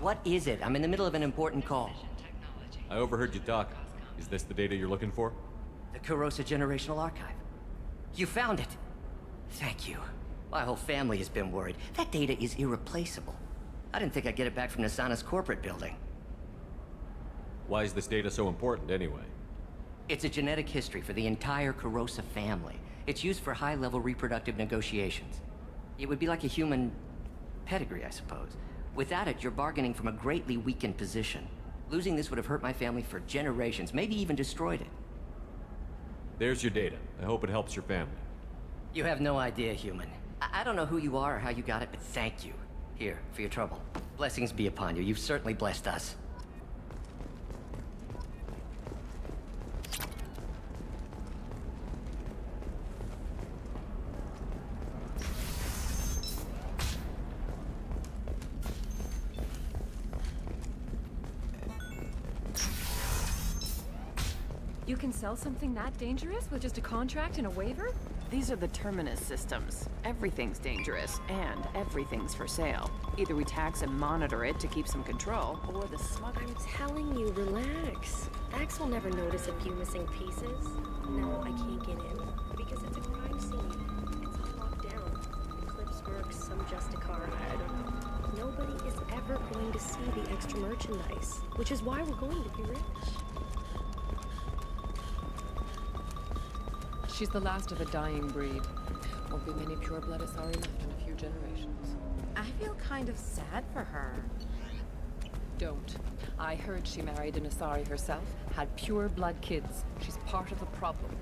What is it? I'm in the middle of an important call. I overheard you talking. Is this the data you're looking for? The Kurosa Generational Archive. You found it! Thank you. My whole family has been worried. That data is irreplaceable. I didn't think I'd get it back from Nasana's corporate building. Why is this data so important, anyway? It's a genetic history for the entire Kurosa family. It's used for high-level reproductive negotiations. It would be like a human pedigree, I suppose. Without it, you're bargaining from a greatly weakened position. Losing this would have hurt my family for generations, maybe even destroyed it. There's your data. I hope it helps your family. You have no idea, human. I don't know who you are or how you got it, but thank you. Here, for your trouble. Blessings be upon you. You've certainly blessed us. You can sell something that dangerous with just a contract and a waiver? These are the Terminus systems. Everything's dangerous, and everything's for sale. Either we tax and monitor it to keep some control, or the smugglers... I'm telling you, relax. Axe will never notice a few missing pieces. No, I can't get in, because it's a crime scene. It's all locked down. Eclipse works, some Justicar, I don't know. Nobody is ever going to see the extra merchandise, which is why we're going to be rich. She's the last of a dying breed. Won't be many pure-blood Asari left in a few generations. I feel kind of sad for her. Don't. I heard she married an Asari herself, had pure-blood kids. She's part of the problem.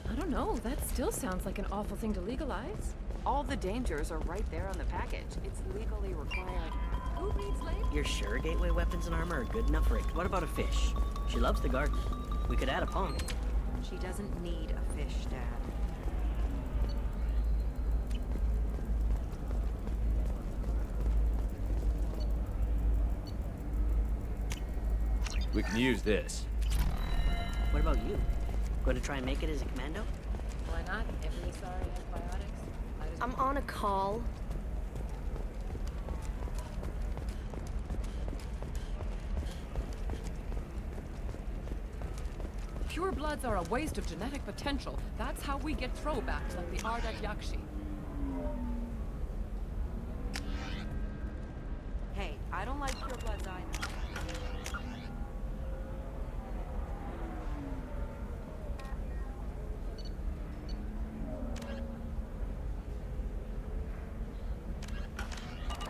I don't know, that still sounds like an awful thing to legalize. All the dangers are right there on the package. It's legally required. Who reads labels? You're sure gateway weapons and armor are good enough for it? What about a fish? She loves the garden. We could add a pond. She doesn't need a fish, Dad. We can use this. What about you? Going to try and make it as a commando? Why not? Every Asari has biotics. I'm on a call. Pure bloods are a waste of genetic potential. That's how we get throwbacks like the Ardat Yakshi. Hey, I don't like pure bloods either.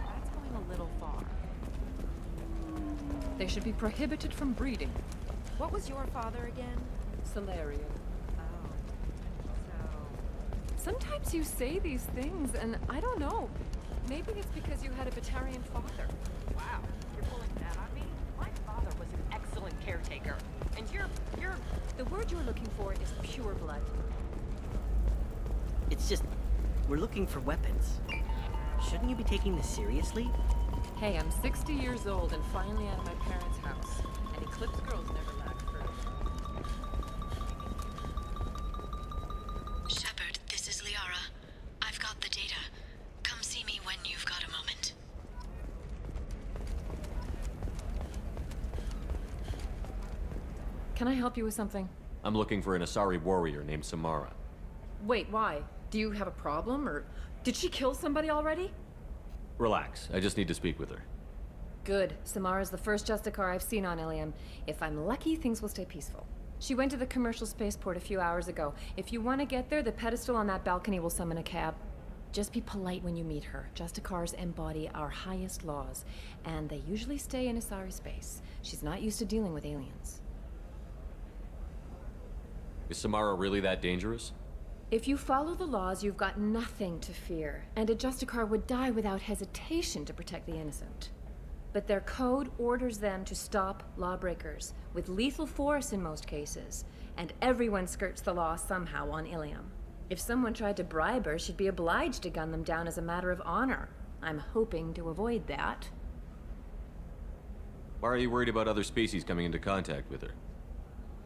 That's going a little far. They should be prohibited from breeding. What was your father again? Salarian. Oh. So... Sometimes you say these things, and I don't know. Maybe it's because you had a Batarian father. Wow, you're pulling that on me? My father was an excellent caretaker. And you're... The word you're looking for is pure blood. It's just, we're looking for weapons. Shouldn't you be taking this seriously? Hey, I'm 60 years old and finally out of my parents' house. And Eclipse girls never lack fruit. Shepard, this is Liara. I've got the data. Come see me when you've got a moment. Can I help you with something? I'm looking for an Asari warrior named Samara. Wait, why? Do you have a problem, or did she kill somebody already? Relax, I just need to speak with her. Good. Samara's the first Justicar I've seen on Ilium. If I'm lucky, things will stay peaceful. She went to the commercial spaceport a few hours ago. If you want to get there, the pedestal on that balcony will summon a cab. Just be polite when you meet her. Justicars embody our highest laws, and they usually stay in Asari space. She's not used to dealing with aliens. Is Samara really that dangerous? If you follow the laws, you've got nothing to fear, and a Justicar would die without hesitation to protect the innocent. But their code orders them to stop lawbreakers, with lethal force in most cases, and everyone skirts the law somehow on Ilium. If someone tried to bribe her, she'd be obliged to gun them down as a matter of honor. I'm hoping to avoid that. Why are you worried about other species coming into contact with her?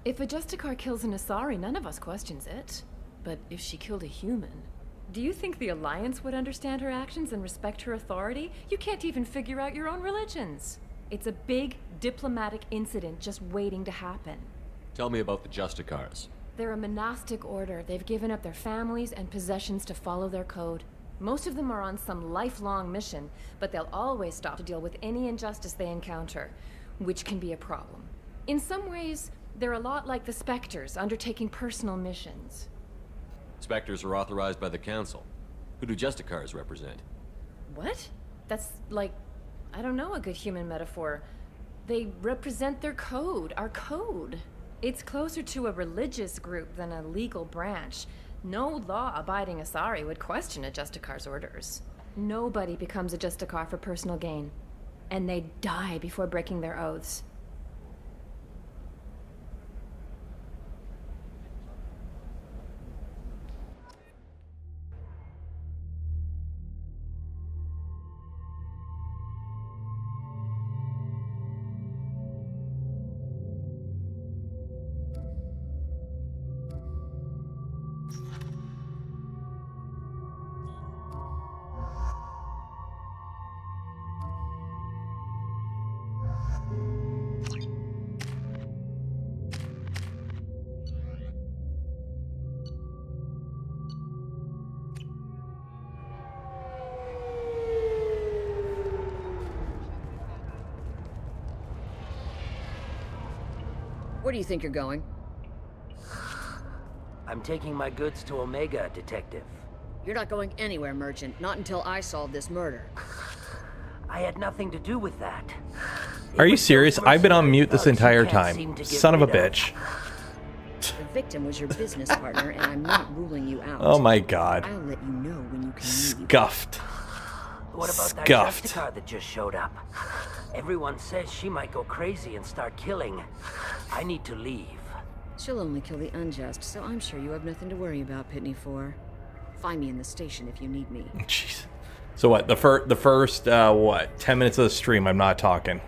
If a Justicar kills an Asari, none of us questions it. But if she killed a human... Do you think the Alliance would understand her actions and respect her authority? You can't even figure out your own religions. It's a big diplomatic incident just waiting to happen. Tell me about the Justicars. They're a monastic order. They've given up their families and possessions to follow their code. Most of them are on some lifelong mission, but they'll always stop to deal with any injustice they encounter, which can be a problem. In some ways, they're a lot like the Spectres, undertaking personal missions. Spectres are authorized by the Council. Who do Justicars represent? What? That's like, I don't know, a good human metaphor. They represent their code, our code. It's closer to a religious group than a legal branch. No law-abiding Asari would question a Justicar's orders. Nobody becomes a Justicar for personal gain. And they die before breaking their oaths. Where do you think you're going? I'm taking my goods to Omega, Detective. You're not going anywhere, Merchant. Not until I solve this murder. I had nothing to do with that. Are you serious? I've been on mute this entire time. Son of a bitch. The victim was your business partner, and I'm not ruling you out. Oh my god. I'll let you know when you can Scuffed. What about that Scuffed. Justicar that just showed up? Everyone says she might go crazy and start killing. I need to leave. She'll only kill the unjust, so I'm sure you have nothing to worry about, Pitney 4. Find me in the station if you need me. Jeez. So what? The first what? 10 minutes of the stream, I'm not talking.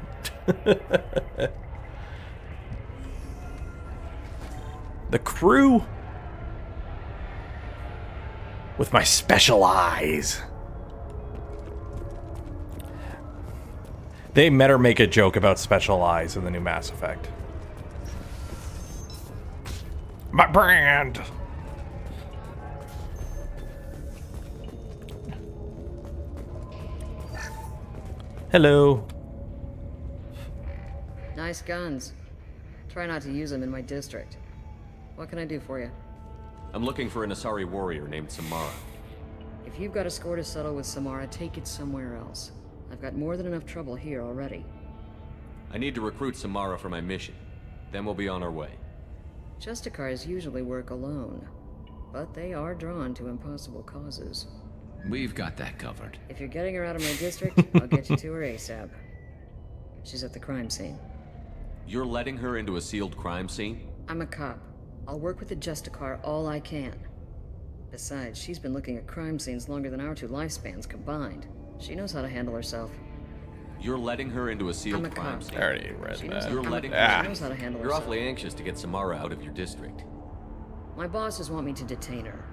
The crew with my special eyes. They better make a joke about special eyes in the new Mass Effect. My brand. Hello. Nice guns. Try not to use them in my district. What can I do for you? I'm looking for an Asari warrior named Samara. If you've got a score to settle with Samara, take it somewhere else. I've got more than enough trouble here already. I need to recruit Samara for my mission. Then we'll be on our way. Justicars usually work alone, but they are drawn to impossible causes. We've got that covered. If you're getting her out of my district, I'll get you to her ASAP. She's at the crime scene. You're letting her into a sealed crime scene? I'm a cop. I'll work with the Justicar all I can. Besides, she's been looking at crime scenes longer than our 2 lifespans combined. She knows how to handle herself. You're letting her into a sealed I'm a crime cop. scene? I already read She that. knows You're how- letting She her... knows how to handle You're herself. awfully anxious to get Samara out of your district. My bosses want me to detain her.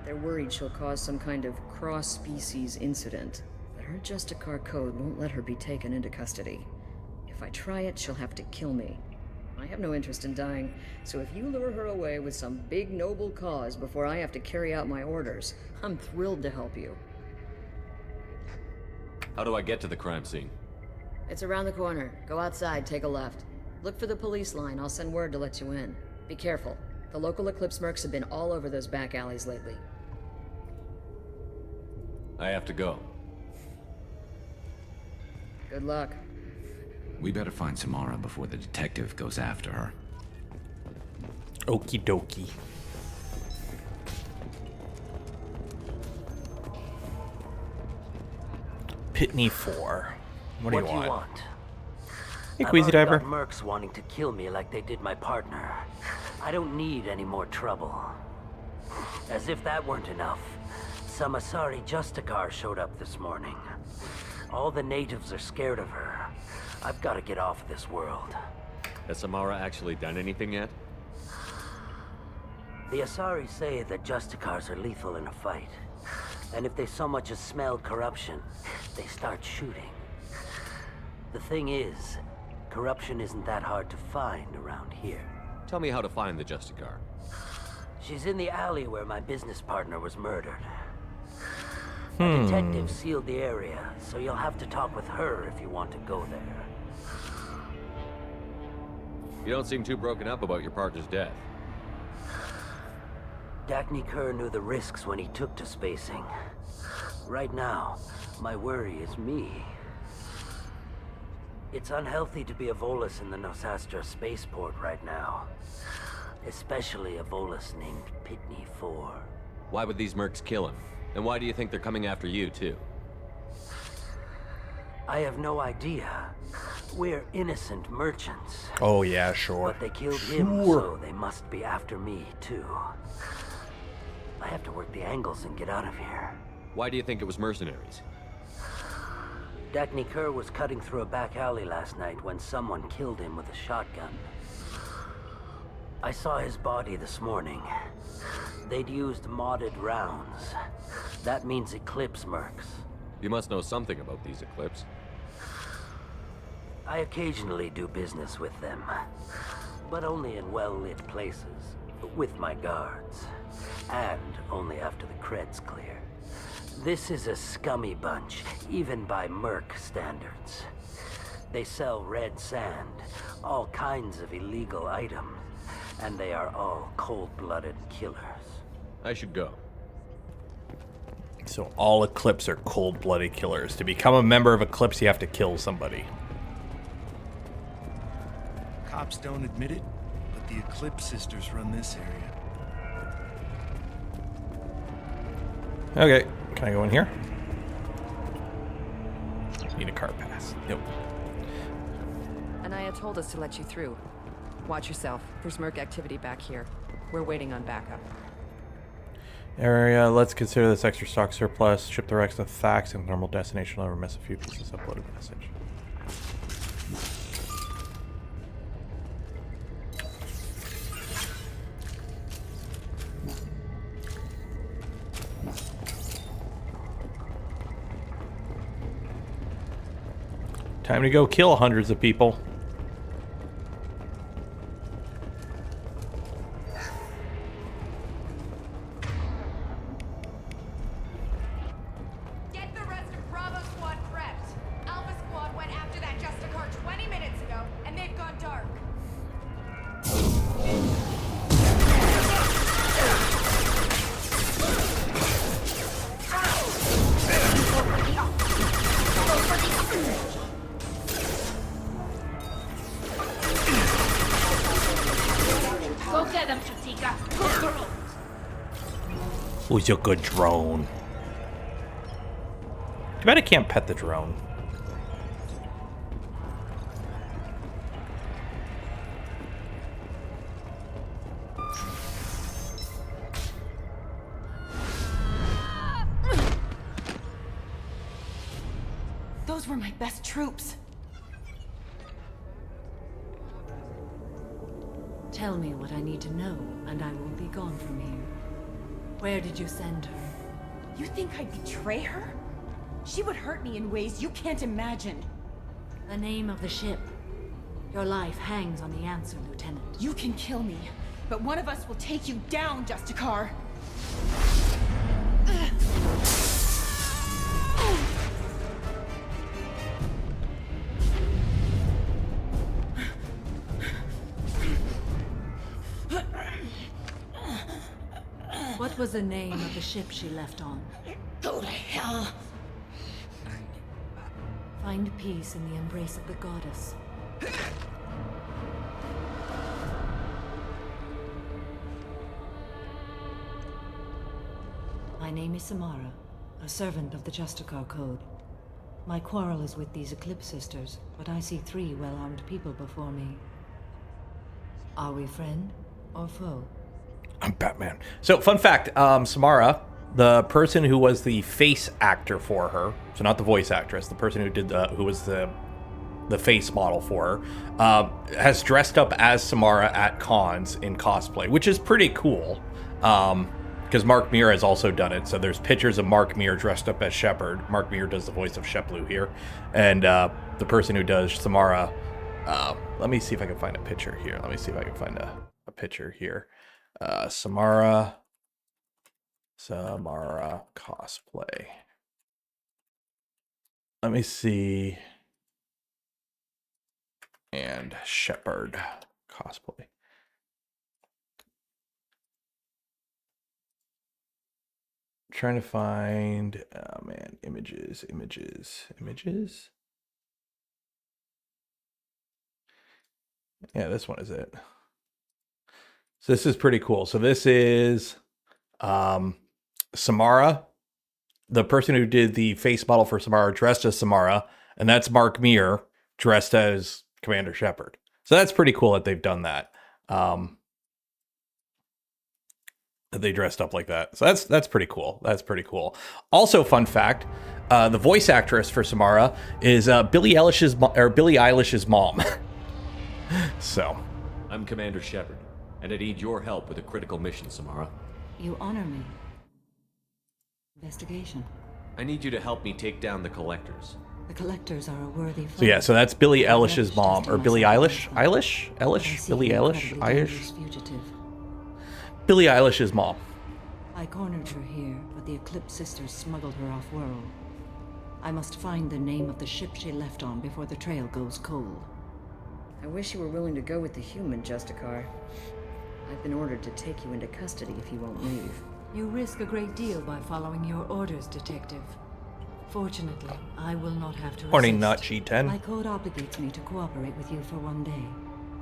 They're worried she'll cause some kind of cross-species incident. But her Justicar code won't let her be taken into custody. If I try it, she'll have to kill me. I have no interest in dying, so if you lure her away with some big noble cause before I have to carry out my orders, I'm thrilled to help you. How do I get to the crime scene? It's around the corner. Go outside, take a left. Look for the police line. I'll send word to let you in. Be careful. The local Eclipse mercs have been all over those back alleys lately. I have to go. Good luck. We better find Samara before the detective goes after her. Okie dokie. Pitney 4. What do you want? Hey, I've Queasy already Diver. got mercs wanting to kill me like they did my partner. I don't need any more trouble. As if that weren't enough, some Asari Justicar showed up this morning. All the natives are scared of her. I've got to get off this world. Has Samara actually done anything yet? The Asari say that Justicars are lethal in a fight. And if they so much as smell corruption, they start shooting. The thing is, corruption isn't that hard to find around here. Tell me how to find the Justicar. She's in the alley where my business partner was murdered. A detective sealed the area, so you'll have to talk with her if you want to go there. You don't seem too broken up about your partner's death. Dagny Kerr knew the risks when he took to spacing. Right now, my worry is me. It's unhealthy to be a Volus in the Nosastra spaceport right now. Especially a Volus named Pitney 4. Why would these mercs kill him? And why do you think they're coming after you, too? I have no idea. We're innocent merchants. Oh yeah, sure. But they killed him, so they must be after me, too. I have to work the angles and get out of here. Why do you think it was mercenaries? Dagny Kerr was cutting through a back alley last night when someone killed him with a shotgun. I saw his body this morning. They'd used modded rounds. That means Eclipse mercs. You must know something about these Eclipse. I occasionally do business with them, but only in well-lit places, with my guards, and only after the cred's clear. This is a scummy bunch, even by merc standards. They sell red sand, all kinds of illegal items, and they are all cold-blooded killers. I should go. So all Eclipse are cold-blooded killers. To become a member of Eclipse, you have to kill somebody. Cops don't admit it, but the Eclipse sisters run this area. Okay, can I go in here? Need a car pass. Nope. Anaya told us to let you through. Watch yourself. There's merc activity back here. We're waiting on backup. Area, let's consider this extra stock surplus. Ship the Rex to Thax and normal destination. I'll miss a few pieces. Uploaded message. Time to go kill hundreds of people. Get the rest of Bravo Squad prepped. Alpha Squad went after that Justicar 20 minutes ago, and they've gone dark. Go get them, Chatika. Good girl. Who's your good drone? Too bad I can't pet the drone. Those were my best troops. Tell me what I need to know, and I will be gone from here. Where did you send her? You think I'd betray her? She would hurt me in ways you can't imagine. The name of the ship. Your life hangs on the answer, Lieutenant. You can kill me, but one of us will take you down, Justicar. What was the name of the ship she left on? Go to hell. Find peace in the embrace of the goddess. My name is Samara, a servant of the Justicar Code. My quarrel is with these Eclipse sisters, but I see 3 well-armed people before me. Are we friend or foe? I'm Batman. So, fun fact, Samara, the person who was the face actor for her, so not the voice actress, the person who did who was the face model for her, has dressed up as Samara at cons in cosplay, which is pretty cool. because Mark Meer has also done it. So there's pictures of Mark Meer dressed up as Shepard. Mark Meer does the voice of Sheplu here, and the person who does Samara. Let me see if I can find a picture here. Let me see if I can find a picture here. Samara cosplay. Let me see. And Shepard cosplay. Trying to find, oh man, images. Yeah, this one is it. So this is pretty cool. So this is Samara, the person who did the face model for Samara dressed as Samara, and that's Mark Meer dressed as Commander Shepard. So that's pretty cool that they've done that. That they dressed up like that. So that's pretty cool. That's pretty cool. Also, fun fact, the voice actress for Samara is Billie Eilish's mom. So, I'm Commander Shepard, and I need your help with a critical mission, Samara. You honor me. Investigation. I need you to help me take down the Collectors. The Collectors are a worthy foe. So yeah, so that's Billie Eilish's mom, or Billie Eilish? Billie Eilish? Fugitive. Billie Eilish's mom. I cornered her here, but the Eclipse sisters smuggled her off-world. I must find the name of the ship she left on before the trail goes cold. I wish you were willing to go with the human, Justicar. I've been ordered to take you into custody if you won't leave. You risk a great deal by following your orders, Detective. Fortunately, I will not have to Morning, resist. not G10. My code obligates me to cooperate with you for one day.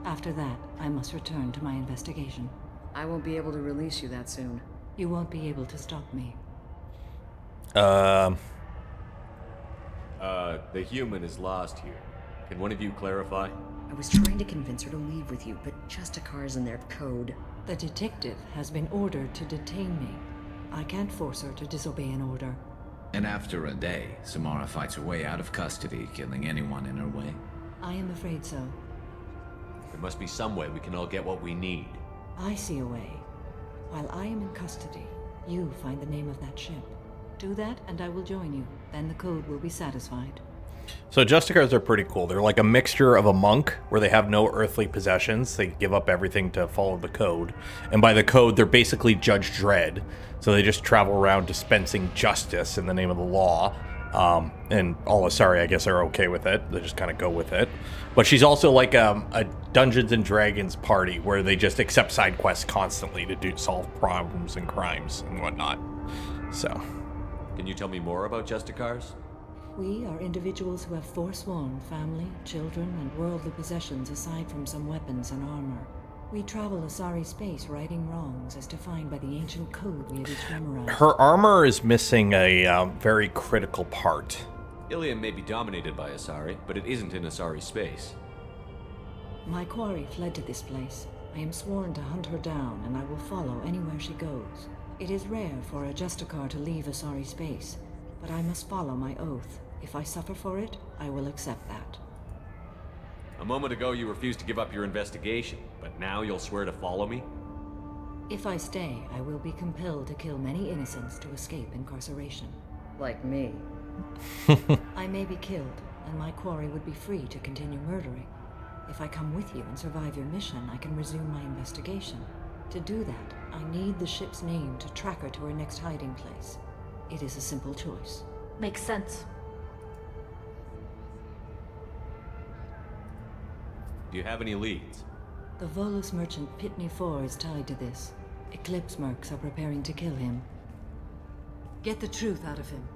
After that, I must return to my investigation. I won't be able to release you that soon. You won't be able to stop me. The human is lost here. Can one of you clarify? I was trying to convince her to leave with you, but Justicar's in their code. The detective has been ordered to detain me. I can't force her to disobey an order. And after a day, Samara fights her way out of custody, killing anyone in her way. I am afraid so. There must be some way we can all get what we need. I see a way. While I am in custody, you find the name of that ship. Do that, and I will join you. Then the code will be satisfied. So Justicars are pretty cool. They're like a mixture of a monk, where they have no earthly possessions. They give up everything to follow the code. And by the code, they're basically Judge Dredd. So they just travel around dispensing justice in the name of the law. And all Asari, I guess, are okay with it. They just kind of go with it. But she's also like a Dungeons and Dragons party, where they just accept side quests constantly to solve problems and crimes and whatnot. So, can you tell me more about Justicars? We are individuals who have forsworn family, children, and worldly possessions aside from some weapons and armor. We travel Asari space righting wrongs as defined by the ancient code we have each memorized. Her armor is missing a very critical part. Ilium may be dominated by Asari, but it isn't in Asari space. My quarry fled to this place. I am sworn to hunt her down, and I will follow anywhere she goes. It is rare for a Justicar to leave Asari space, but I must follow my oath. If I suffer for it, I will accept that. A moment ago you refused to give up your investigation, but now you'll swear to follow me? If I stay, I will be compelled to kill many innocents to escape incarceration. Like me. I may be killed, and my quarry would be free to continue murdering. If I come with you and survive your mission, I can resume my investigation. To do that, I need the ship's name to track her to her next hiding place. It is a simple choice. Makes sense. Do you have any leads? The Volus merchant Pitney 4 is tied to this. Eclipse mercs are preparing to kill him. Get the truth out of him.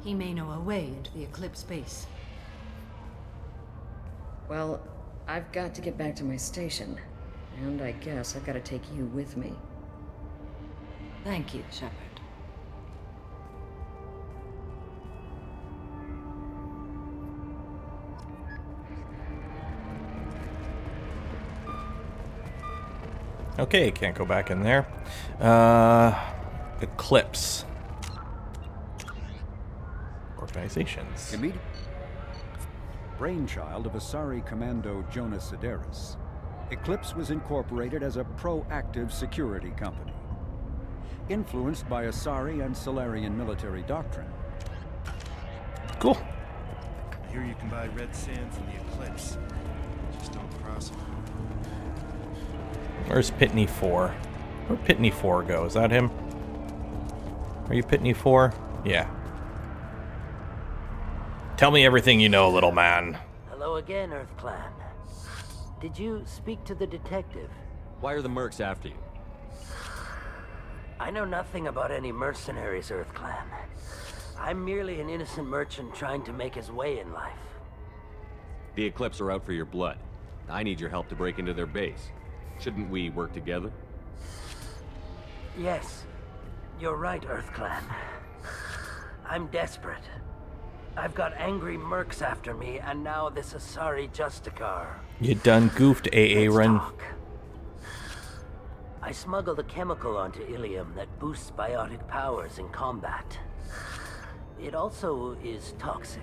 He may know a way into the Eclipse base. Well, I've got to get back to my station. And I guess I've got to take you with me. Thank you, Shepard. Okay, can't go back in there. Eclipse. Organizations. Immediate brainchild of Asari Commando Jonas Sideris, Eclipse was incorporated as a proactive security company. influenced by Asari and Solarian military doctrine. Cool. I hear you can buy red sand from the Eclipse. Just don't cross it. Where's Pitney 4? Where'd Pitney 4 go? Is that him? Are you Pitney 4? Yeah. Tell me everything you know, little man. Hello again, Earth Clan. Did you speak to the detective? Why are the mercs after you? I know nothing about any mercenaries, Earth Clan. I'm merely an innocent merchant trying to make his way in life. The Eclipse are out for your blood. I need your help to break into their base. Shouldn't we work together? Yes, you're right, Earth Clan. I'm desperate. I've got angry mercs after me, and now this Asari Justicar. You done goofed, Aaron. I smuggled a chemical onto Ilium that boosts biotic powers in combat. It also is toxic.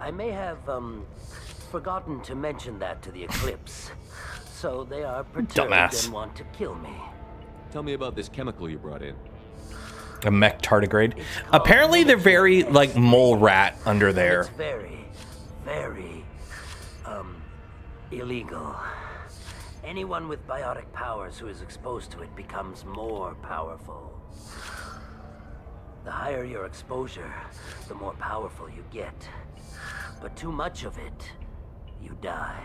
I may have, forgotten to mention that to the Eclipse. So they are perturbed and want to kill me. Tell me about this chemical you brought in. A mech tardigrade. Apparently they're very, like, mole rat under there. It's very, very, illegal. Anyone with biotic powers who is exposed to it becomes more powerful. The higher your exposure, the more powerful you get. But too much of it, you die.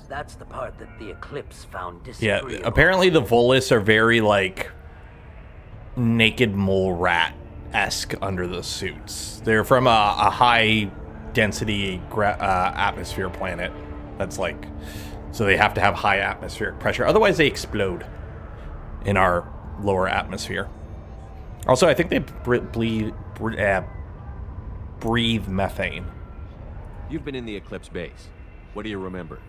That's the part that the Eclipse found disagreeable. Yeah, apparently the Volus are very, like, naked mole rat-esque under the suits. They're from a high-density atmosphere planet. That's like... So they have to have high atmospheric pressure. Otherwise, they explode in our lower atmosphere. Also, I think they breathe methane. You've been in the Eclipse base. What do you remember?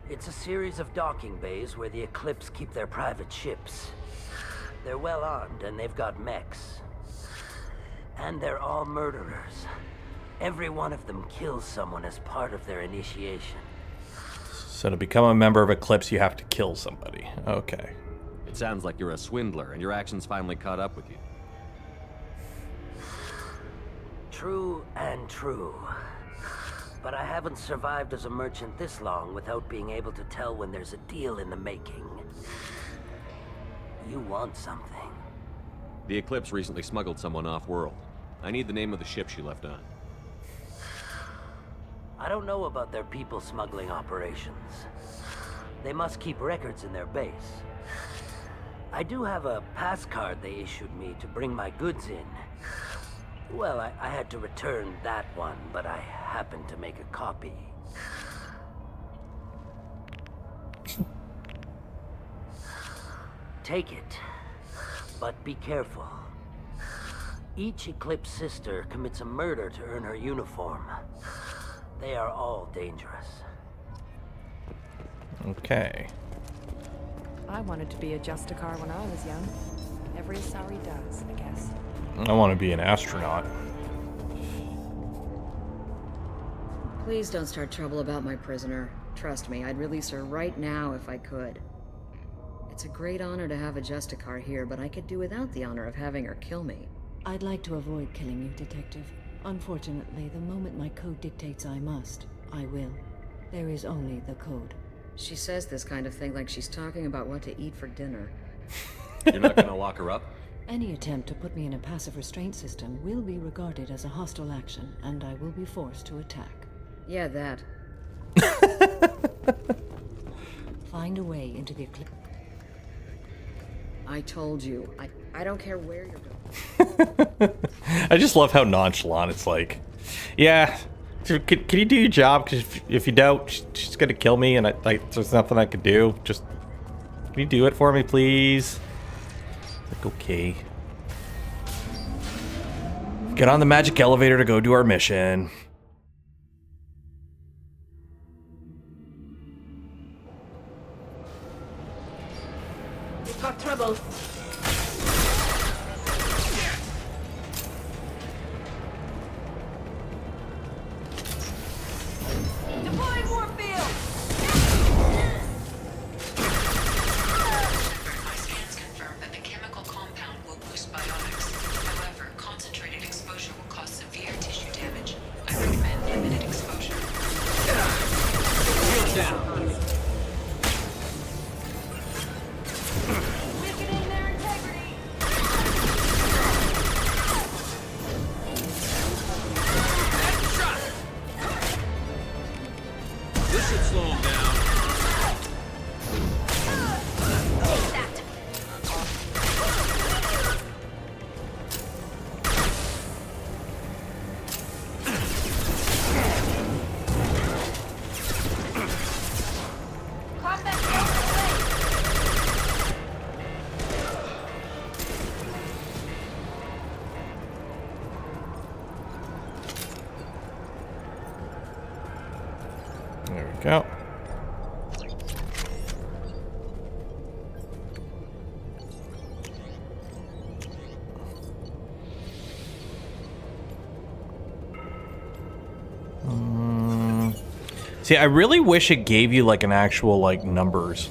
It's a series of docking bays where the Eclipse keep their private ships. They're well armed and they've got mechs. And they're all murderers. Every one of them kills someone as part of their initiation. So to become a member of Eclipse, you have to kill somebody. Okay. It sounds like you're a swindler and your actions finally caught up with you. True and true. But I haven't survived as a merchant this long without being able to tell when there's a deal in the making. You want something. The Eclipse recently smuggled someone off-world. I need the name of the ship she left on. I don't know about their people smuggling operations. They must keep records in their base. I do have a pass card they issued me to bring my goods in. Well, I had to return that one, but I happened to make a copy. Take it, but be careful. Each Eclipse sister commits a murder to earn her uniform. They are all dangerous. Okay. I wanted to be a Justicar when I was young. Every Asari does, I guess. I want to be an astronaut. Please don't start trouble about my prisoner. Trust me, I'd release her right now if I could. It's a great honor to have a Justicar here, but I could do without the honor of having her kill me. I'd like to avoid killing you, Detective. Unfortunately, the moment my code dictates I must, I will. There is only the code. She says this kind of thing like she's talking about what to eat for dinner. You're not gonna lock her up? Any attempt to put me in a passive restraint system will be regarded as a hostile action, and I will be forced to attack. Yeah, that. Find a way into the Eclipse. I told you. I don't care where you're going. I just love how nonchalant it's like. Yeah, can you do your job? Because if you don't, she's gonna kill me, and there's nothing I could do. Just can you do it for me, please? Like, okay. Get on the magic elevator to go do our mission. We've got trouble. Deploying warp field. There we go. See, I really wish it gave you like an actual like numbers.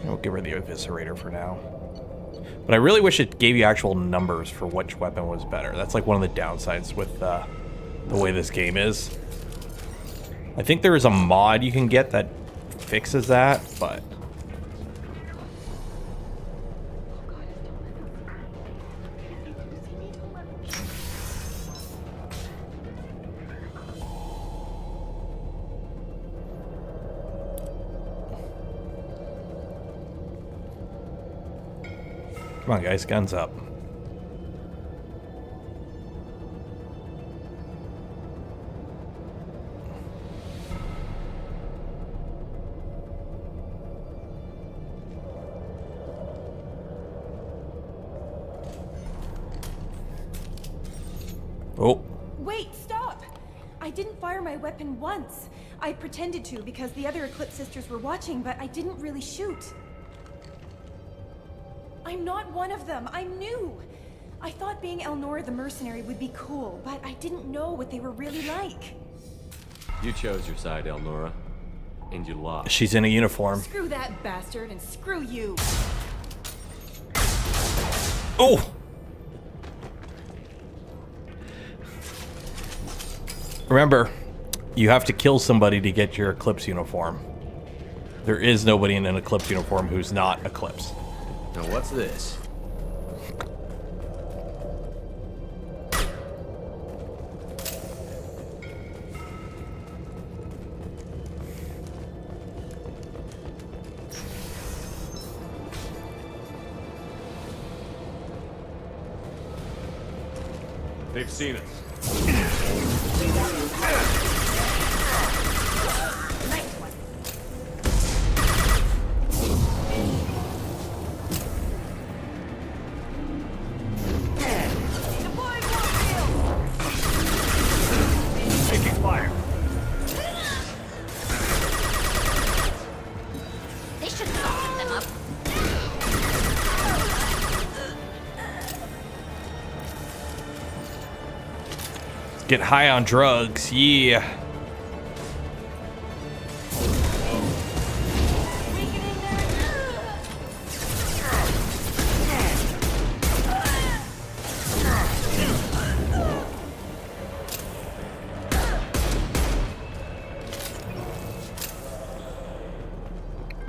We'll give her the eviscerator for now. But I really wish it gave you actual numbers for which weapon was better. That's like one of the downsides with the way this game is. I think there is a mod you can get that fixes that, but... Come on, guys, guns up. Oh. Wait, stop! I didn't fire my weapon once. I pretended to because the other Eclipse sisters were watching, but I didn't really shoot. I'm not one of them. I'm new. I thought being Elnora the mercenary would be cool, but I didn't know what they were really like. You chose your side, Elnora, and you lost. She's in a uniform. Screw that bastard and screw you. Oh! Remember, you have to kill somebody to get your Eclipse uniform. There is nobody in an Eclipse uniform who's not Eclipse. Now what's this? They've seen us. Get high on drugs, yeah.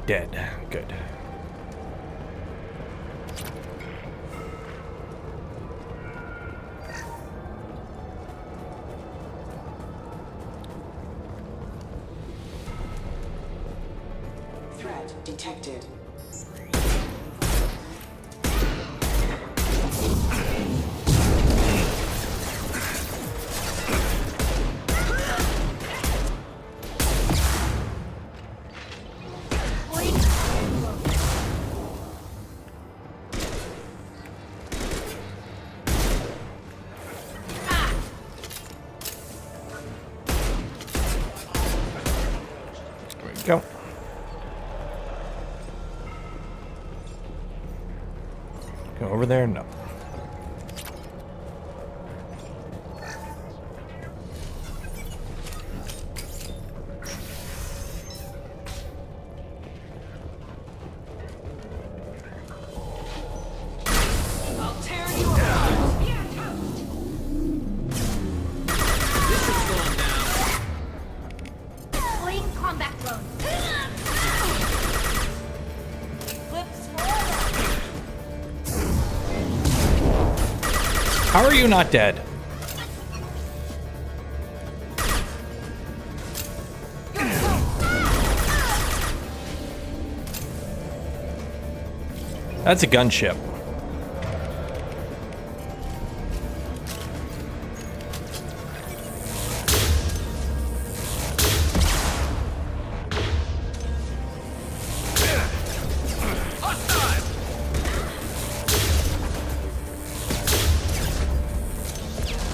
Dead. Good. Detected. There we go. Go over there? No. I'll tear you apart. This is going down. Deploying combat drone. How are you not dead? That's a gunship.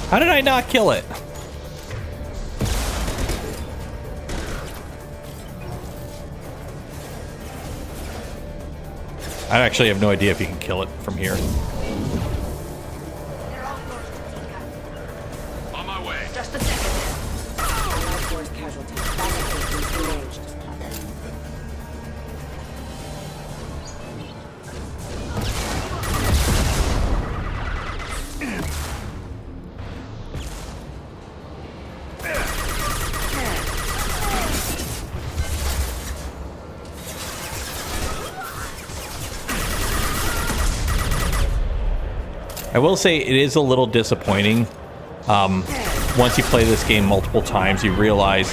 How did I not kill it? I actually have no idea if you can kill it from here. On my way. Just a second. Life force casualties. Backup engaged. I will say it is a little disappointing. Once you play this game multiple times, you realize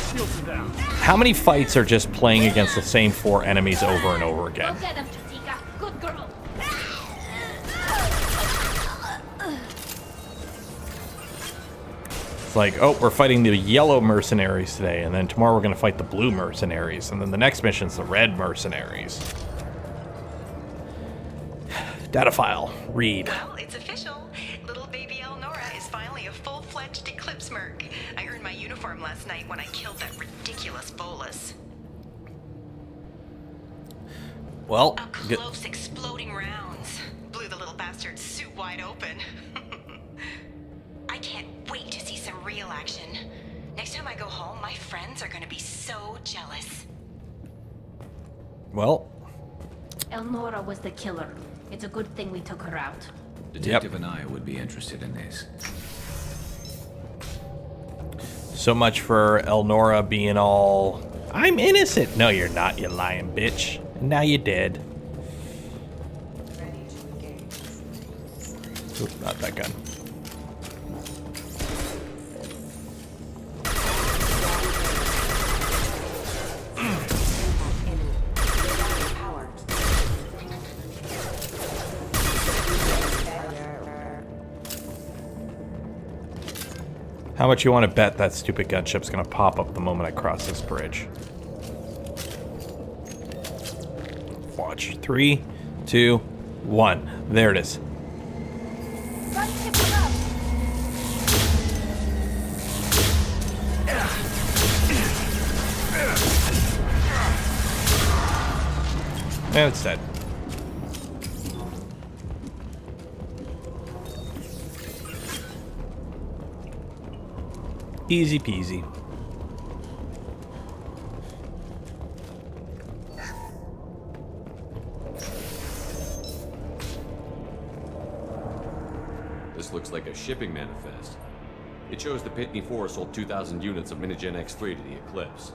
how many fights are just playing against the same 4 enemies over and over again. Good girl. It's like, oh, we're fighting the yellow mercenaries today, and then tomorrow we're going to fight the blue mercenaries, and then the next mission's the red mercenaries. Data file. Read. Well, it's official. Little baby Elnora is finally a full-fledged Eclipse merc. I earned my uniform last night when I killed that ridiculous bolus. Well, up close, exploding rounds blew the little bastard's suit wide open. I can't wait to see some real action. Next time I go home, my friends are gonna be so jealous. well, Elnora was the killer. It's a good thing we took her out. Detective and I would be interested in this. so much for Elnora being all, I'm innocent. No, you're not, you lying bitch. And now you're dead. Oop, not that gun. How much you want to bet that stupid gunship's gonna pop up the moment I cross this bridge? Watch. 3, 2, 1. There it is. And it's dead. Easy peasy. This looks like a shipping manifest. It shows the Pitney 4 sold 2,000 units of Minigen X3 to the Eclipse,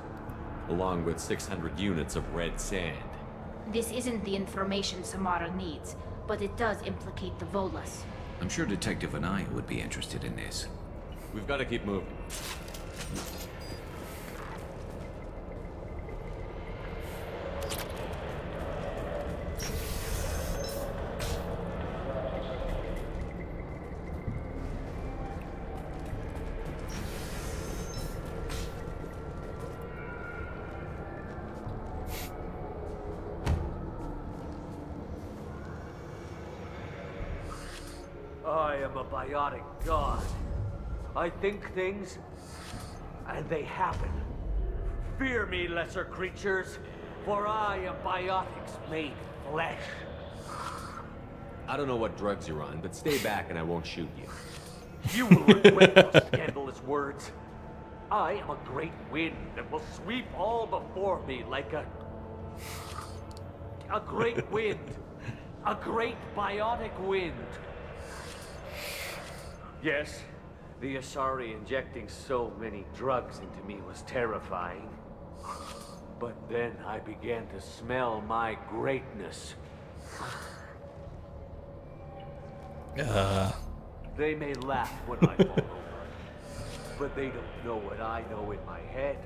along with 600 units of red sand. This isn't the information Samara needs, but it does implicate the Volas. I'm sure Detective and I would be interested in this. We've got to keep moving. I am a biotic god. I think things, and they happen. Fear me, lesser creatures, for I am biotics made flesh. I don't know what drugs you're on, but stay back and I won't shoot you. You will regret those scandalous words. I am a great wind that will sweep all before me like a great wind. A great biotic wind. Yes, the Asari injecting so many drugs into me was terrifying. But then I began to smell my greatness. They may laugh when I fall over, but they don't know what I know in my head.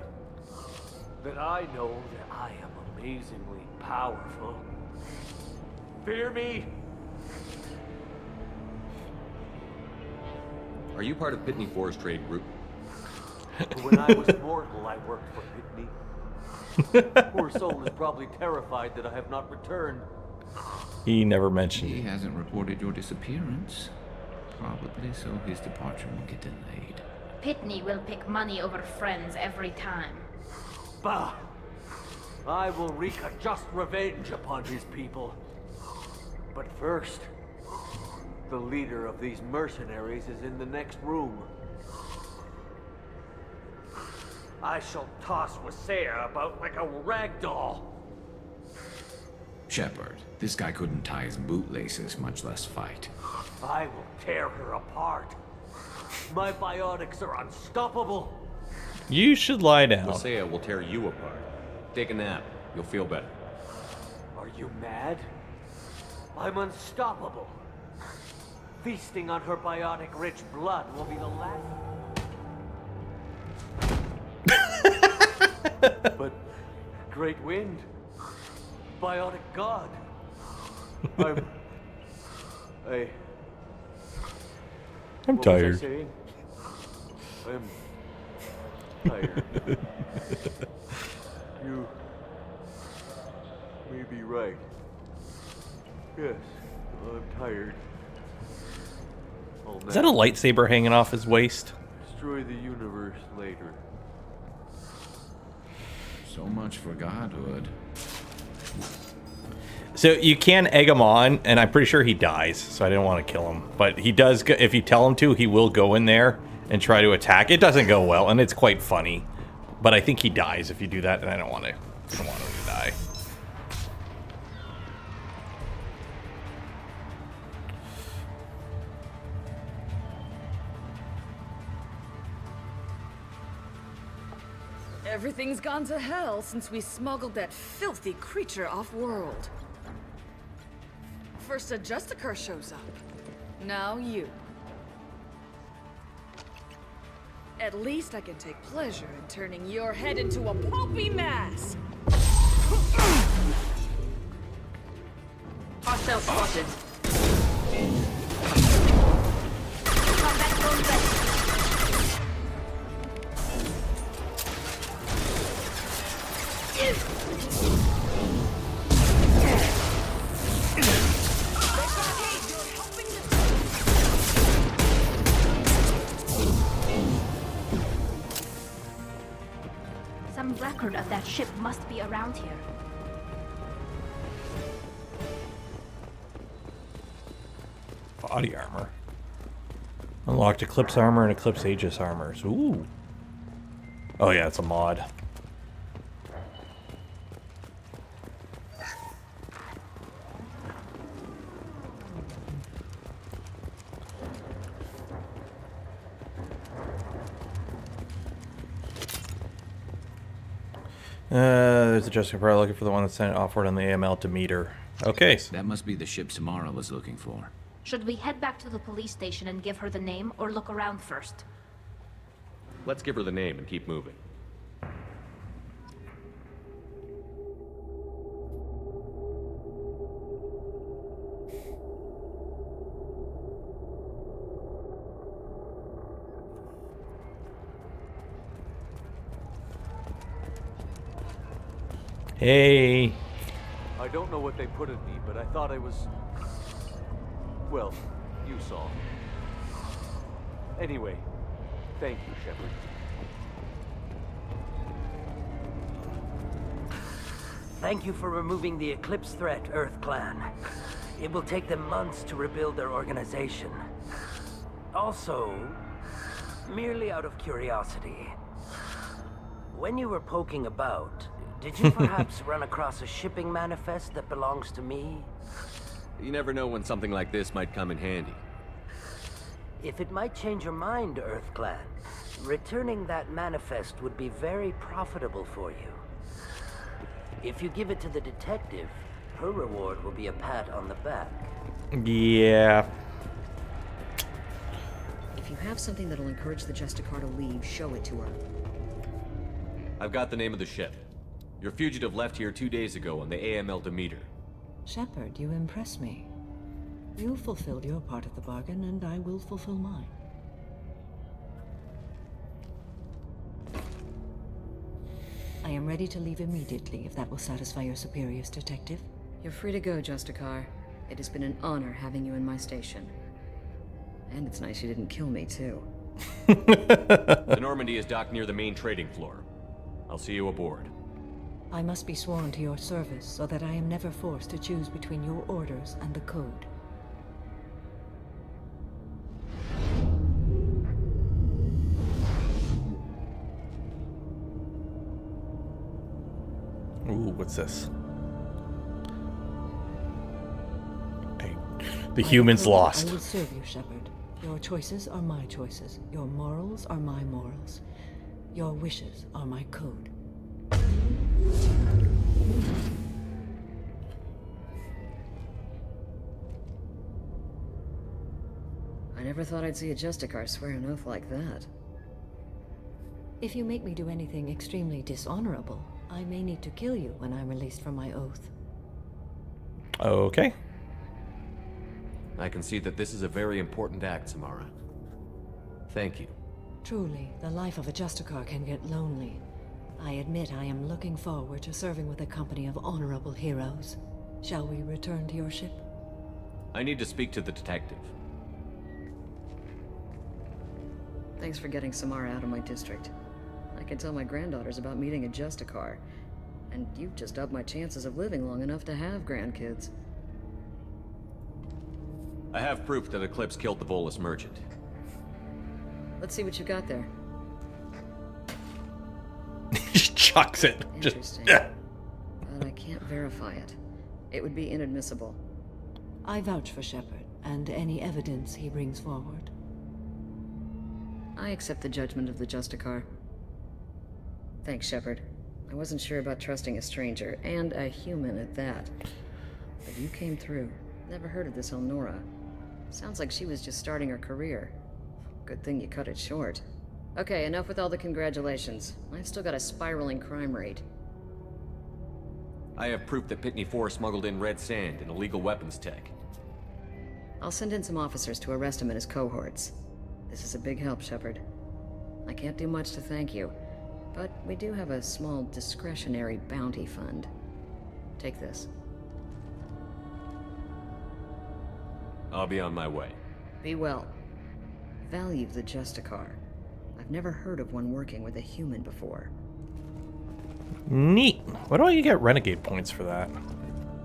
That I know that I am amazingly powerful. Fear me? Are you part of Pitney 4's trade group? When I was mortal, I worked for Pitney. Poor soul is probably terrified that I have not returned. He never mentioned He hasn't reported your disappearance. Probably so his departure will get delayed. Pitney will pick money over friends every time. Bah! I will wreak a just revenge upon his people. But first, the leader of these mercenaries is in the next room. I shall toss Wasea about like a rag doll. Shepard, this guy couldn't tie his bootlaces, much less fight. I will tear her apart. My biotics are unstoppable. You should lie down. Wasea will tear you apart. Take a nap. You'll feel better. Are you mad? I'm unstoppable. Feasting on her biotic-rich blood will be the last... But Great Wind, biotic god, I'm what was tired. I saying? I'm tired. You may be right. Yes, I'm tired. Is that a lightsaber hanging off his waist? Destroy the universe later. So much for godhood. So you can egg him on, and I'm pretty sure he dies, so I didn't want to kill him. But he does, if you tell him to, he will go in there and try to attack. It doesn't go well, and it's quite funny. But I think he dies if you do that, and I don't want him to die. Everything's gone to hell since we smuggled that filthy creature off-world. First a Justicar shows up. Now you. At least I can take pleasure in turning your head into a pulpy mass! Hostile spotted. Combat zone ready. Some record of that ship must be around here. Body armor. Unlocked Eclipse armor and Eclipse Aegis armors. Ooh. Oh yeah, it's a mod. There's a Justicar looking for the one that sent it offward on the AML to meet her. Okay. That must be the ship Samara was looking for. Should we head back to the police station and give her the name, or look around first? Let's give her the name and keep moving. Hey. I don't know what they put in me, but I thought I was... Well, you saw. Anyway, thank you, Shepard. Thank you for removing the Eclipse threat, Earth Clan. It will take them months to rebuild their organization. Also, merely out of curiosity, when you were poking about, did you perhaps run across a shipping manifest that belongs to me? You never know when something like this might come in handy. If it might change your mind, Earth Clan, returning that manifest would be very profitable for you. If you give it to the detective, her reward will be a pat on the back. Yeah. If you have something that'll encourage the Justicar to leave, show it to her. I've got the name of the ship. Your fugitive left here 2 days ago on the AML Demeter. Shepard, you impress me. You fulfilled your part of the bargain, and I will fulfill mine. I am ready to leave immediately, if that will satisfy your superiors, Detective. You're free to go, Justicar. It has been an honor having you in my station. And it's nice you didn't kill me, too. The Normandy is docked near the main trading floor. I'll see you aboard. I must be sworn to your service so that I am never forced to choose between your orders and the Code. Ooh, what's this? Hey, the humans lost. I will serve you, Shepard. Your choices are my choices. Your morals are my morals. Your wishes are my code. I never thought I'd see a Justicar swear an oath like that. If you make me do anything extremely dishonorable, I may need to kill you when I'm released from my oath. Okay. I can see that this is a very important act, Samara. Thank you. Truly, the life of a Justicar can get lonely. I admit I am looking forward to serving with a company of honorable heroes. Shall we return to your ship? I need to speak to the detective. Thanks for getting Samara out of my district. I can tell my granddaughters about meeting a Justicar. And you've just upped my chances of living long enough to have grandkids. I have proof that Eclipse killed the Volus merchant. Let's see what you got there. Just chucks it. Interesting. Just, But I can't verify it. It would be inadmissible. I vouch for Shepard and any evidence he brings forward. I accept the judgment of the Justicar. Thanks, Shepard. I wasn't sure about trusting a stranger, and a human at that. But you came through. Never heard of this Elnora. Sounds like she was just starting her career. Good thing you cut it short. Okay, enough with all the congratulations. I've still got a spiraling crime rate. I have proof that Pitney 4 smuggled in red sand and illegal weapons tech. I'll send in some officers to arrest him and his cohorts. This is a big help, Shepard. I can't do much to thank you, but we do have a small discretionary bounty fund. Take this. I'll be on my way. Be well. Value the Justicar. I've never heard of one working with a human before. neat. Why don't you get renegade points for that?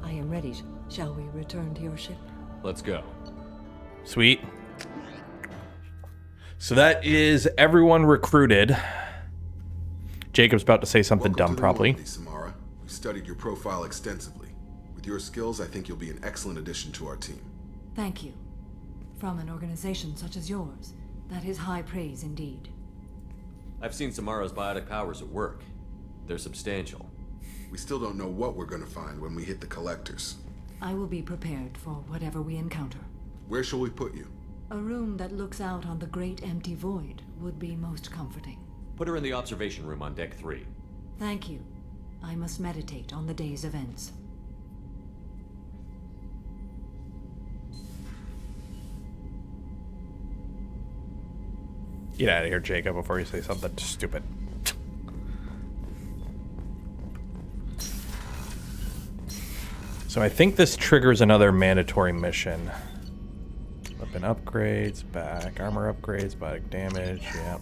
I am ready. Shall we return to your ship? Let's go. Sweet. So that is everyone recruited. Jacob's about to say something dumb, probably. Samara. We studied your profile extensively. With your skills, I think you'll be an excellent addition to our team. Thank you. From an organization such as yours, that is high praise indeed. I've seen Samara's biotic powers at work. They're substantial. We still don't know what we're going to find when we hit the collectors. I will be prepared for whatever we encounter. Where shall we put you? A room that looks out on the great empty void would be most comforting. Put her in the observation room on deck 3. Thank you. I must meditate on the day's events. Get out of here, Jacob, before you say something stupid. So I think this triggers another mandatory mission. Weapon upgrades, back armor upgrades, biotic damage, yep.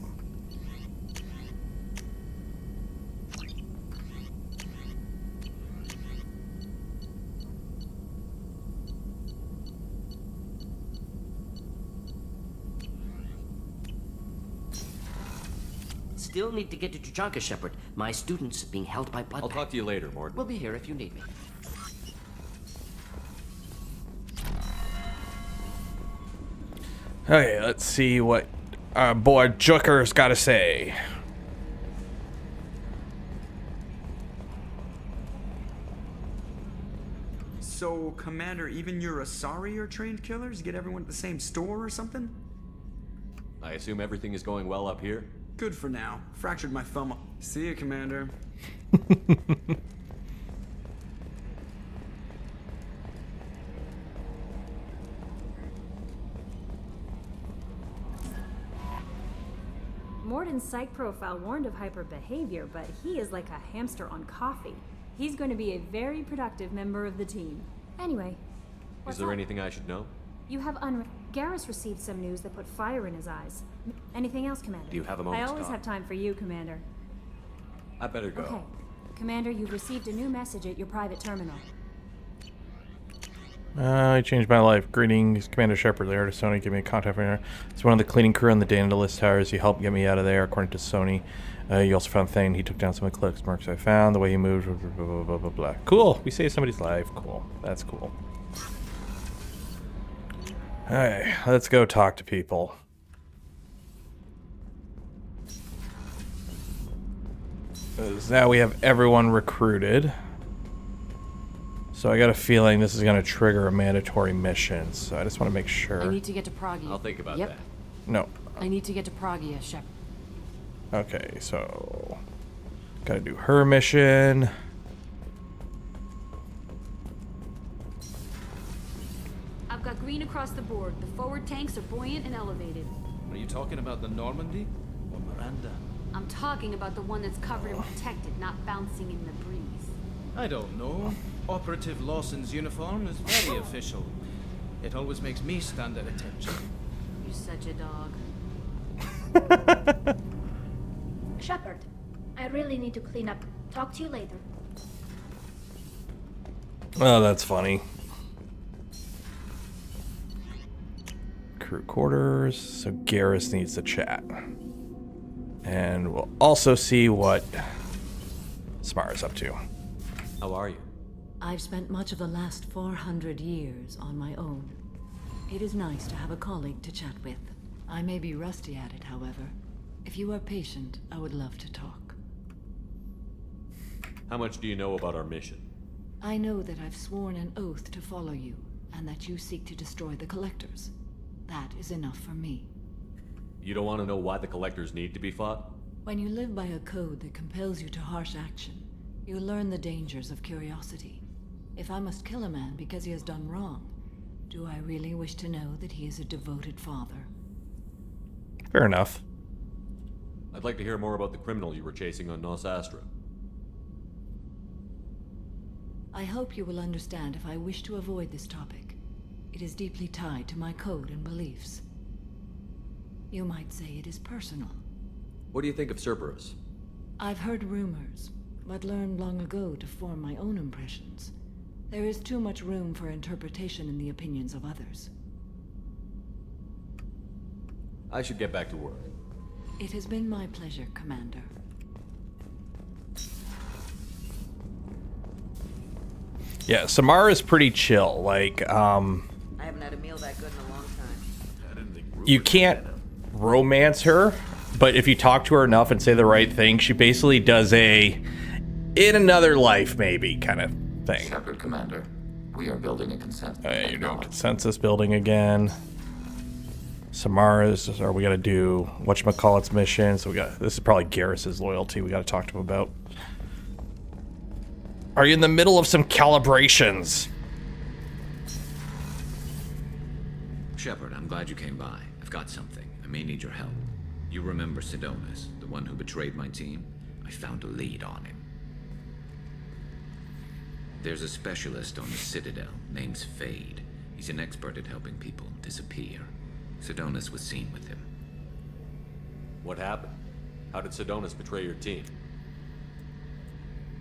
Still need to get to Tuchanka, Shepard. My student's being held by blood. I'll talk to you later, Mort. We'll be here if you need me. Okay, let's see what our boy Joker's got to say. So, Commander, even your Asari are trained killers? Get everyone at the same store or something? I assume everything is going well up here? Good for now. Fractured my thumb. See you, Commander. Morden's psych profile warned of hyper behavior, but he is like a hamster on coffee. He's going to be a very productive member of the team. Anyway, Is there anything I should know? you have Garrus received some news that put fire in his eyes. Anything else, Commander? Do you have a I moment to always talk? have time for you, Commander. I better go. Okay. Commander, you've received a new message at your private terminal. I changed my life. Greetings, Commander Shepard. There to Sony. Give me a contact from here. It's one of the cleaning crew on the Daedalus Towers. He helped get me out of there, according to Sony. You also found Thane. He took down some Eclipse marks I found. The way he moved. Blah, blah, blah, blah, blah. Cool. We saved somebody's life. Cool. That's cool. Alright, let's go talk to people. Now we have everyone recruited. So I got a feeling this is going to trigger a mandatory mission. So I just want to make sure. I need to get to Pragia. I'll think about yep. that. No. I need to get to Pragia, Shepard. Okay, so gotta do her mission. I've got green across the board. The forward tanks are buoyant and elevated. Are you talking about the Normandy or Miranda? I'm talking about the one that's covered and protected, not bouncing in the breeze. I don't know. Operative Lawson's uniform is very official. It always makes me stand at attention. You're such a dog. Shepard, I really need to clean up. Talk to you later. Oh, that's funny. Crew quarters. So Garrus needs to chat. And we'll also see what Samara's up to. How are you? I've spent much of the last 400 years on my own. It is nice to have a colleague to chat with. I may be rusty at it, however. If you are patient, I would love to talk. How much do you know about our mission? I know that I've sworn an oath to follow you, and that you seek to destroy the Collectors. That is enough for me. You don't want to know why the Collectors need to be fought? When you live by a code that compels you to harsh action, you learn the dangers of curiosity. If I must kill a man because he has done wrong, do I really wish to know that he is a devoted father? Fair enough. I'd like to hear more about the criminal you were chasing on Nos Astra. I hope you will understand if I wish to avoid this topic. It is deeply tied to my code and beliefs. You might say it is personal. What do you think of Cerberus? I've heard rumors, but learned long ago to form my own impressions. There is too much room for interpretation in the opinions of others. I should get back to work. It has been my pleasure, Commander. Yeah, Samara's pretty chill. Like, I haven't had a meal that good in a long time. you can't romance her, but if you talk to her enough and say the right thing, she basically does a in another life maybe kind of thing. Shepard, Commander. We are building a consensus. You're doing consensus building again. Samara's, or we gotta do whatchamacallit's mission. So this is probably Garrus's loyalty we gotta talk to him about. Are you in the middle of some calibrations? Shepard, I'm glad you came by. I've got something. I may need your help. You remember Sidonus, the one who betrayed my team? I found a lead on him. There's a specialist on the Citadel, name's Fade. He's an expert at helping people disappear. Sidonus was seen with him. What happened? How did Sidonus betray your team?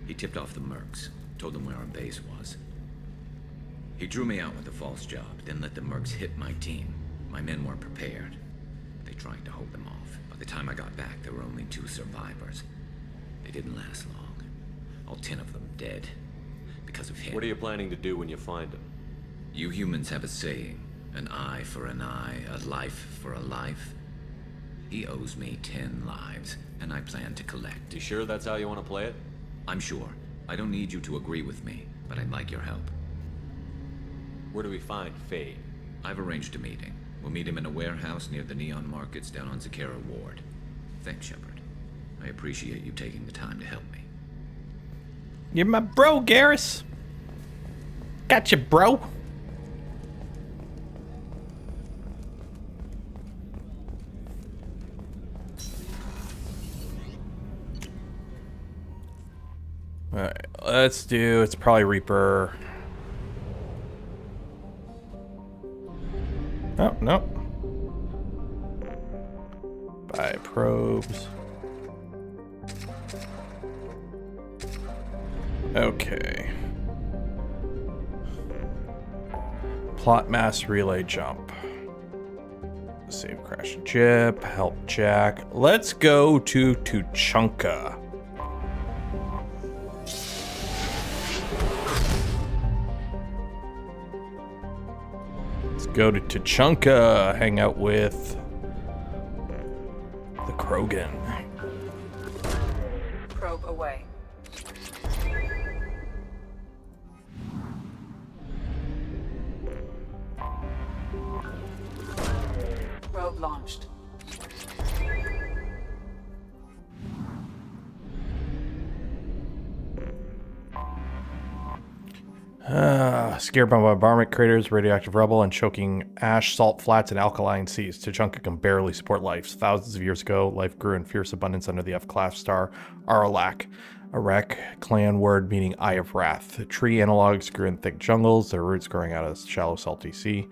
He tipped off the Mercs, told them where our base was. He drew me out with a false job, then let the Mercs hit my team. My men weren't prepared. They tried to hold them off. By the time I got back, there were only 2 survivors. They didn't last long. All 10 of them dead. Because of him. What are you planning to do when you find him? You humans have a saying. An eye for an eye, a life for a life. He owes me 10 lives, and I plan to collect. You sure that's how you want to play it? I'm sure. I don't need you to agree with me, but I'd like your help. Where do we find Fade? I've arranged a meeting. We'll meet him in a warehouse near the Neon Markets down on Zakera Ward. Thanks, Shepard. I appreciate you taking the time to help me. You're my bro, Garrus. Gotcha, bro. Alright, let's do, it's probably Reaper. Oh, no. Buy probes. Okay. Plot mass relay jump. Save crash Jip. Help Jack. Let's go to Tuchanka. Let's go to Tuchanka. Hang out with the Krogan. Probe away. Probe launched. Scared by bombardment craters, radioactive rubble, and choking ash, salt flats, and alkaline seas, Tuchanka can barely support life. Thousands of years ago, life grew in fierce abundance under the F-class star Aralak, a Rek clan word meaning Eye of Wrath. The tree analogs grew in thick jungles, their roots growing out of shallow salty sea.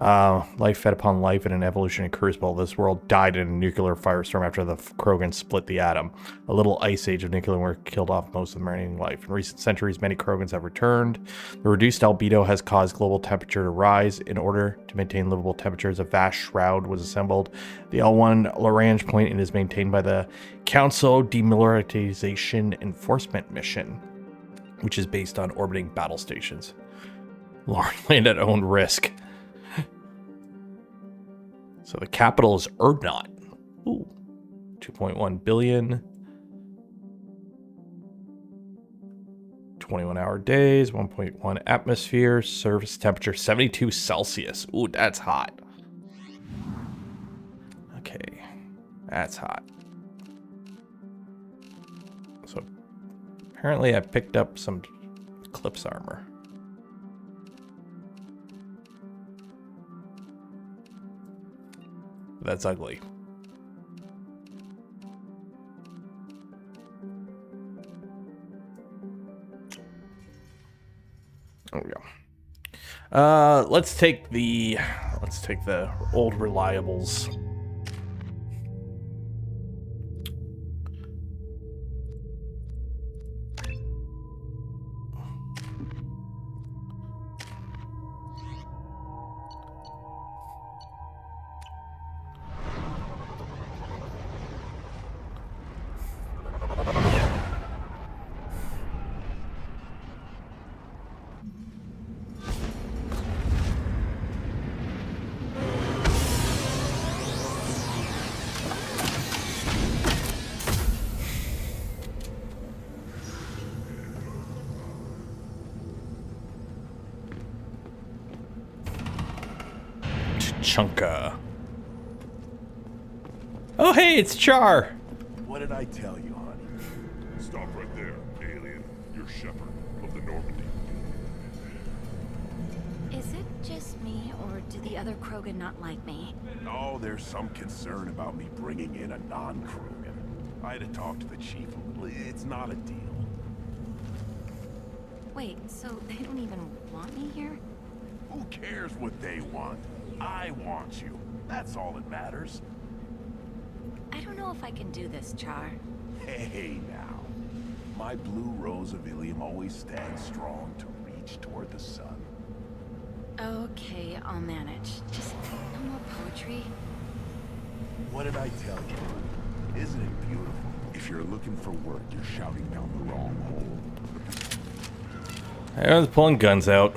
Life fed upon life in an evolutionary crucible. This world died in a nuclear firestorm after the Krogan split the atom. A little ice age of nuclear war killed off most of the remaining life. In recent centuries, many Krogans have returned. The reduced albedo has caused global temperature to rise. In order to maintain livable temperatures, a vast shroud was assembled. The L1 Lagrange point is maintained by the Council Demilitarization Enforcement Mission, which is based on orbiting battle stations. Land at own risk. So the capital is Urdnot. Ooh. 2.1 billion. 21-hour days, 1.1 atmosphere, surface temperature 72 Celsius. Ooh, that's hot. Okay, that's hot. So apparently I picked up some Eclipse armor. That's ugly. There we go. Let's take the old reliables. Chunka. Oh, hey, it's Char. What did I tell you, honey? Stop right there, alien. You're Shepard of the Normandy. Is it just me, or do the other Krogan not like me? Oh, there's some concern about me bringing in a non-Krogan. I had to talk to the chief a little. It's not a deal. Wait, so they don't even want me here? Who cares what they want? I want you. That's all that matters. I don't know if I can do this, Char. Hey, now. My blue rose of Ilium always stands strong to reach toward the sun. Okay, I'll manage. Just no more poetry. What did I tell you? Isn't it beautiful? If you're looking for work, you're shouting down the wrong hole. Everyone's pulling guns out.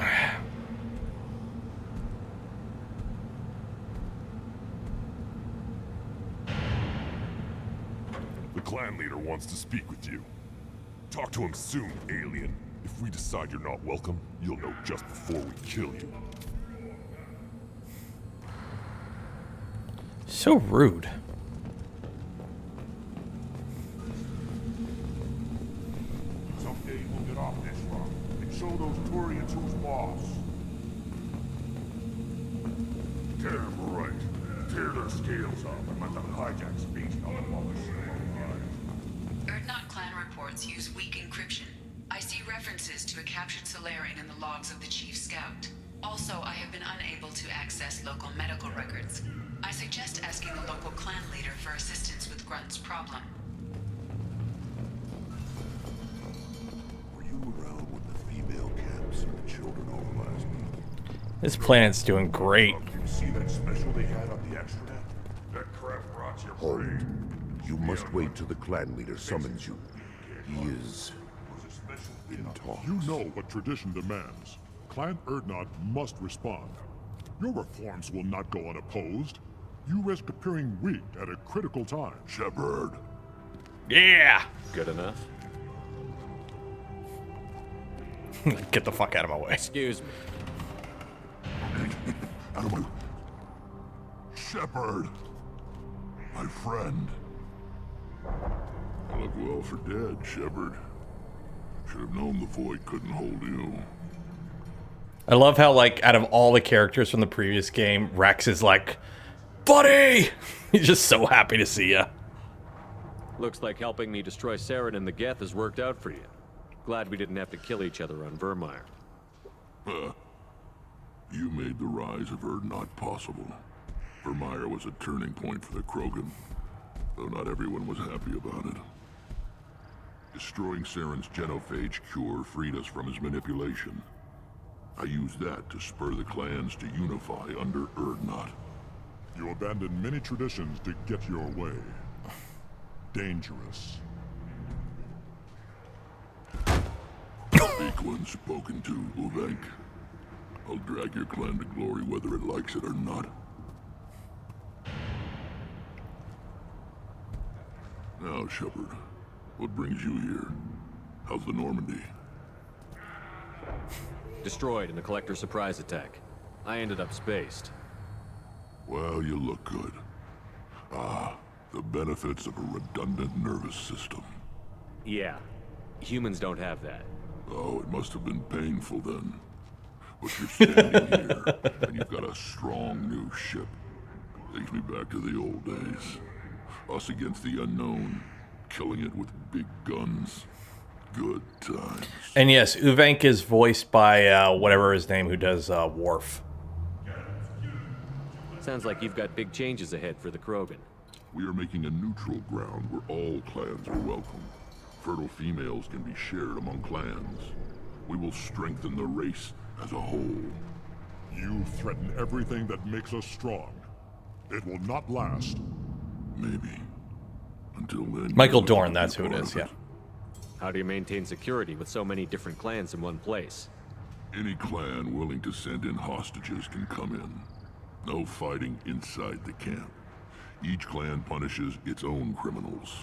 The clan leader wants to speak with you. Talk to him soon, alien. If we decide you're not welcome, you'll know just before we kill you. So rude. Someday we'll get off this rock and show those Turians who's boss. Damn right. Tear their scales off and let them hijack speech on the public. Urdnot clan reports use weak encryption. I see references to a captured Solarian in the logs of the Chief Scout. Also, I have been unable to access local medical records. I suggest asking the local clan leader for assistance with Grunt's problem. Were you around struggled in all the last meeting. This planet's doing great. You see that special they had on the extranet? That crap rots your brain. You must wait till the clan leader summons you. He is in talks. You know what tradition demands. Clan Urdnot must respond. Your reforms will not go unopposed. You risk appearing weak at a critical time. Shepard. Yeah! Good enough. Get the fuck out of my way. Excuse me. Out of my... Shepard. My friend. I look well for dead, Shepard. Should have known the void couldn't hold you. I love how, like, out of all the characters from the previous game, Rex is like, buddy! He's just so happy to see ya. Looks like helping me destroy Saren and the Geth has worked out for you. Glad we didn't have to kill each other on Vermeer. You made the rise of Urdnot possible. Vermeer was a turning point for the Krogan, though not everyone was happy about it. Destroying Saren's genophage cure freed us from his manipulation. I used that to spur the clans to unify under Urdnot. You abandoned many traditions to get your way. Dangerous. Speak when spoken to, Uvenk. I'll drag your clan to glory whether it likes it or not. Now, Shepard, what brings you here? How's the Normandy? Destroyed in the Collector surprise attack. I ended up spaced. Well, you look good. Ah, the benefits of a redundant nervous system. Yeah. Humans don't have that. Oh, it must have been painful then. But you're standing here, and you've got a strong new ship. Takes me back to the old days. Us against the unknown, killing it with big guns. Good times. And yes, Uvenk is voiced by whatever his name who does Worf. Sounds like you've got big changes ahead for the Krogan. We are making a neutral ground where all clans are welcome. Fertile females can be shared among clans. We will strengthen the race as a whole. You threaten everything that makes us strong. It will not last. Maybe. Until then... Michael Dorn, that's who it is, yeah. How do you maintain security with so many different clans in one place? Any clan willing to send in hostages can come in. No fighting inside the camp. Each clan punishes its own criminals.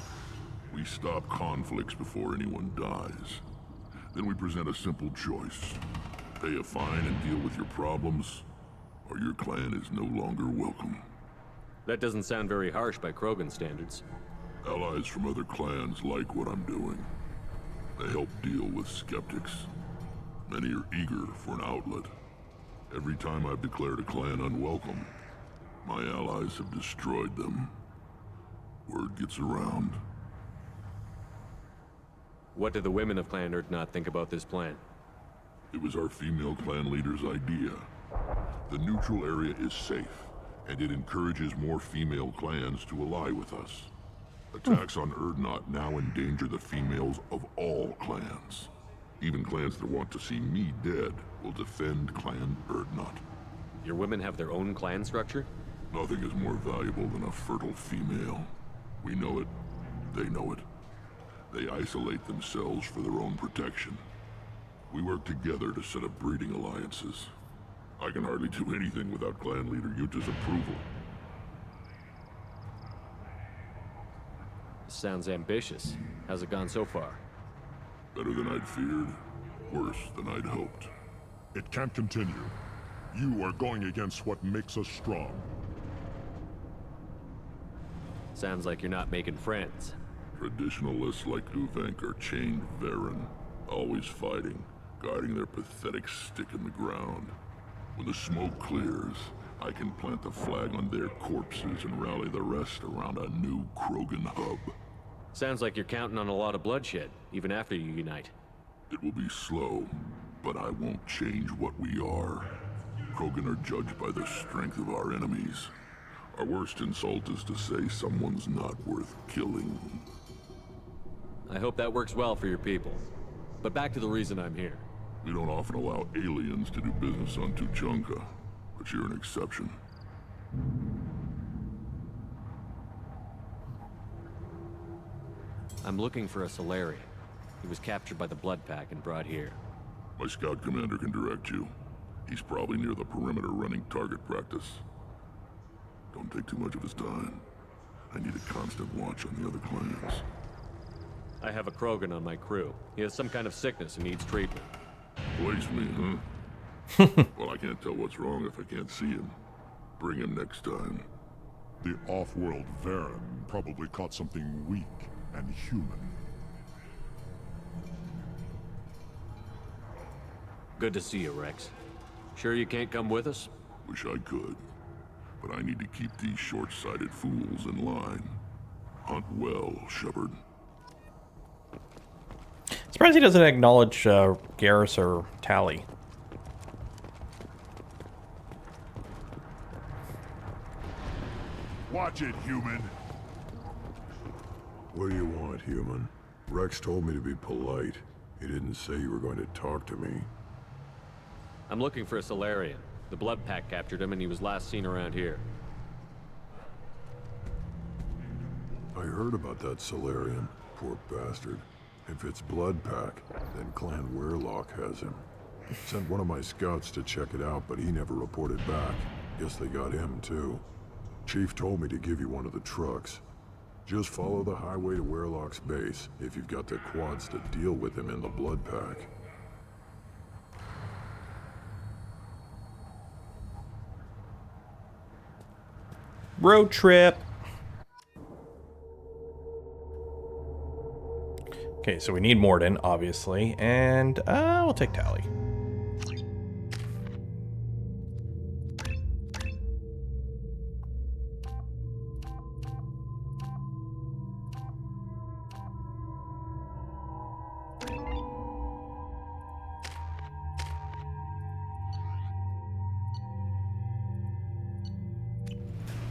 We stop conflicts before anyone dies. Then we present a simple choice. Pay a fine and deal with your problems, or your clan is no longer welcome. That doesn't sound very harsh by Krogan standards. Allies from other clans like what I'm doing. They help deal with skeptics. Many are eager for an outlet. Every time I've declared a clan unwelcome, my allies have destroyed them. Word gets around. What do the women of Clan Urdnot think about this plan? It was our female clan leader's idea. The neutral area is safe, and it encourages more female clans to ally with us. Attacks on Urdnot now endanger the females of all clans. Even clans that want to see me dead will defend Clan Urdnot. Your women have their own clan structure? Nothing is more valuable than a fertile female. We know it. They know it. They isolate themselves for their own protection. We work together to set up breeding alliances. I can hardly do anything without clan leader Yuta's approval. Sounds ambitious. How's it gone so far? Better than I'd feared. Worse than I'd hoped. It can't continue. You are going against what makes us strong. Sounds like you're not making friends. Traditionalists like Uvenk are chained Varen, always fighting, guarding their pathetic stick in the ground. When the smoke clears, I can plant the flag on their corpses and rally the rest around a new Krogan hub. Sounds like you're counting on a lot of bloodshed, even after you unite. It will be slow, but I won't change what we are. Krogan are judged by the strength of our enemies. Our worst insult is to say someone's not worth killing. I hope that works well for your people. But back to the reason I'm here. We don't often allow aliens to do business on Tuchanka, but you're an exception. I'm looking for a Solarian. He was captured by the Blood Pack and brought here. My scout commander can direct you. He's probably near the perimeter running target practice. Don't take too much of his time. I need a constant watch on the other clans. I have a Krogan on my crew. He has some kind of sickness and needs treatment. Place me, huh? Well, I can't tell what's wrong if I can't see him. Bring him next time. The off-world Varen probably caught something weak and human. Good to see you, Rex. Sure you can't come with us? Wish I could. But I need to keep these short-sighted fools in line. Hunt well, Shepard. Surprised he doesn't acknowledge Garrus or Tali. Watch it, human. What do you want, human? Rex told me to be polite. He didn't say you were going to talk to me. I'm looking for a Solarian. The Blood Pack captured him and he was last seen around here. I heard about that Solarian. Poor bastard. If it's Blood Pack, then Clan Weirlock has him. Sent one of my scouts to check it out, but he never reported back. Guess they got him too. Chief told me to give you one of the trucks. Just follow the highway to Weirlock's base if you've got the quads to deal with him in the Blood Pack. Road trip. Okay, so we need Mordin, obviously, and we'll take Tali.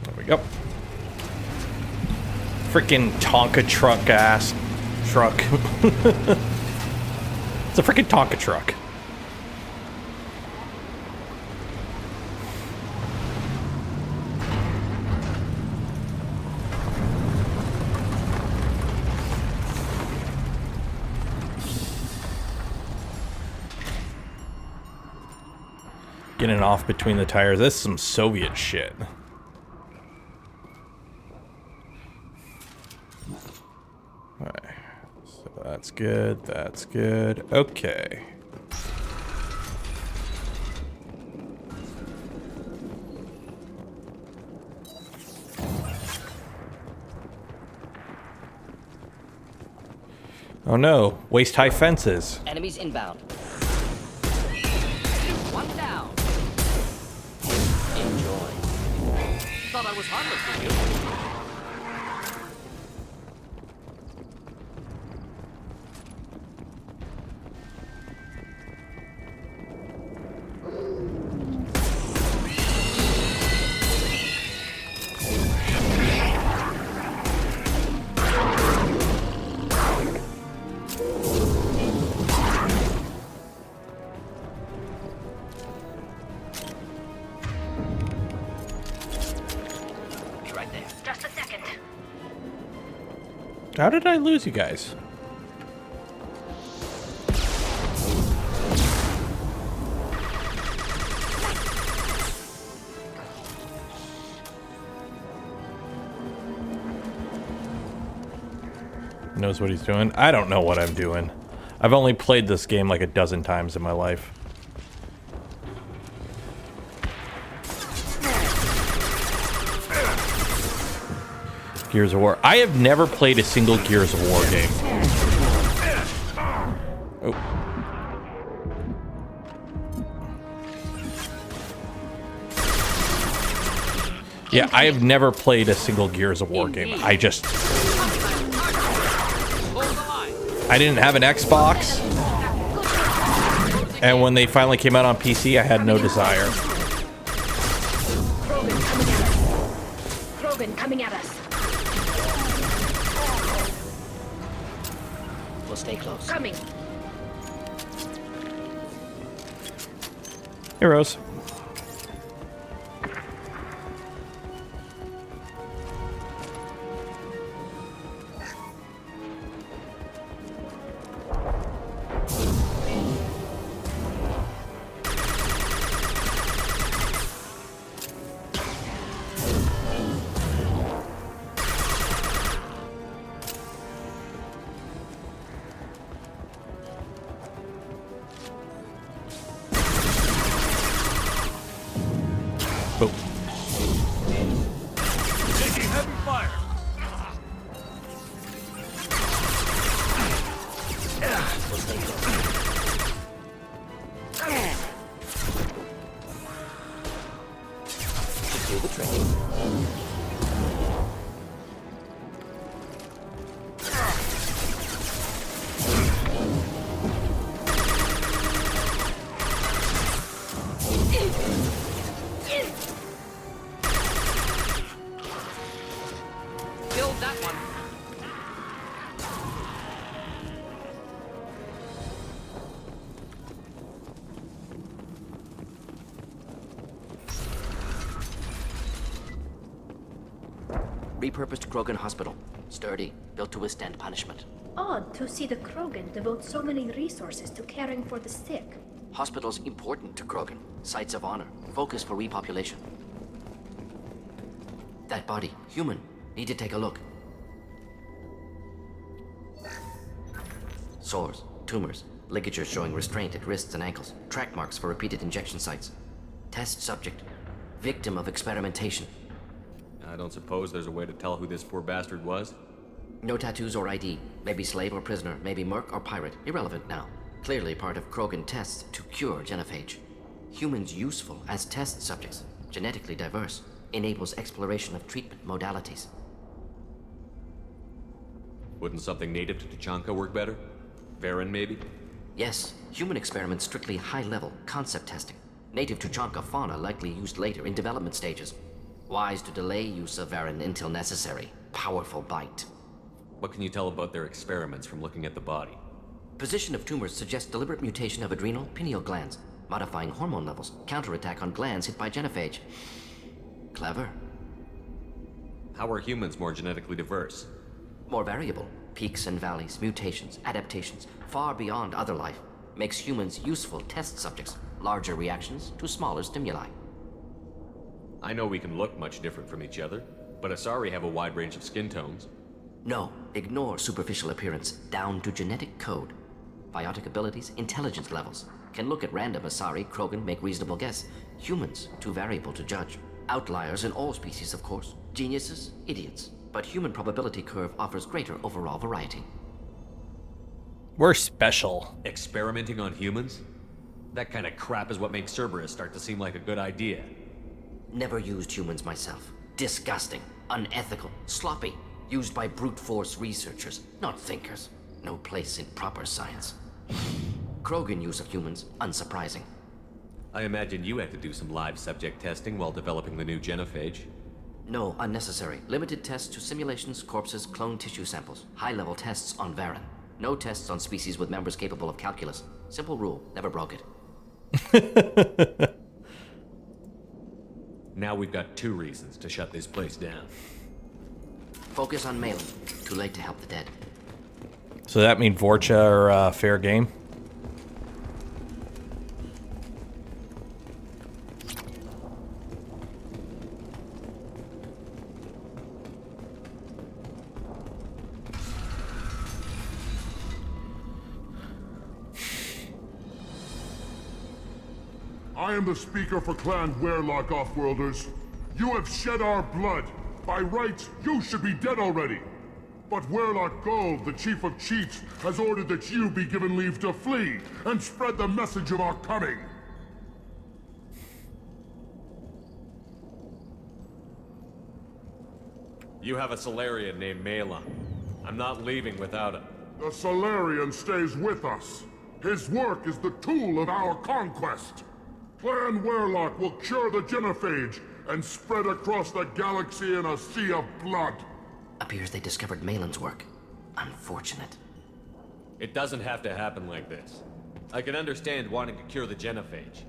There we go. Freaking Tonka truck ass truck. It's a freaking Tonka truck. Getting off between the tires. This is some Soviet shit. Alright. So that's good. That's good. Okay. Oh no. Waist-high fences. Enemies inbound. One down. Enjoy. Thought I was harmless with you. How did I lose you guys? Knows what he's doing. I don't know what I'm doing. I've only played this game like a dozen times in my life. Gears of War. I have never played a single Gears of War game. Oh. Yeah, I have never played a single Gears of War game. I didn't have an Xbox. And when they finally came out on PC, I had no desire. Krogan coming at us. We'll stay close. Coming. Hey, Rose. Taking heavy fire. Do the trick. Killed that one. Repurposed Krogan Hospital. Sturdy, built to withstand punishment. Odd to see the Krogan devote so many resources to caring for the sick. Hospitals important to Krogan. Sites of honor. Focus for repopulation. That body, human. Need to take a look. Sores, tumors, ligatures showing restraint at wrists and ankles. Track marks for repeated injection sites. Test subject. Victim of experimentation. I don't suppose there's a way to tell who this poor bastard was? No tattoos or ID. Maybe slave or prisoner. Maybe merc or pirate. Irrelevant now. Clearly part of Krogan tests to cure genophage. Humans useful as test subjects. Genetically diverse. Enables exploration of treatment modalities. Wouldn't something native to Tuchanka work better? Varen, maybe? Yes, human experiments strictly high-level concept testing. Native Tuchanka fauna likely used later in development stages. Wise to delay use of Varen until necessary. Powerful bite. What can you tell about their experiments from looking at the body? Position of tumors suggests deliberate mutation of adrenal, pineal glands, modifying hormone levels, counterattack on glands hit by genophage. Clever. How are humans more genetically diverse? More variable. Peaks and valleys, mutations, adaptations, far beyond other life. Makes humans useful test subjects. Larger reactions to smaller stimuli. I know we can look much different from each other, but Asari have a wide range of skin tones. No, ignore superficial appearance, down to genetic code. Biotic abilities, intelligence levels. Can look at random Asari, Krogan, make reasonable guess. Humans, too variable to judge. Outliers in all species, of course. Geniuses, idiots. But human probability curve offers greater overall variety. We're special. Experimenting on humans? That kind of crap is what makes Cerberus start to seem like a good idea. Never used humans myself. Disgusting, unethical, sloppy. Used by brute force researchers, not thinkers. No place in proper science. Krogan use of humans, unsurprising. I imagine you had to do some live subject testing while developing the new genophage. No, unnecessary. Limited tests to simulations, corpses, cloned tissue samples. High-level tests on Varen. No tests on species with members capable of calculus. Simple rule, never broke it. Now we've got 2 reasons to shut this place down. Focus on Malin. Too late to help the dead. So that mean Vorcha are fair game? I am the speaker for Clan Werlock, Offworlders. You have shed our blood. By rights, you should be dead already. But Werlock Gold, the Chief of Chiefs, has ordered that you be given leave to flee and spread the message of our coming. You have a Solarian named Malon. I'm not leaving without him. The Solarian stays with us. His work is the tool of our conquest. Clan Werlock will cure the genophage and spread across the galaxy in a sea of blood. Appears they discovered Malon's work. Unfortunate. It doesn't have to happen like this. I can understand wanting to cure the genophage.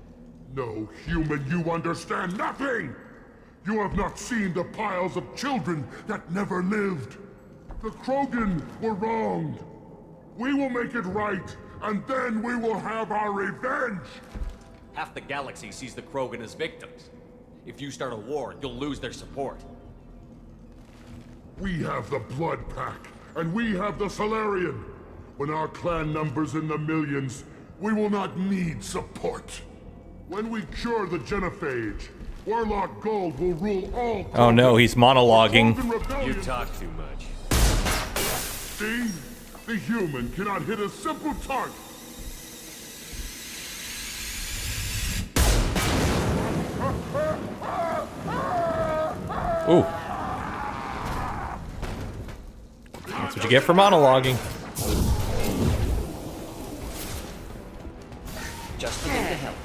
No, human, you understand nothing! You have not seen the piles of children that never lived. The Krogan were wronged. We will make it right, and then we will have our revenge! Half the galaxy sees the Krogan as victims. If you start a war, you'll lose their support. We have the Blood Pack, and we have the Solarian. When our clan numbers in the millions, we will not need support. When we cure the Genophage, Warlock Gold will rule all. Oh no, he's monologuing. You talk too much. See? The human cannot hit a simple target. Ooh. That's what you get for monologuing. Just a minute to help.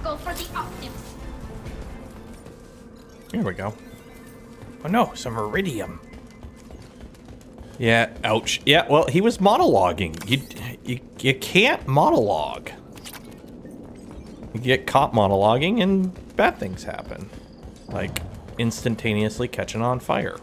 Go for the optics. Here we go. Oh no, some iridium. Yeah, ouch. Yeah, well, he was monologuing. You can't monologue. You get caught monologuing and bad things happen. Like instantaneously catching on fire.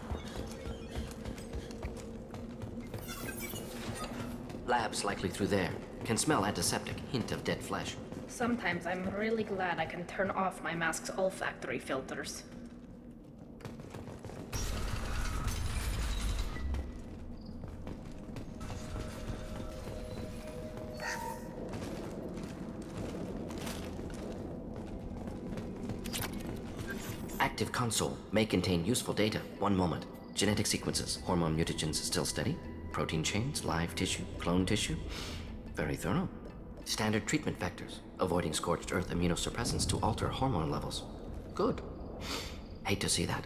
Lab's likely through there. Can smell antiseptic, hint of dead flesh. Sometimes I'm really glad I can turn off my mask's olfactory filters. Active console may contain useful data. One moment. Genetic sequences, hormone mutagens still steady. Protein chains, live tissue, clone tissue. Very thorough. Standard treatment vectors, avoiding scorched earth immunosuppressants to alter hormone levels. Good. Hate to see that.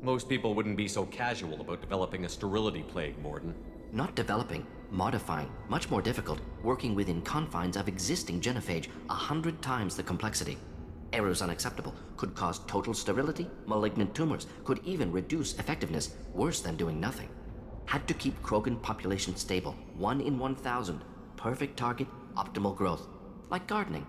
Most people wouldn't be so casual about developing a sterility plague, Mordin. Not developing, modifying, much more difficult, working within confines of existing genophage, 100 times the complexity. Errors unacceptable, could cause total sterility, malignant tumors, could even reduce effectiveness, worse than doing nothing. Had to keep Krogan population stable, 1 in 1,000. Perfect target, optimal growth. Like gardening.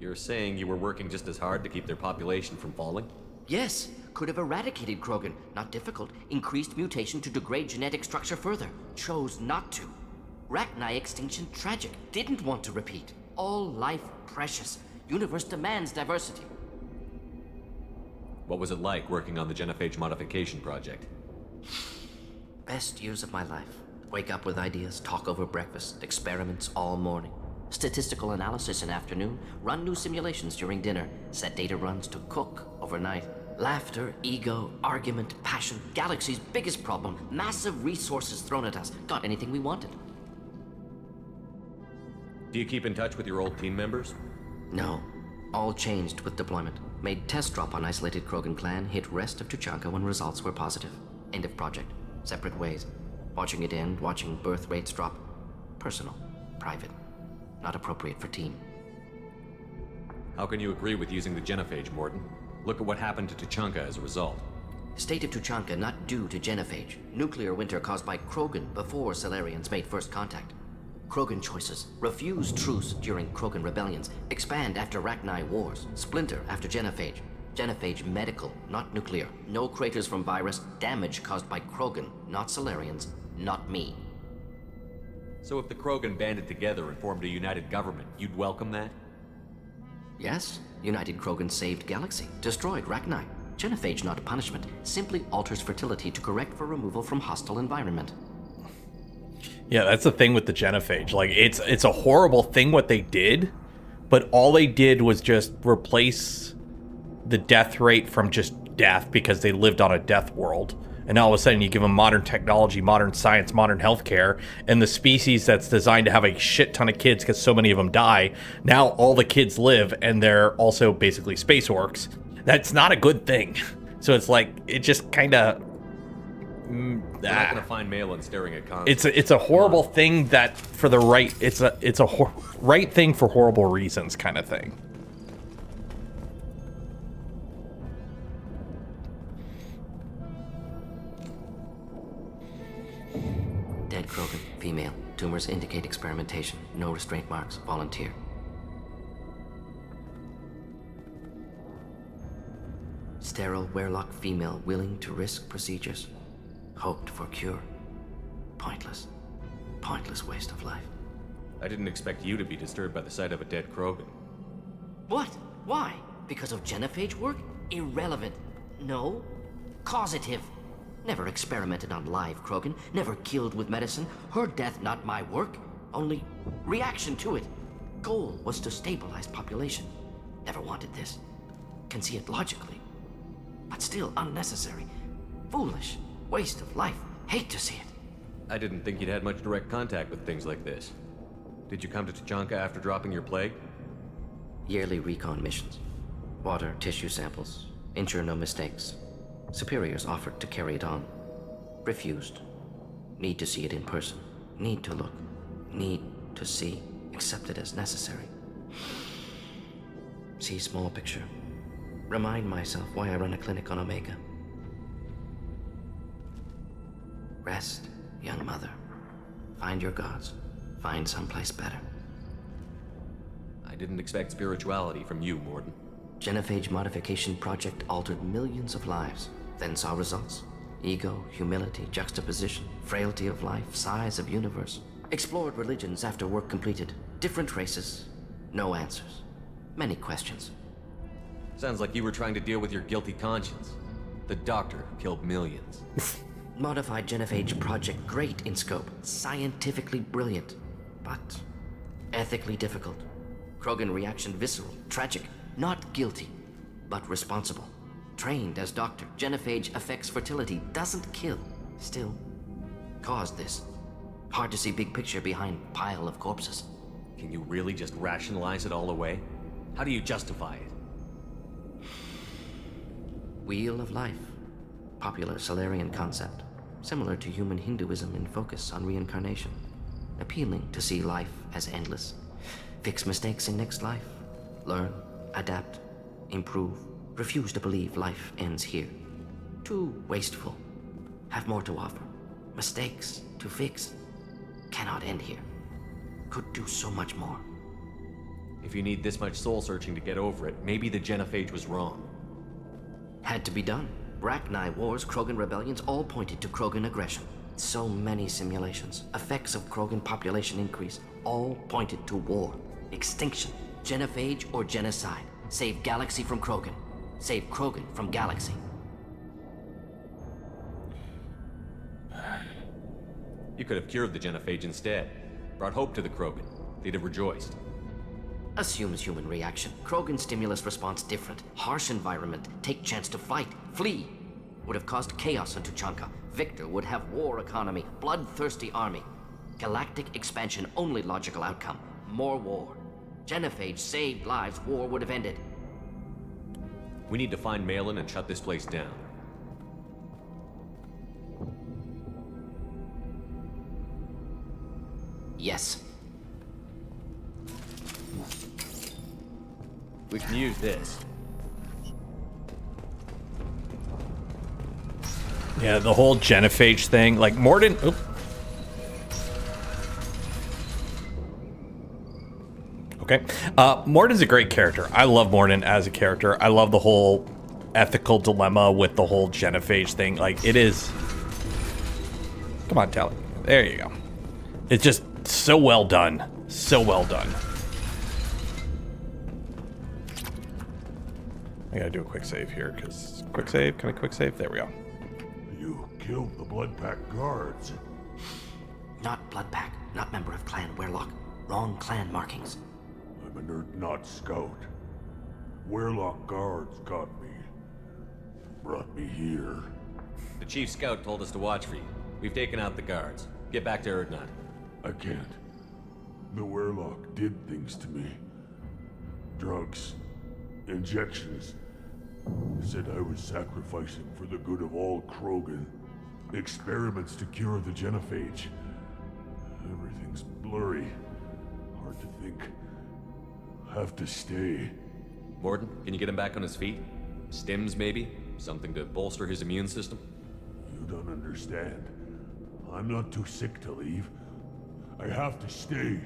You're saying you were working just as hard to keep their population from falling? Yes, could have eradicated Krogan. Not difficult. Increased mutation to degrade genetic structure further. Chose not to. Rachni extinction tragic. Didn't want to repeat. All life precious. Universe demands diversity. What was it like working on the Genophage modification project? Best years of my life. Wake up with ideas, talk over breakfast, experiments all morning. Statistical analysis in afternoon, run new simulations during dinner, set data runs to cook overnight. Laughter, ego, argument, passion, galaxy's biggest problem, massive resources thrown at us. Got anything we wanted. Do you keep in touch with your old team members? No. All changed with deployment. Made test drop on isolated Krogan clan, hit rest of Tuchanka when results were positive. End of project. Separate ways. Watching it end, watching birth rates drop. Personal. Private. Not appropriate for team. How can you agree with using the Genophage, Mordin? Look at what happened to Tuchanka as a result. State of Tuchanka not due to Genophage. Nuclear winter caused by Krogan before Solarians made first contact. Krogan choices. Refuse truce during Krogan rebellions. Expand after Rachni wars. Splinter after Genophage. Genophage medical, not nuclear. No craters from virus. Damage caused by Krogan, not Solarians. Not me. So if the Krogan banded together and formed a united government, you'd welcome that? Yes. United Krogan saved Galaxy. Destroyed Rachni. Genophage not punishment. Simply alters fertility to correct for removal from hostile environment. Yeah, that's the thing with the Genophage. Like, it's a horrible thing what they did, but all they did was just replace the death rate from just death because they lived on a death world. And all of a sudden you give them modern technology, modern science, modern healthcare, and the species that's designed to have a shit ton of kids because so many of them die, now all the kids live and they're also basically space orcs. That's not a good thing. So it's like, it just kind of... We're not gonna find Malin staring at consoles. It's a horrible thing that for the right... It's a right thing for horrible reasons kind of thing. Dead Krogan, female. Tumors indicate experimentation. No restraint marks. Volunteer. Sterile Werelock female willing to risk procedures. Hoped for cure. Pointless. Pointless waste of life. I didn't expect you to be disturbed by the sight of a dead Krogan. What? Why? Because of genophage work? Irrelevant. No. Causative. Never experimented on live Krogan. Never killed with medicine. Her death not my work. Only reaction to it. Goal was to stabilize population. Never wanted this. Can see it logically. But still unnecessary. Foolish. Waste of life. Hate to see it. I didn't think you'd had much direct contact with things like this. Did you come to Tuchanka after dropping your plague? Yearly recon missions. Water, tissue samples. Ensure no mistakes. Superiors offered to carry it on. Refused. Need to see it in person. Need to look. Need to see. Accepted as necessary. See small picture. Remind myself why I run a clinic on Omega. Rest, young mother. Find your gods. Find someplace better. I didn't expect spirituality from you, Mordin. Genophage modification project altered millions of lives. Then saw results. Ego, humility, juxtaposition, frailty of life, size of universe. Explored religions after work completed. Different races. No answers. Many questions. Sounds like you were trying to deal with your guilty conscience. The doctor killed millions. Modified genophage project great in scope. Scientifically brilliant. But ethically difficult. Krogan reaction visceral, tragic. Not guilty, but responsible. Trained as doctor, genophage affects fertility, doesn't kill. Still, caused this. Hard to see big picture behind pile of corpses. Can you really just rationalize it all away? How do you justify it? Wheel of life. Popular Solarian concept. Similar to human Hinduism in focus on reincarnation. Appealing to see life as endless. Fix mistakes in next life. Learn, adapt, improve. Refuse to believe life ends here. Too wasteful. Have more to offer. Mistakes to fix. Cannot end here. Could do so much more. If you need this much soul searching to get over it, maybe the genophage was wrong. Had to be done. Rachni wars, Krogan rebellions, all pointed to Krogan aggression. So many simulations. Effects of Krogan population increase, all pointed to war. Extinction. Genophage or genocide. Save galaxy from Krogan. Save Krogan from galaxy. You could have cured the genophage instead. Brought hope to the Krogan. They'd have rejoiced. Assumes human reaction. Krogan stimulus response different. Harsh environment. Take chance to fight. Flee. Would have caused chaos in Tuchanka. Victor would have war economy. Bloodthirsty army. Galactic expansion only logical outcome. More war. Genophage saved lives. War would have ended. We need to find Malin and shut this place down. Yes. We can use this. Yeah, the whole genophage thing, like Mordin. Oop. Okay. Mordin's a great character. I love Mordin as a character. I love the whole ethical dilemma with the whole genophage thing. Like, it is... Come on, Tally. There you go. It's just so well done. So well done. I gotta do a quick save here, because... Quick save? Can I quick save? There we go. You killed the Bloodpack guards. Not Bloodpack. Not member of Clan Werelock. Wrong clan markings. I'm a nerd, not scout. Werelock guards got me. brought me here? The Chief Scout told us to watch for you. We've taken out the guards. Get back to Erdnot. I can't. The Werlock did things to me. Drugs. Injections. Said I was sacrificing for the good of all Krogan. Experiments to cure the genophage. Everything's blurry. Hard to think. Have to stay. Mordin, can you get him back on his feet? Stims, maybe? Something to bolster his immune system? You don't understand. I'm not too sick to leave. I have to stay.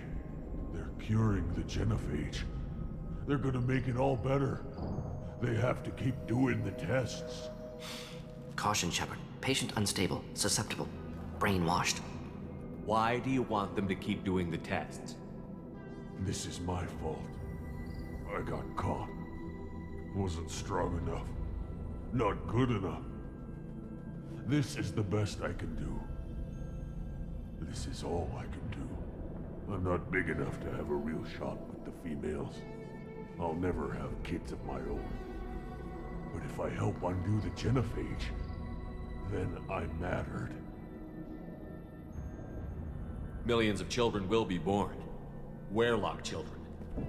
They're curing the genophage. They're gonna make it all better. They have to keep doing the tests. Caution, Shepard. Patient unstable, susceptible, brainwashed. Why do you want them to keep doing the tests? This is my fault. I got caught. Wasn't strong enough. Not good enough. This is the best I can do. This is all I can do. I'm not big enough to have a real shot with the females. I'll never have kids of my own. But if I help undo the genophage, then I mattered. Millions of children will be born. Werlock children.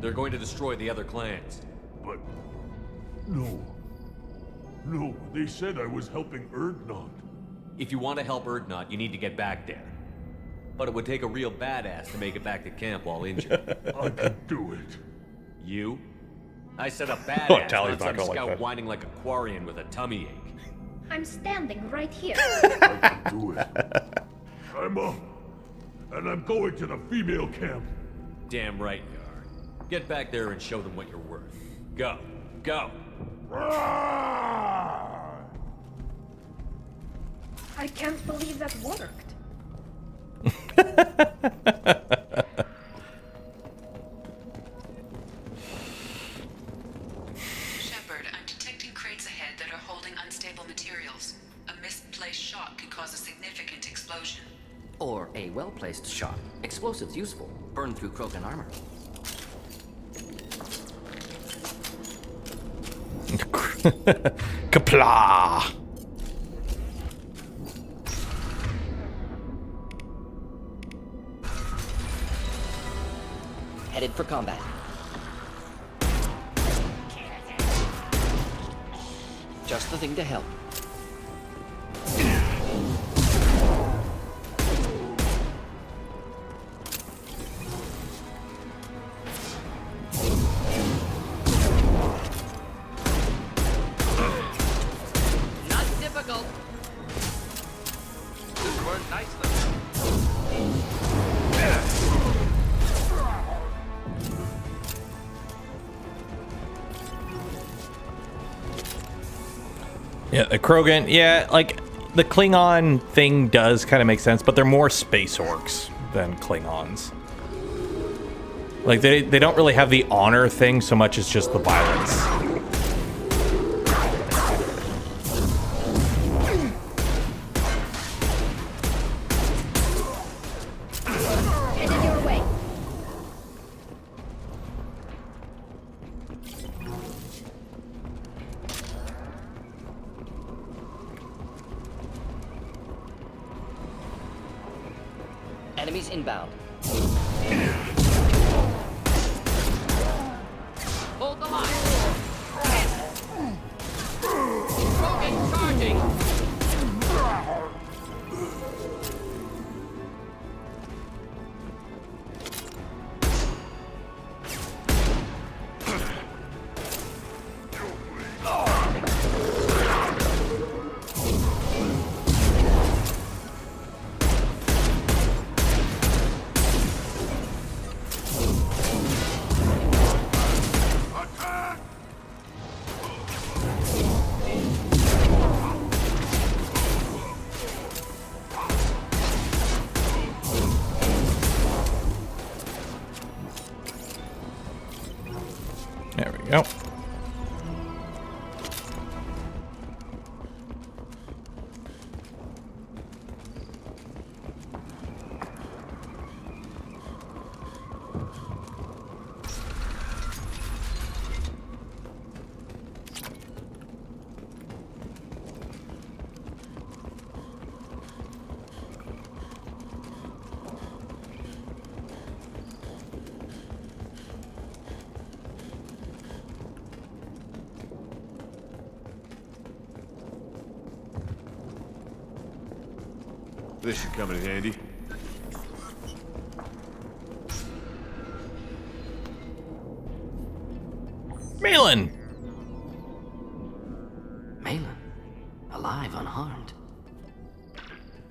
They're going to destroy the other clans. But... no. No, they said I was helping Erdnot. If you want to help Erdnot, you need to get back there. But it would take a real badass to make it back to camp while injured. I can do it. You? I said a badass, Tally's not not some gonna like scout that. whining like a Quarian with a tummy ache. I'm standing right here. I can do it. I'm up. And I'm going to the female camp. Damn right you are. Get back there and show them what you're worth. Go. Go. I can't believe that worked. Shepard, I'm detecting crates ahead that are holding unstable materials. A misplaced shot could cause a significant explosion. Or a well-placed shot. Explosives useful. Burn through Krogan armor. Kapla! Headed for combat. Just the thing to help. Not difficult. This worked nicely. Yeah, the Krogan, yeah, like, the Klingon thing does kind of make sense, but they're more space orcs than Klingons. Like, they don't really have the honor thing so much as just the violence. Headed your way. Enemies inbound. Hold the line. Krogan charging. This should come in handy. Malin! Malin? Alive, unharmed.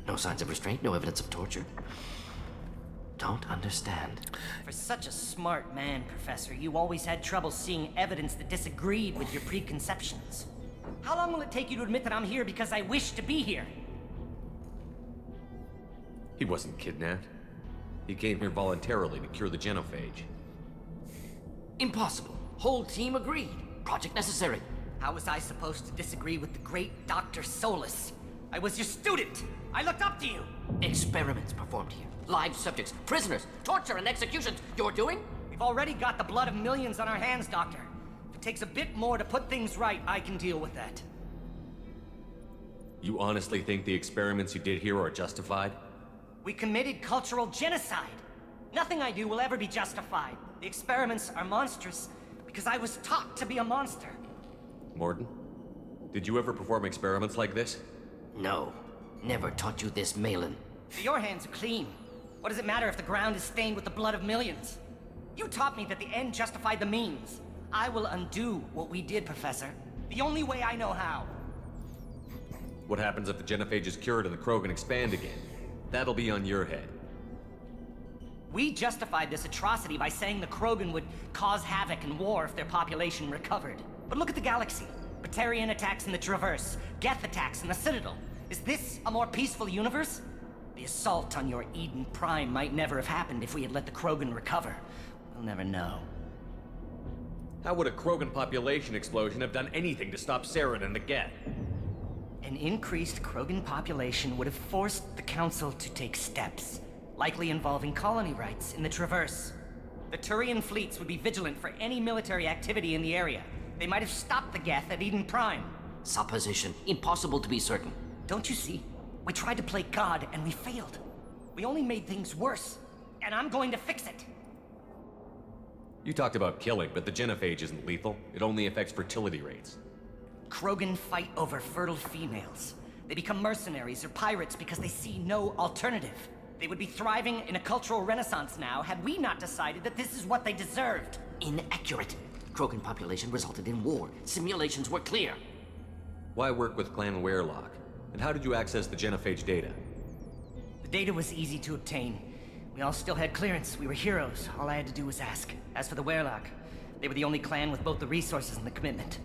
No signs of restraint, no evidence of torture. Don't understand. For such a smart man, Professor, you always had trouble seeing evidence that disagreed with your preconceptions. How long will it take you to admit that I'm here because I wish to be here? He wasn't kidnapped. He came here voluntarily to cure the genophage. Impossible. Whole team agreed. Project necessary. How was I supposed to disagree with the great Dr. Solus? I was your student! I looked up to you! Experiments performed here. Live subjects, prisoners, torture and executions. You're doing? We've already got the blood of millions on our hands, Doctor. If it takes a bit more to put things right, I can deal with that. You honestly think the experiments you did here are justified? We committed cultural genocide. Nothing I do will ever be justified. The experiments are monstrous because I was taught to be a monster. Morton, did you ever perform experiments like this? No. Never taught you this, Malin. Your hands are clean. What does it matter if the ground is stained with the blood of millions? You taught me that the end justified the means. I will undo what we did, Professor. The only way I know how. What happens if the genophage is cured and the Krogan expand again? That'll be on your head. We justified this atrocity by saying the Krogan would cause havoc and war if their population recovered. But look at the galaxy. Batarian attacks in the Traverse, Geth attacks in the Citadel. Is this a more peaceful universe? The assault on your Eden Prime might never have happened if we had let the Krogan recover. We'll never know. How would a Krogan population explosion have done anything to stop Saren and the Geth? An increased Krogan population would have forced the Council to take steps, likely involving colony rights in the Traverse. The Turian fleets would be vigilant for any military activity in the area. They might have stopped the Geth at Eden Prime. Supposition. Impossible to be certain. Don't you see? We tried to play God and we failed. We only made things worse, and I'm going to fix it. You talked about killing, but the genophage isn't lethal. It only affects fertility rates. Krogan fight over fertile females. They become mercenaries or pirates because they see no alternative. They would be thriving in a cultural renaissance now had we not decided that this is what they deserved. Inaccurate. Krogan population resulted in war. Simulations were clear. Why work with Clan Werelock? And how did you access the genophage data? The data was easy to obtain. We all still had clearance. We were heroes. All I had to do was ask. As for the Werelock, they were the only clan with both the resources and the commitment.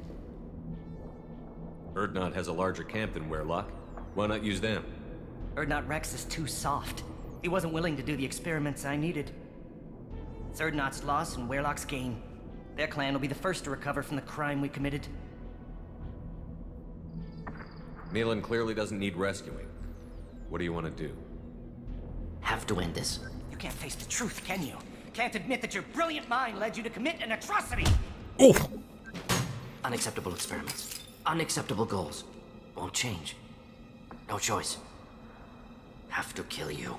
Urdnot has a larger camp than Werelock. Why not use them? Urdnot Rex is too soft. He wasn't willing to do the experiments I needed. It's Urdnot's loss and Werelock's gain. Their clan will be the first to recover from the crime we committed. Malin clearly doesn't need rescuing. What do you want to do? Have to end this. You can't face the truth, can you? Can't admit that your brilliant mind led you to commit an atrocity! Oof! Unacceptable experiments. Unacceptable goals. Won't change. No choice. Have to kill you.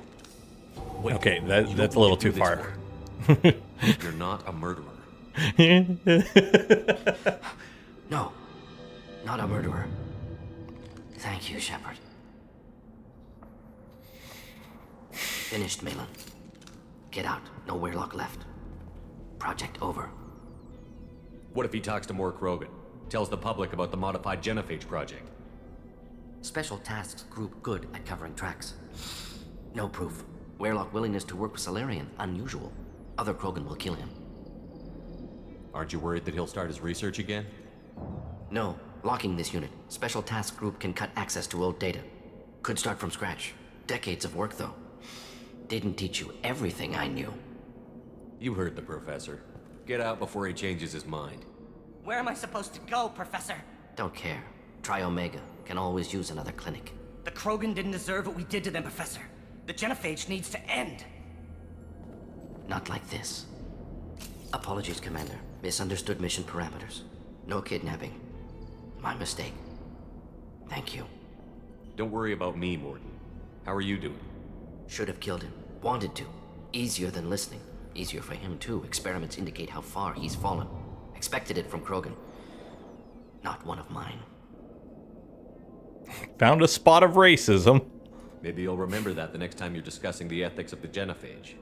Wait, okay, that's a little too far. You're not a murderer. No. Not a murderer. Thank you, Shepard. Finished, Malin. Get out. No Werelock left. Project over. What if he talks to more Krogan? Tells the public about the modified genophage project? Special Tasks Group good at covering tracks. No proof. Werelock willingness to work with Salarian, unusual. Other Krogan will kill him. Aren't you worried that he'll start his research again? No. Locking this unit. Special Task Group can cut access to old data. Could start from scratch. Decades of work, though. Didn't teach you everything I knew. You heard the professor. Get out before he changes his mind. Where am I supposed to go, Professor? Don't care. Try Omega. Can always use another clinic. The Krogan didn't deserve what we did to them, Professor. The genophage needs to end. Not like this. Apologies, Commander. Misunderstood mission parameters. No kidnapping. My mistake. Thank you. Don't worry about me, Morton. How are you doing? Should have killed him. Wanted to. Easier than listening. Easier for him, too. Experiments indicate how far he's fallen. Expected it from Krogan. Not one of mine. Found a spot of racism. Maybe you'll remember that the next time you're discussing the ethics of the genophage.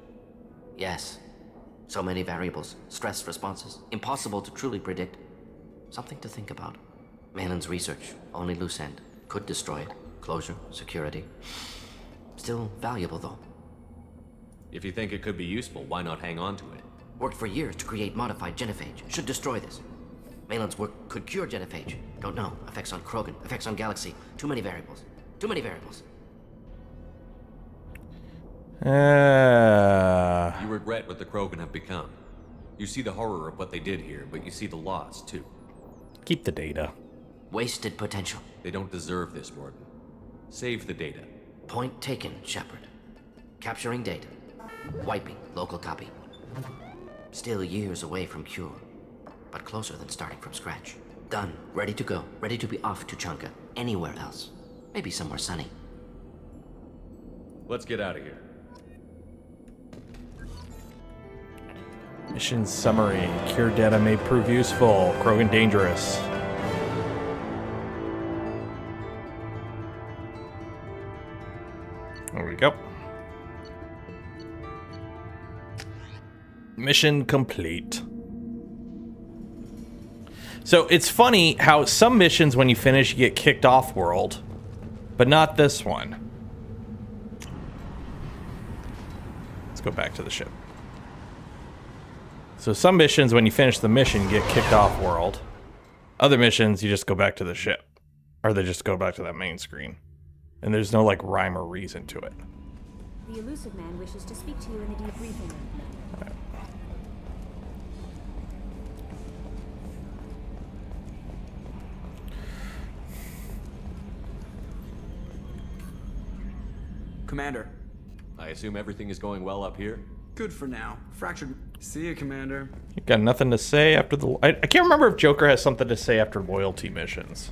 Yes. So many variables, stress responses, impossible to truly predict. Something to think about. Malin's research, only loose end. Could destroy it. Closure, security. Still valuable, though. If you think it could be useful, why not hang on to it? Worked for years to create modified genophage. Should destroy this. Malin's work could cure genophage. Don't know. Effects on Krogan, effects on Galaxy. Too many variables. Too many variables. You regret what the Krogan have become. You see the horror of what they did here, but you see the loss, too. Keep the data. Wasted potential. They don't deserve this, Mordin. Save the data. Point taken, Shepard. Capturing data. Wiping local copy. Still years away from cure, but closer than starting from scratch. Done. Ready to go. Ready to be off to Chunka. Anywhere else. Maybe somewhere sunny. Let's get out of here. Mission summary. Cure data may prove useful. Krogan dangerous. There we go. Mission complete. So it's funny how some missions, when you finish, you get kicked off world, but not this one. Let's go back to the ship. So some missions, when you finish the mission, you get kicked off world. Other missions, you just go back to the ship. Or they just go back to that main screen. And there's no, like, rhyme or reason to it. The Elusive Man wishes to speak to you in the debriefing room. Right. Commander. I assume everything is going well up here? Good for now. Fractured. See you, Commander. You got nothing to say after the... I can't remember if Joker has something to say after loyalty missions.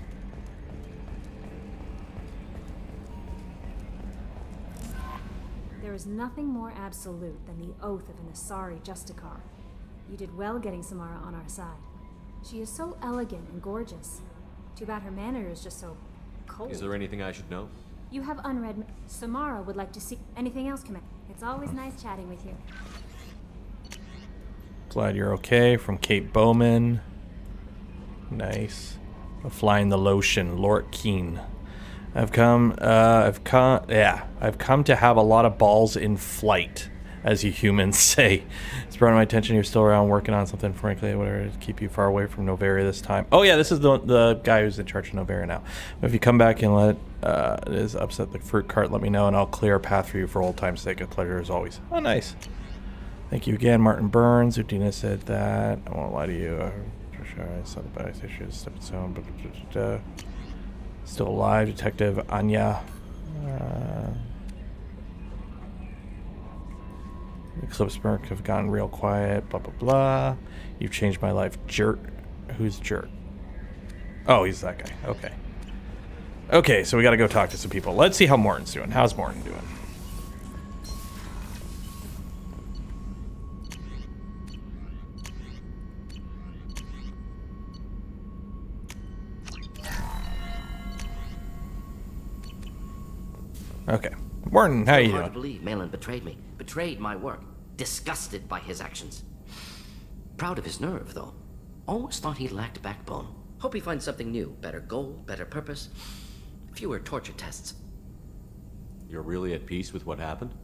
There is nothing more absolute than the oath of an Asari Justicar. You did well getting Samara on our side. She is so elegant and gorgeous. Too bad her manner is just so cold. Is there anything I should know? You have unread... Samara would like to see... Anything else, Commander? It's always nice chatting with you. Glad you're okay. From Kate Bowman. Nice. Flying the Lotion. Lort Keen. I've come to have a lot of balls in flight, as you humans say. It's brought to my attention you're still around working on something, frankly, whatever, to keep you far away from Noveria this time. Oh yeah, this is the guy who's in charge of Noveria now. If you come back and let it is upset the fruit cart, let me know and I'll clear a path for you for old time's sake. A pleasure as always. Oh, nice. Thank you again, Martin Burns. Udina said that. I won't lie to you. For sure, I saw the bad issues. Stepping stone. Still alive, Detective Anya. Eclipse Merc have gotten real quiet. Blah blah blah. You've changed my life, Jert. Who's Jert? Oh, he's that guy. Okay. Okay, so we got to go talk to some people. Let's see how Morton's doing. How's Morton doing? Okay. Morton, how you Hard doing? to believe Malin betrayed me. Betrayed my work. Disgusted by his actions. Proud of his nerve, though. Almost thought he lacked backbone. Hope he finds something new. Better goal, better purpose. Fewer torture tests. You're really at peace with what happened?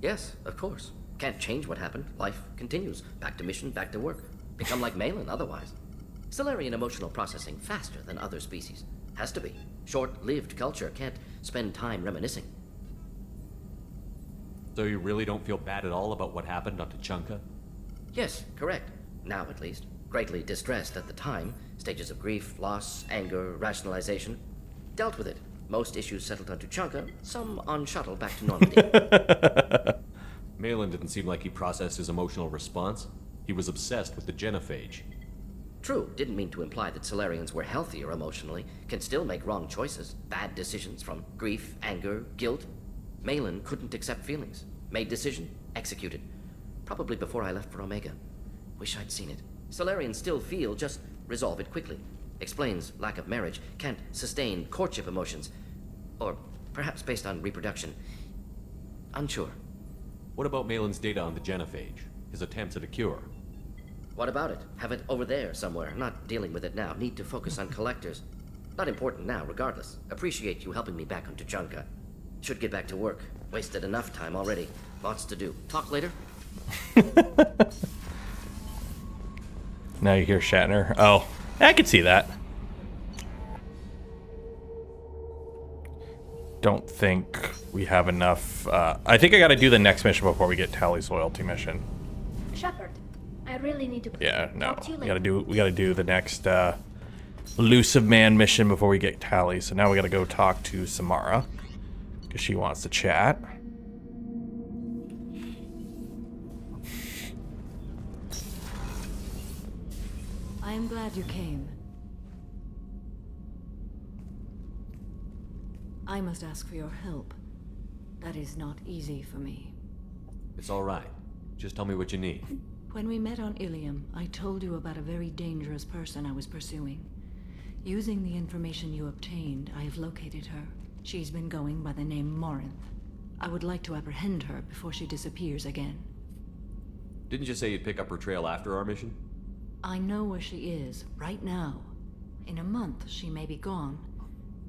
Yes, of course. Can't change what happened. Life continues. Back to mission, back to work. Become like Malin otherwise. Solarian emotional processing faster than other species. Has to be. Short-lived culture can't spend time reminiscing. So you really don't feel bad at all about what happened on Tuchanka? Yes, correct. Now at least. Greatly distressed at the time. Stages of grief, loss, anger, rationalization. Dealt with it. Most issues settled on Tuchanka, some on shuttle back to Normandy. Malin didn't seem like he processed his emotional response. He was obsessed with the genophage. True, didn't mean to imply that Solarians were healthier emotionally, can still make wrong choices, bad decisions from grief, anger, guilt. Malin couldn't accept feelings. Made decision, executed. Probably before I left for Omega. Wish I'd seen it. Solarians still feel, just resolve it quickly. Explains lack of marriage, can't sustain courtship emotions. Or Perhaps based on reproduction. Unsure. What about Malin's data on the genophage? His attempts at a cure? What about it? Have it over there somewhere. Not dealing with it now. Need to focus on collectors. Not important now, regardless. Appreciate you helping me back on Tuchanka. Should get back to work. Wasted enough time already. Lots to do. Talk later? Now you hear Shatner. Oh, I could see that. Don't think we have enough. I think I got to do the next mission before we get Tally's loyalty mission. Shepard, I really need to. Yeah, no, Talk to you we gotta later. do the next elusive man mission before we get Tally. So now we gotta go talk to Samara because she wants to chat. I am glad you came. I must ask for your help. That is not easy for me. It's all right. Just tell me what you need. When we met on Ilium, I told you about a very dangerous person I was pursuing. Using the information you obtained, I have located her. She's been going by the name Morinth. I would like to apprehend her before she disappears again. Didn't you say you'd pick up her trail after our mission? I know where she is, right now. In a month, she may be gone.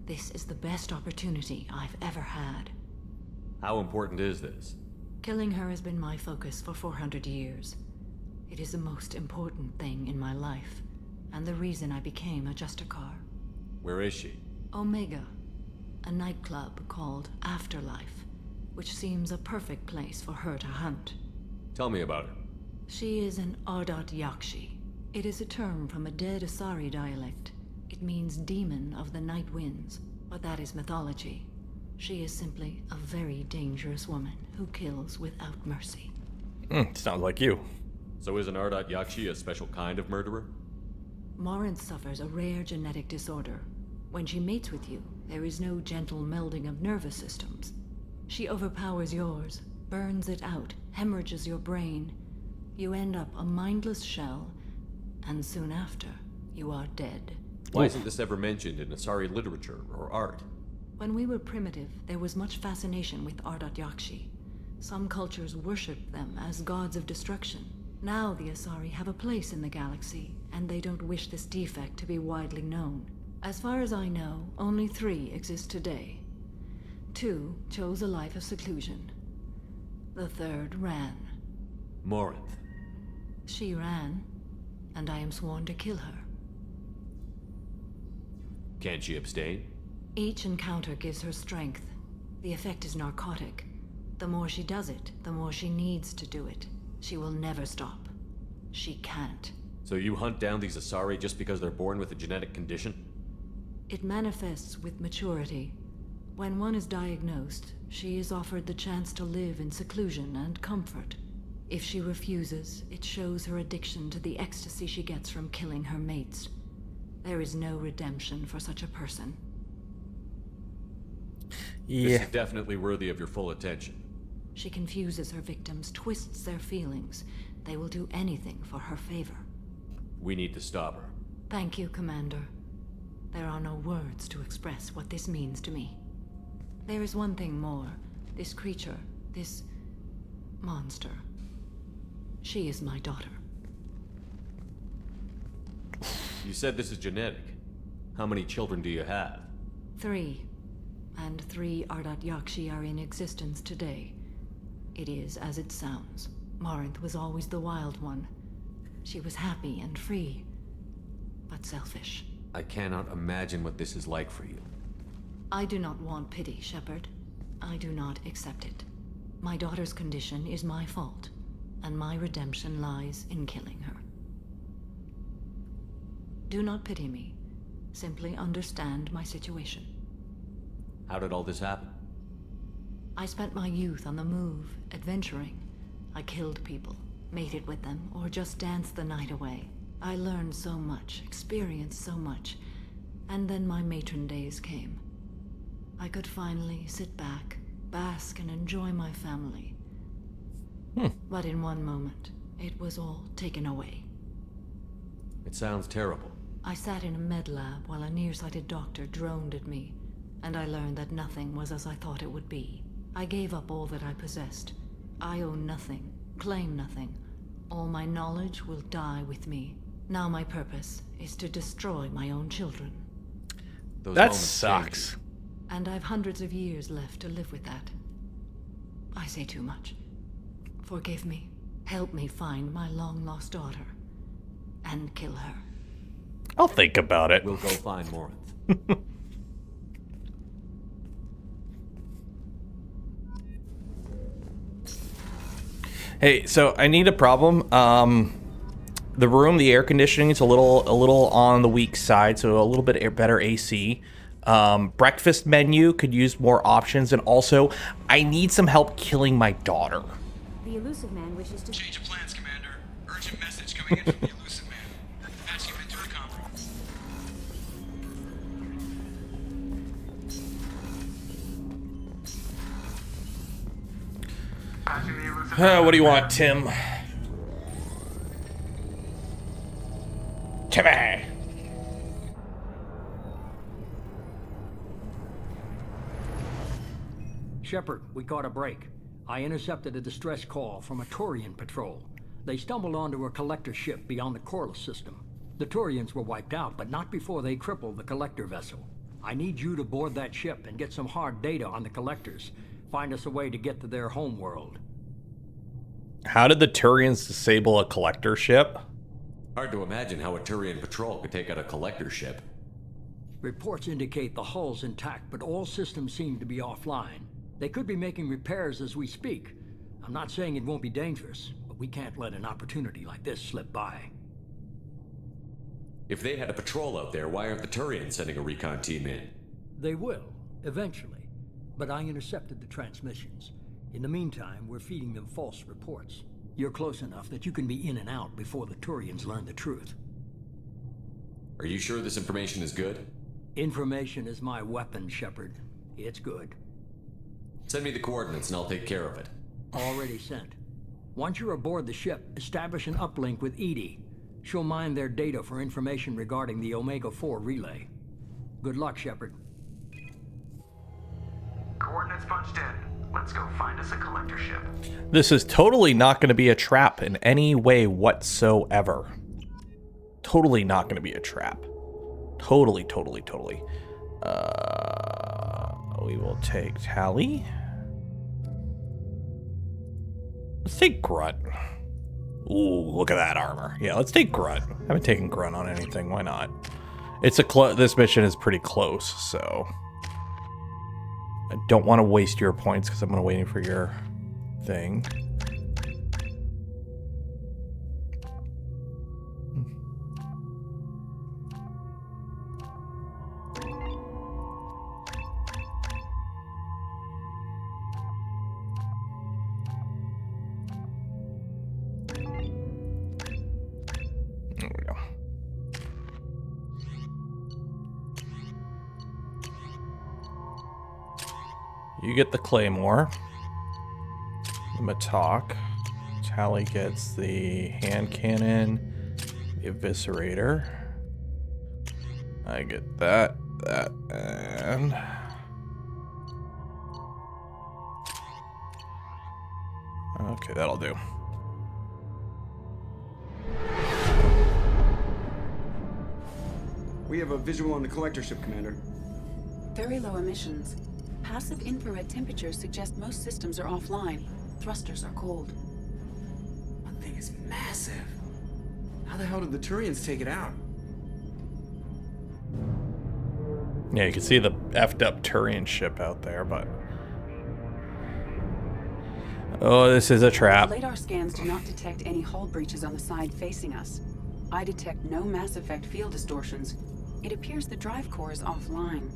This is the best opportunity I've ever had. How important is this? Killing her has been my focus for 400 years. It is the most important thing in my life, and the reason I became a Justicar. Where is she? Omega, a nightclub called Afterlife, which seems a perfect place for her to hunt. Tell me about her. She is an Ardat Yakshi. It is a term from a dead Asari dialect. It means demon of the night winds, but that is mythology. She is simply a very dangerous woman who kills without mercy. Sounds like you. So is an Ardat Yakshi a special kind of murderer? Morinth suffers a rare genetic disorder. When she mates with you, there is no gentle melding of nervous systems. She overpowers yours, burns it out, hemorrhages your brain. You end up a mindless shell, and soon after, you are dead. Why isn't this ever mentioned in Asari literature or art? When we were primitive, there was much fascination with Ardat Yakshi. Some cultures worshipped them as gods of destruction. Now the Asari have a place in the galaxy, and they don't wish this defect to be widely known. As far as I know, only 3 exist today. 2 chose a life of seclusion. The 3rd ran. Morinth. She ran, and I am sworn to kill her. Can't she abstain? Each encounter gives her strength. The effect is narcotic. The more she does it, the more she needs to do it. She will never stop. She can't. So you hunt down these Asari just because they're born with a genetic condition? It manifests with maturity. When one is diagnosed, she is offered the chance to live in seclusion and comfort. If she refuses, it shows her addiction to the ecstasy she gets from killing her mates. There is no redemption for such a person. This is definitely worthy of your full attention. She confuses her victims, twists their feelings. They will do anything for her favor. We need to stop her. Thank you, Commander. There are no words to express what this means to me. There is one thing more. This creature, this monster. She is my daughter. You said this is genetic. How many children do you have? 3. And 3 Ardat Yakshi are in existence today. It is as it sounds. Morinth was always the wild one. She was happy and free, but selfish. I cannot imagine what this is like for you. I do not want pity, Shepard. I do not accept it. My daughter's condition is my fault, and my redemption lies in killing her. Do not pity me. Simply understand my situation. How did all this happen? I spent my youth on the move, adventuring. I killed people, mated with them, or just danced the night away. I learned so much, experienced so much, and then my matron days came. I could finally sit back, bask, and enjoy my family. But in one moment, it was all taken away. It sounds terrible. I sat in a med lab while a nearsighted doctor droned at me, and I learned that nothing was as I thought it would be. I gave up all that I possessed. I own nothing, claim nothing. All my knowledge will die with me. Now my purpose is to destroy my own children. That sucks. And I've hundreds of years left to live with that. I say too much. Forgive me. Help me find my long-lost daughter. And kill her. I'll think about it. We'll go find Morinth. Hey, so I need a problem. The room, the air conditioning is a little on the weak side, so a little bit better AC. Breakfast menu could use more options, and also I need some help killing my daughter. The Illusive Man wishes to Change of plans, Commander. Urgent message coming in from the Illusive Man. Patching him into a conference. What do you want, Tim? Timmy! Shepard, we caught a break. I intercepted a distress call from a Turian patrol. They stumbled onto a collector ship beyond the Corliss system. The Turians were wiped out, but not before they crippled the collector vessel. I need you to board that ship and get some hard data on the collectors. Find us a way to get to their homeworld. How did the Turians disable a collector ship? Hard to imagine how a Turian patrol could take out a collector ship. Reports indicate the hull's intact, but all systems seem to be offline. They could be making repairs as we speak. I'm not saying it won't be dangerous, but we can't let an opportunity like this slip by. If they had a patrol out there, why aren't the Turians sending a recon team in? They will, eventually. But I intercepted the transmissions. In the meantime, we're feeding them false reports. You're close enough that you can be in and out before the Turians learn the truth. Are you sure this information is good? Information is my weapon, Shepard. It's good. Send me the coordinates and I'll take care of it. Already sent. Once you're aboard the ship, establish an uplink with EDI. She'll mine their data for information regarding the Omega-4 relay. Good luck, Shepard. Coordinates punched in. Let's go find us a collector ship. This is totally not going to be a trap in any way whatsoever. Totally not going to be a trap. Totally. We will take Tally. Let's take Grunt. Ooh, look at that armor. Yeah, let's take Grunt. I haven't taken Grunt on anything. Why not? It's this mission is pretty close, so I don't want to waste your points because I'm going to waiting for your thing. There we go. You get the Claymore, the Matok. Tally gets the hand cannon, the Eviscerator. I get that, and okay, that'll do. We have a visual on the collector ship, Commander. Very low emissions. Passive infrared temperatures suggest most systems are offline. Thrusters are cold. That thing is massive. How the hell did the Turians take it out? Yeah, you can see the effed up Turian ship out there, but oh, this is a trap. Radar scans do not detect any hull breaches on the side facing us. I detect no Mass Effect field distortions. It appears the drive core is offline.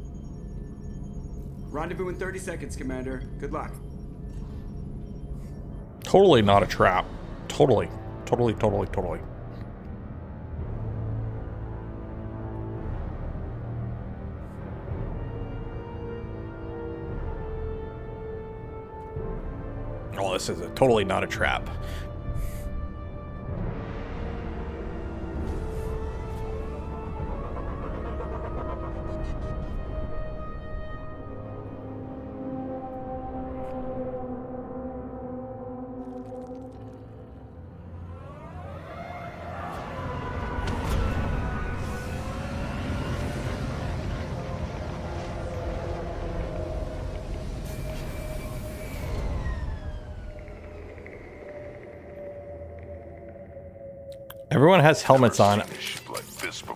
Rendezvous in 30 seconds, Commander. Good luck. Totally not a trap. Totally. Oh, this is totally not a trap. Everyone has helmets on.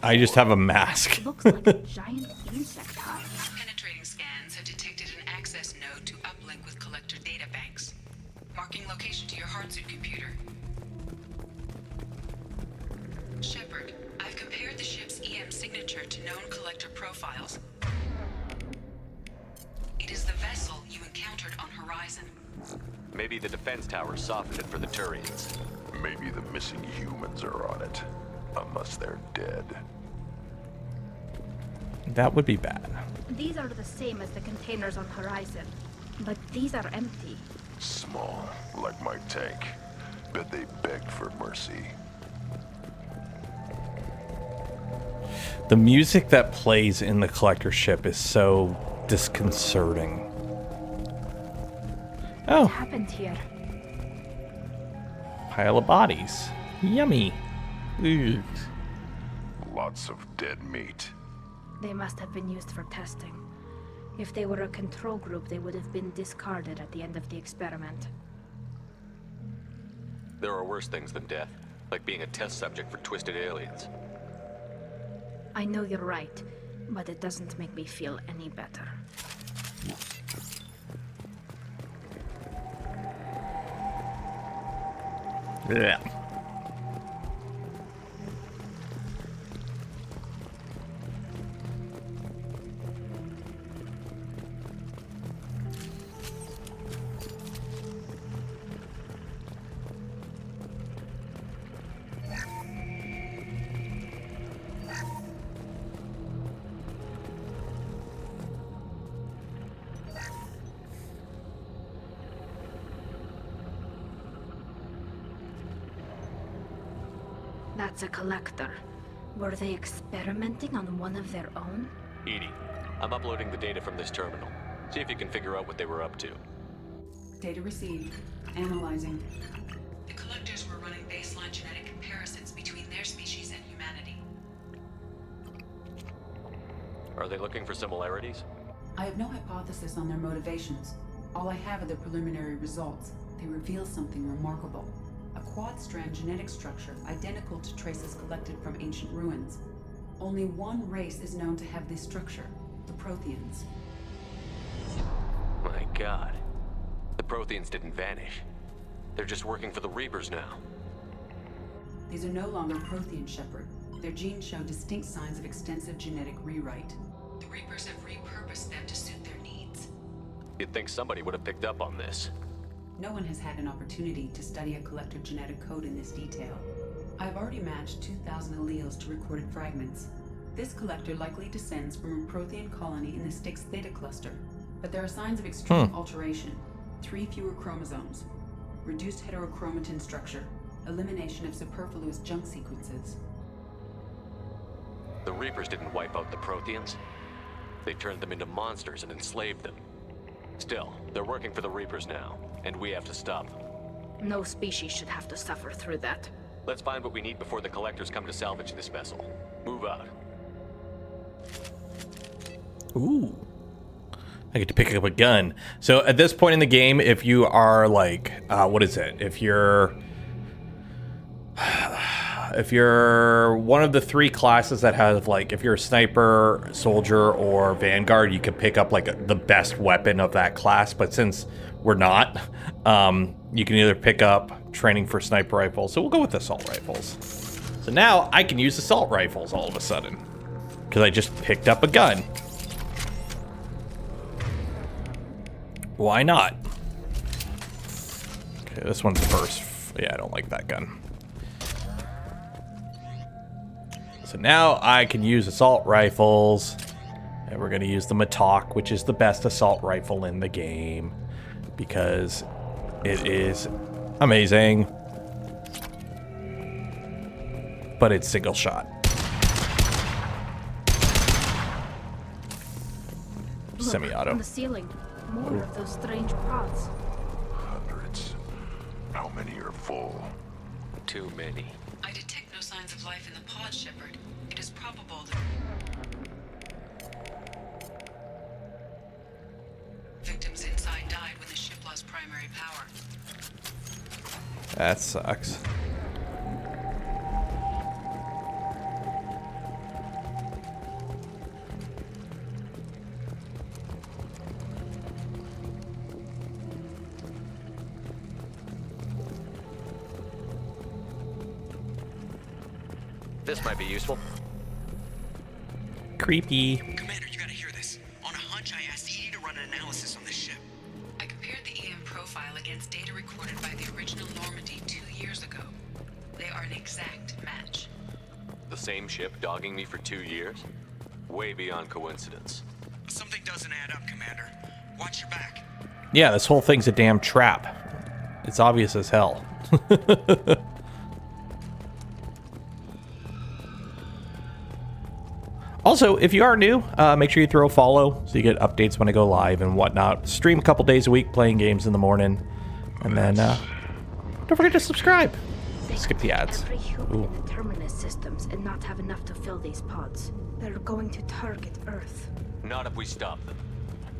I just have a mask. Looks like a giant insect hive. Penetrating scans have detected an access node to uplink with collector databanks. Marking location to your hardsuit computer. Shepard, I've compared the ship's EM signature to known collector profiles. It is the vessel you encountered on Horizon. Maybe the defense tower softened it for the Turians. Maybe the missing humans are on it. Unless they're dead. That would be bad. These are the same as the containers on Horizon, but these are empty. Small, like my tank. Bet they begged for mercy. The music that plays in the collector ship is so disconcerting. Oh. What happened here? Pile of bodies. Yummy. Ugh. Lots of dead meat. They must have been used for testing. If they were a control group, they would have been discarded at the end of the experiment. There are worse things than death, like being a test subject for twisted aliens. I know you're right, but it doesn't make me feel any better. Yeah. That's a collector. Were they experimenting on one of their own? EDI, I'm uploading the data from this terminal. See if you can figure out what they were up to. Data received. Analyzing. The collectors were running baseline genetic comparisons between their species and humanity. Are they looking for similarities? I have no hypothesis on their motivations. All I have are the preliminary results. They reveal something remarkable. A quad-strand genetic structure identical to traces collected from ancient ruins. Only one race is known to have this structure, the Protheans. My God. The Protheans didn't vanish. They're just working for the Reapers now. These are no longer Prothean, Shepard. Their genes show distinct signs of extensive genetic rewrite. The Reapers have repurposed them to suit their needs. You'd think somebody would have picked up on this. No one has had an opportunity to study a collector genetic code in this detail. I've already matched 2,000 alleles to recorded fragments. This collector likely descends from a Prothean colony in the Styx Theta cluster, but there are signs of extreme alteration. 3 fewer chromosomes, reduced heterochromatin structure, elimination of superfluous junk sequences. The Reapers didn't wipe out the Protheans. They turned them into monsters and enslaved them. Still, they're working for the Reapers now, and we have to stop them. No species should have to suffer through that. Let's find what we need before the collectors come to salvage this vessel. Move out. Ooh. I get to pick up a gun. So at this point in the game, if you are like, what is it? If you're one of the 3 classes that have like, if you're a sniper, soldier, or vanguard, you can pick up like the best weapon of that class. But since we're not, you can either pick up training for sniper rifles. So we'll go with assault rifles. So now I can use assault rifles all of a sudden because I just picked up a gun. Why not? Okay, this one's first. Yeah, I don't like that gun. So now I can use assault rifles. And we're going to use the Matok, which is the best assault rifle in the game. Because it is amazing. But it's single shot. Semi-auto. On the ceiling. More of those strange pods. Hundreds. How many are full? Too many. I detect no signs of life in the pod, Shepard. It is probable that victims inside died when the ship lost primary power. That sucks. This might be useful. Creepy. Commander, you gotta hear this. On a hunch, I asked Edie to run an analysis on this ship. I compared the EM profile against data recorded by the original Normandy 2 years ago. They are an exact match. The same ship dogging me for 2 years? Way beyond coincidence. Something doesn't add up, Commander. Watch your back. Yeah, this whole thing's a damn trap. It's obvious as hell. Also, if you are new, make sure you throw a follow so you get updates when I go live and whatnot. Stream a couple days a week, playing games in the morning. And then, don't forget to subscribe. Skip the ads. Every human Ooh. in the Terminus systems and not have enough to fill these pods. They're going to target Earth. Not if we stop them.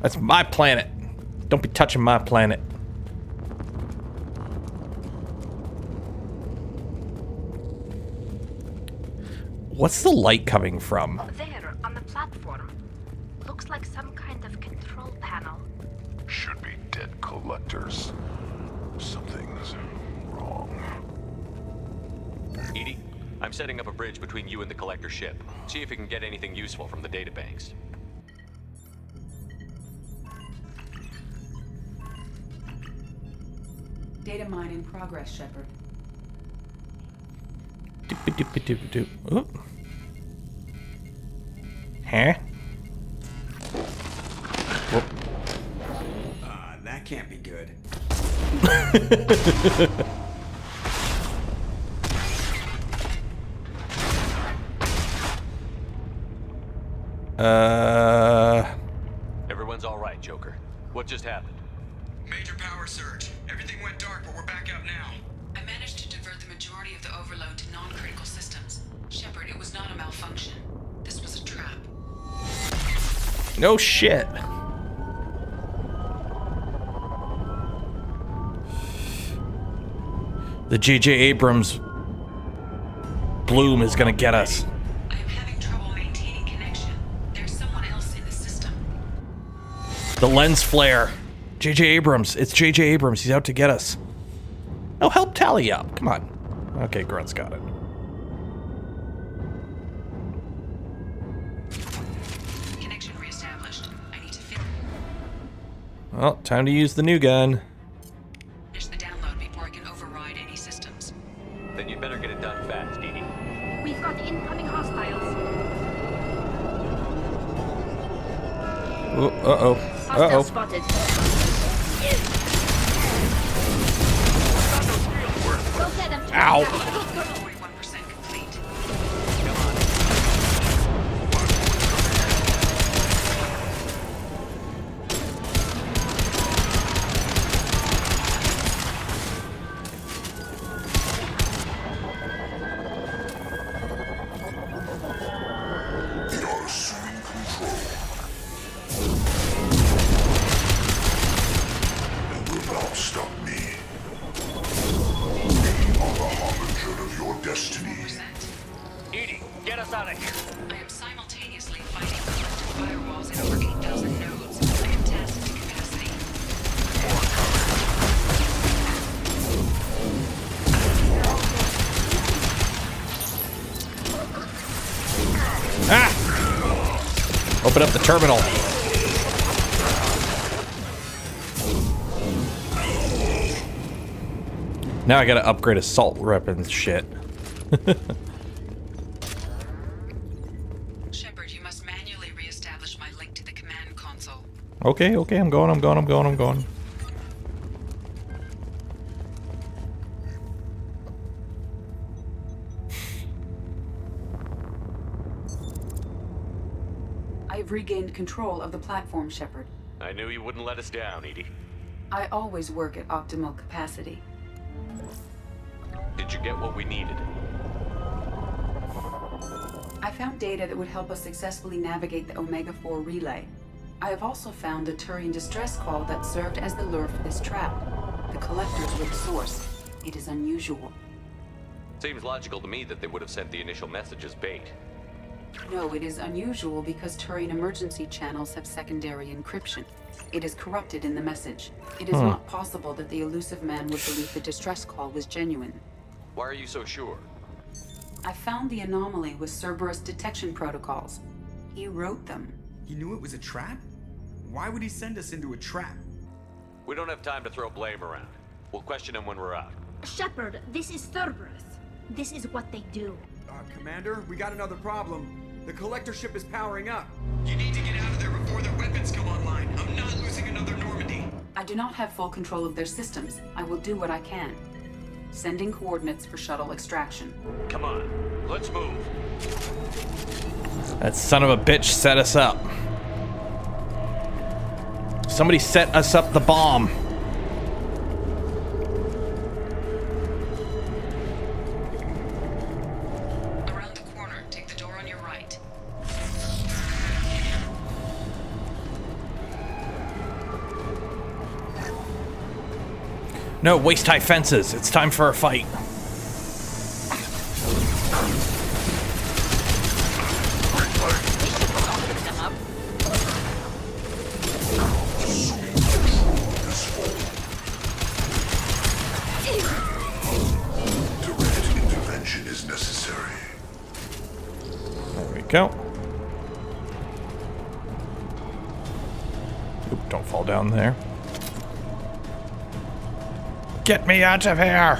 That's my planet. Don't be touching my planet. What's the light coming from? There, on the platform. Looks like some kind of control panel. Should be dead collectors. Something's wrong. Edie, I'm setting up a bridge between you and the collector ship. See if you can get anything useful from the databanks. Data mine in progress, Shepard. Doop-a-doop-a-doop-a-doop. Oop. Huh? Whoop. That can't be good. Everyone's all right, Joker. What just happened? Major power surge. Everything went dark, but we're back up now. I managed to divert the majority of the overload to non-critical systems. Shepard, it was not a malfunction. This was a trap. No shit. The J.J. Abrams bloom is gonna get us. I am having trouble maintaining connection. There's someone else in the system. The lens flare. J.J. Abrams. It's J.J. Abrams. He's out to get us. Oh, help tally up. Come on. Okay, Grunt's got it. Connection reestablished. I need to finish Well, time to use the new gun. the download before I can override any systems. Then you'd better get it done fast, Edie. We've got incoming hostiles. Ooh, uh-oh. Hostile Uh-oh. spotted. Go get them. Ow. 41% complete. They are assuming control. And will not stop me. We are the harbinger of your destiny. Edie, get us out of here. I am simultaneously fighting collective firewalls in over 8,000 nodes. I am tasked to capacity. Ah! Open up the terminal. Now I gotta upgrade assault weapons shit. Shepard, you must manually reestablish my link to the command console. Okay, okay, I'm going. I've regained control of the platform, Shepard. I knew you wouldn't let us down, Edie. I always work at optimal capacity. Did you get what we needed? I found data that would help us successfully navigate the Omega-4 relay. I have also found a Turian distress call that served as the lure for this trap. The collectors were the source. It is unusual. Seems logical to me that they would have sent the initial message as bait. No, it is unusual because Turian emergency channels have secondary encryption. It is corrupted in the message. It is not possible that the elusive man would believe the distress call was genuine. Why are you so sure? I found the anomaly with Cerberus detection protocols. He wrote them. He knew it was a trap? Why would he send us into a trap? We don't have time to throw blame around. We'll question him when we're out. Shepard, this is Cerberus. This is what they do. Commander, we got another problem. The collector ship is powering up. You need to get out of there before their weapons come online. I'm not losing another Normandy. I do not have full control of their systems. I will do what I can. Sending coordinates for shuttle extraction. Come on, let's move. That son of a bitch set us up. Somebody set us up the bomb. Around the corner, take the door on your right. No, waist high fences. It's time for a fight. Direct intervention is necessary. There we go. Oop, don't fall down there. Get me out of here!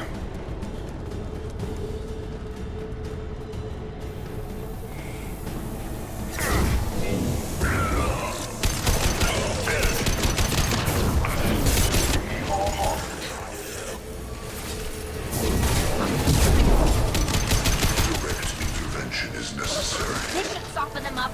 Direct intervention is necessary. This should soften them up.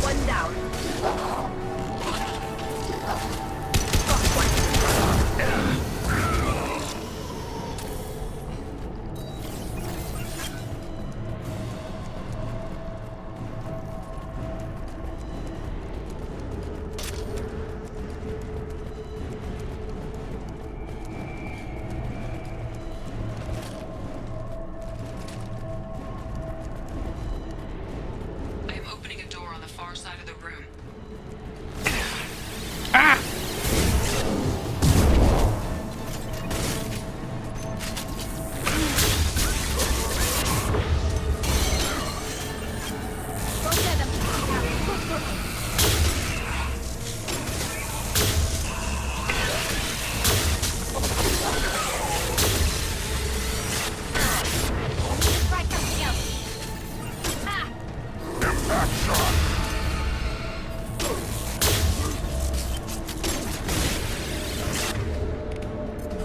One down. I am opening a door on the far side of the room.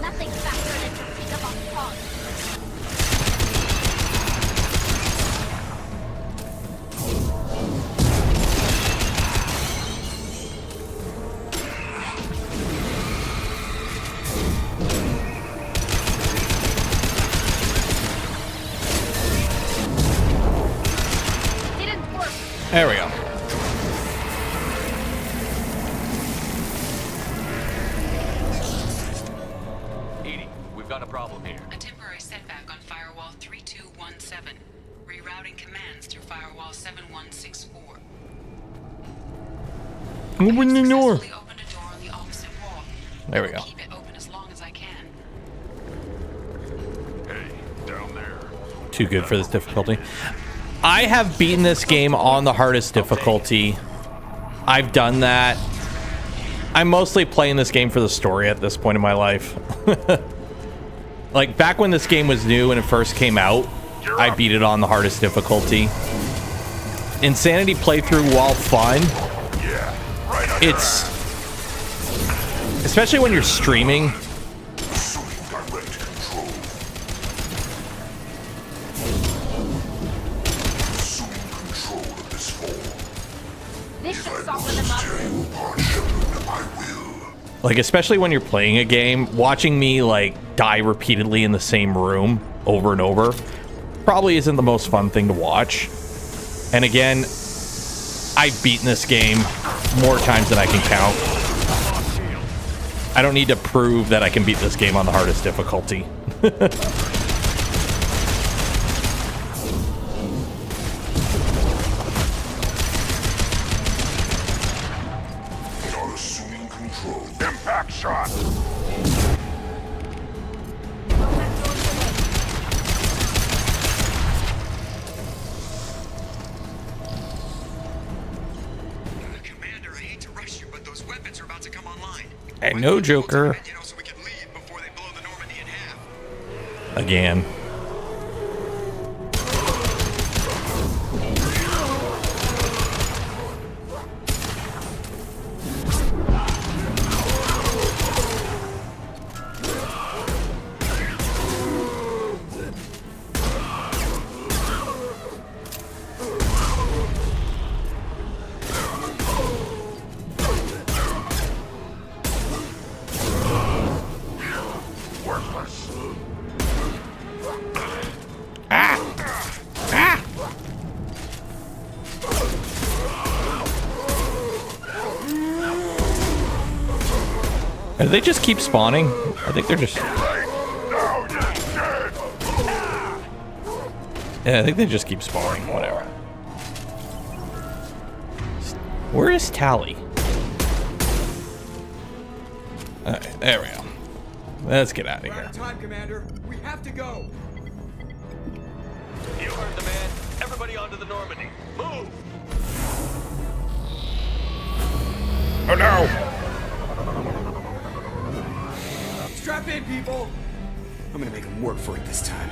Nothing faster than to pick up on pawns. Didn't work. There we go. Edie, we've got a problem here. A temporary setback on Firewall 3217. Rerouting commands through Firewall 7164. Open the door. Successfully opened a door on the opposite wall. There we go. Keep it open as long as I can. Hey, down there. Too good for this difficulty. I have beaten this game on the hardest difficulty. I've done that. I'm mostly playing this game for the story at this point in my life. Like, back when this game was new and it first came out, I beat it on the hardest difficulty. Insanity playthrough, while fun, it's... especially when you're streaming, This should soften them up. like, especially when you're playing a game, watching me, like, die repeatedly in the same room over and over probably isn't the most fun thing to watch. And again, I've beaten this game more times than I can count. I don't need to prove that I can beat this game on the hardest difficulty. You're assuming control. Impact shot! I know, Joker. Again. Do they just keep spawning? I think they're just... Yeah, I think they just keep spawning. Whatever. Where is Tally? Alright, there we go. Let's get out of here. Time, Commander. We have to go. You heard the man. Everybody onto the Normandy. Move! Oh no! Strap in, people! I'm gonna make them work for it this time.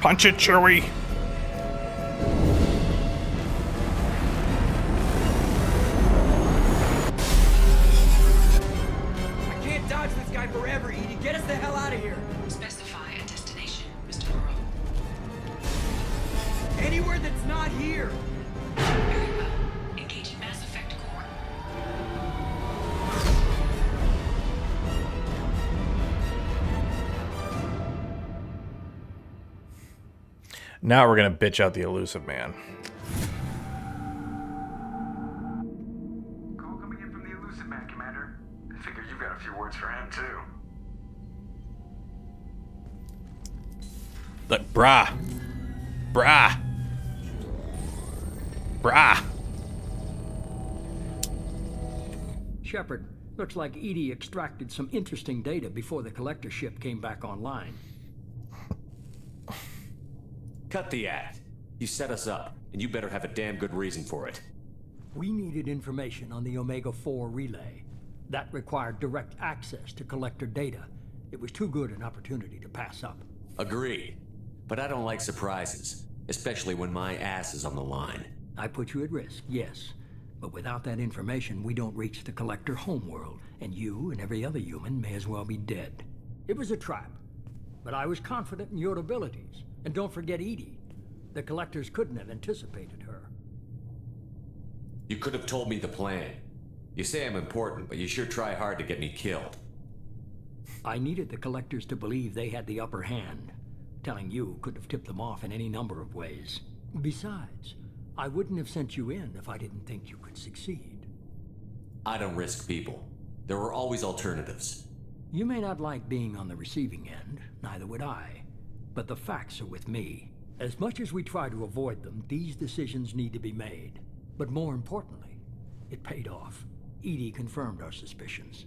Punch it, Chewie! I can't dodge this guy forever, Edie. Get us the hell out of here! Specify a destination, Mr. Morrow. Anywhere that's not here! Very well. Engaging Mass Effect core. Now we're gonna bitch out the elusive man. Call coming in from the elusive man, Commander. I figure you've got a few words for him, too. Look, brah. Brah. Brah. Shepard, looks like Edie extracted some interesting data before the collector ship came back online. Cut the act. You set us up, and you better have a damn good reason for it. We needed information on the Omega-4 relay. That required direct access to collector data. It was too good an opportunity to pass up. Agreed. But I don't like surprises, especially when my ass is on the line. I put you at risk, yes. But without that information, we don't reach the collector homeworld, and you and every other human may as well be dead. It was a trap, but I was confident in your abilities. And don't forget Edie. The collectors couldn't have anticipated her. You could have told me the plan. You say I'm important, but you sure try hard to get me killed. I needed the collectors to believe they had the upper hand. Telling you could have tipped them off in any number of ways. Besides, I wouldn't have sent you in if I didn't think you could succeed. I don't risk people. There are always alternatives. You may not like being on the receiving end, neither would I. But the facts are with me. As much as we try to avoid them, these decisions need to be made. But more importantly, it paid off. Edie confirmed our suspicions.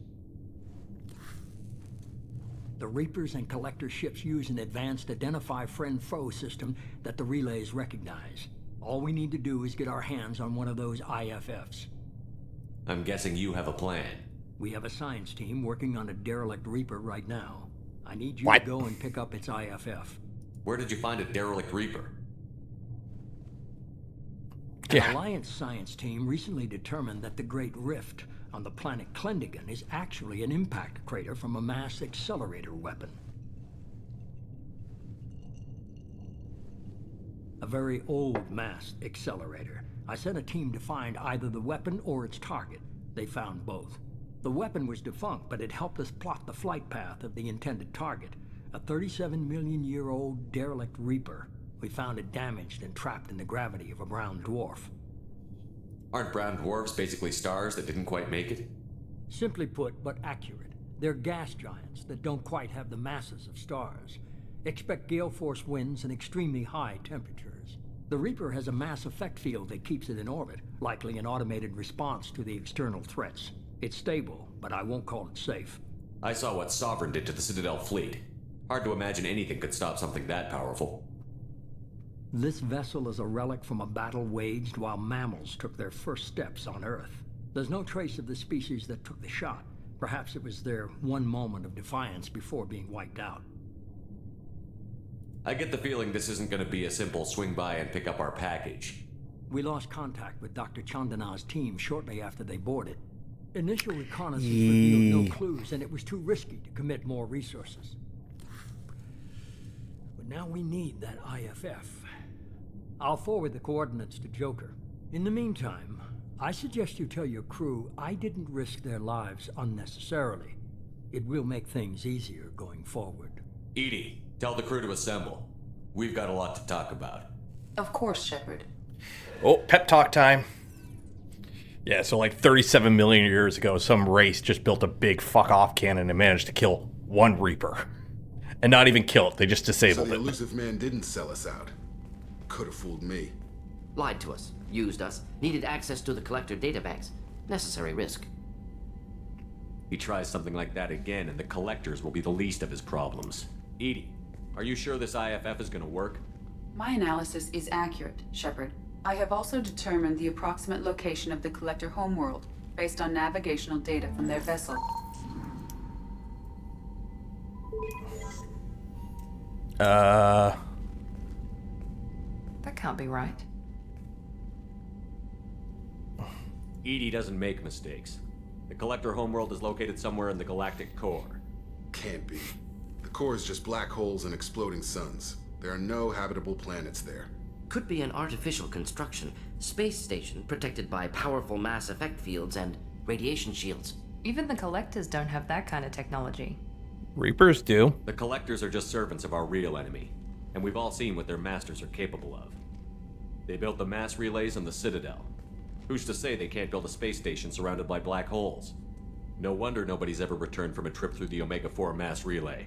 The Reapers and Collector ships use an advanced Identify Friend-Foe system that the relays recognize. All we need to do is get our hands on one of those IFFs. I'm guessing you have a plan. We have a science team working on a derelict Reaper right now. I need you What? to go and pick up its IFF. Where did you find a derelict Reaper? An Alliance science team recently determined that the Great Rift on the planet Klendigan is actually an impact crater from a mass accelerator weapon. A very old mass accelerator. I sent a team to find either the weapon or its target. They found both. The weapon was defunct, but it helped us plot the flight path of the intended target. A 37-million-year-old derelict Reaper. We found it damaged and trapped in the gravity of a brown dwarf. Aren't brown dwarfs basically stars that didn't quite make it? Simply put, but accurate. They're gas giants that don't quite have the masses of stars. Expect gale force winds and extremely high temperatures. The Reaper has a mass effect field that keeps it in orbit, likely an automated response to the external threats. It's stable, but I won't call it safe. I saw what Sovereign did to the Citadel fleet. Hard to imagine anything could stop something that powerful. This vessel is a relic from a battle waged while mammals took their first steps on Earth. There's no trace of the species that took the shot. Perhaps it was their one moment of defiance before being wiped out. I get the feeling this isn't going to be a simple swing by and pick up our package. We lost contact with Dr. Chandana's team shortly after they boarded. Initial reconnaissance Yee. revealed no clues, and it was too risky to commit more resources. But now we need that IFF. I'll forward the coordinates to Joker. In the meantime, I suggest you tell your crew I didn't risk their lives unnecessarily. It will make things easier going forward. Edie, tell the crew to assemble. We've got a lot to talk about. Of course, Shepard. Oh, pep talk time. Yeah, so like 37 million years ago, some race just built a big fuck-off cannon and managed to kill one Reaper. And not even kill it, they just disabled So the it. elusive man didn't sell us out. Could have fooled me. Lied to us, used us, needed access to the Collector databanks. Necessary risk. He tries something like that again, and the Collectors will be the least of his problems. Edie, are you sure this IFF is going to work? My analysis is accurate, Shepard. I have also determined the approximate location of the Collector homeworld, based on navigational data from their vessel. That can't be right. Edie doesn't make mistakes. The Collector homeworld is located somewhere in the galactic core. Can't be. The core is just black holes and exploding suns. There are no habitable planets there. Could be an artificial construction, space station protected by powerful mass effect fields and radiation shields. Even the Collectors don't have that kind of technology. Reapers do. The Collectors are just servants of our real enemy, and we've all seen what their masters are capable of. They built the mass relays on the Citadel. Who's to say they can't build a space station surrounded by black holes? No wonder nobody's ever returned from a trip through the Omega-4 mass relay.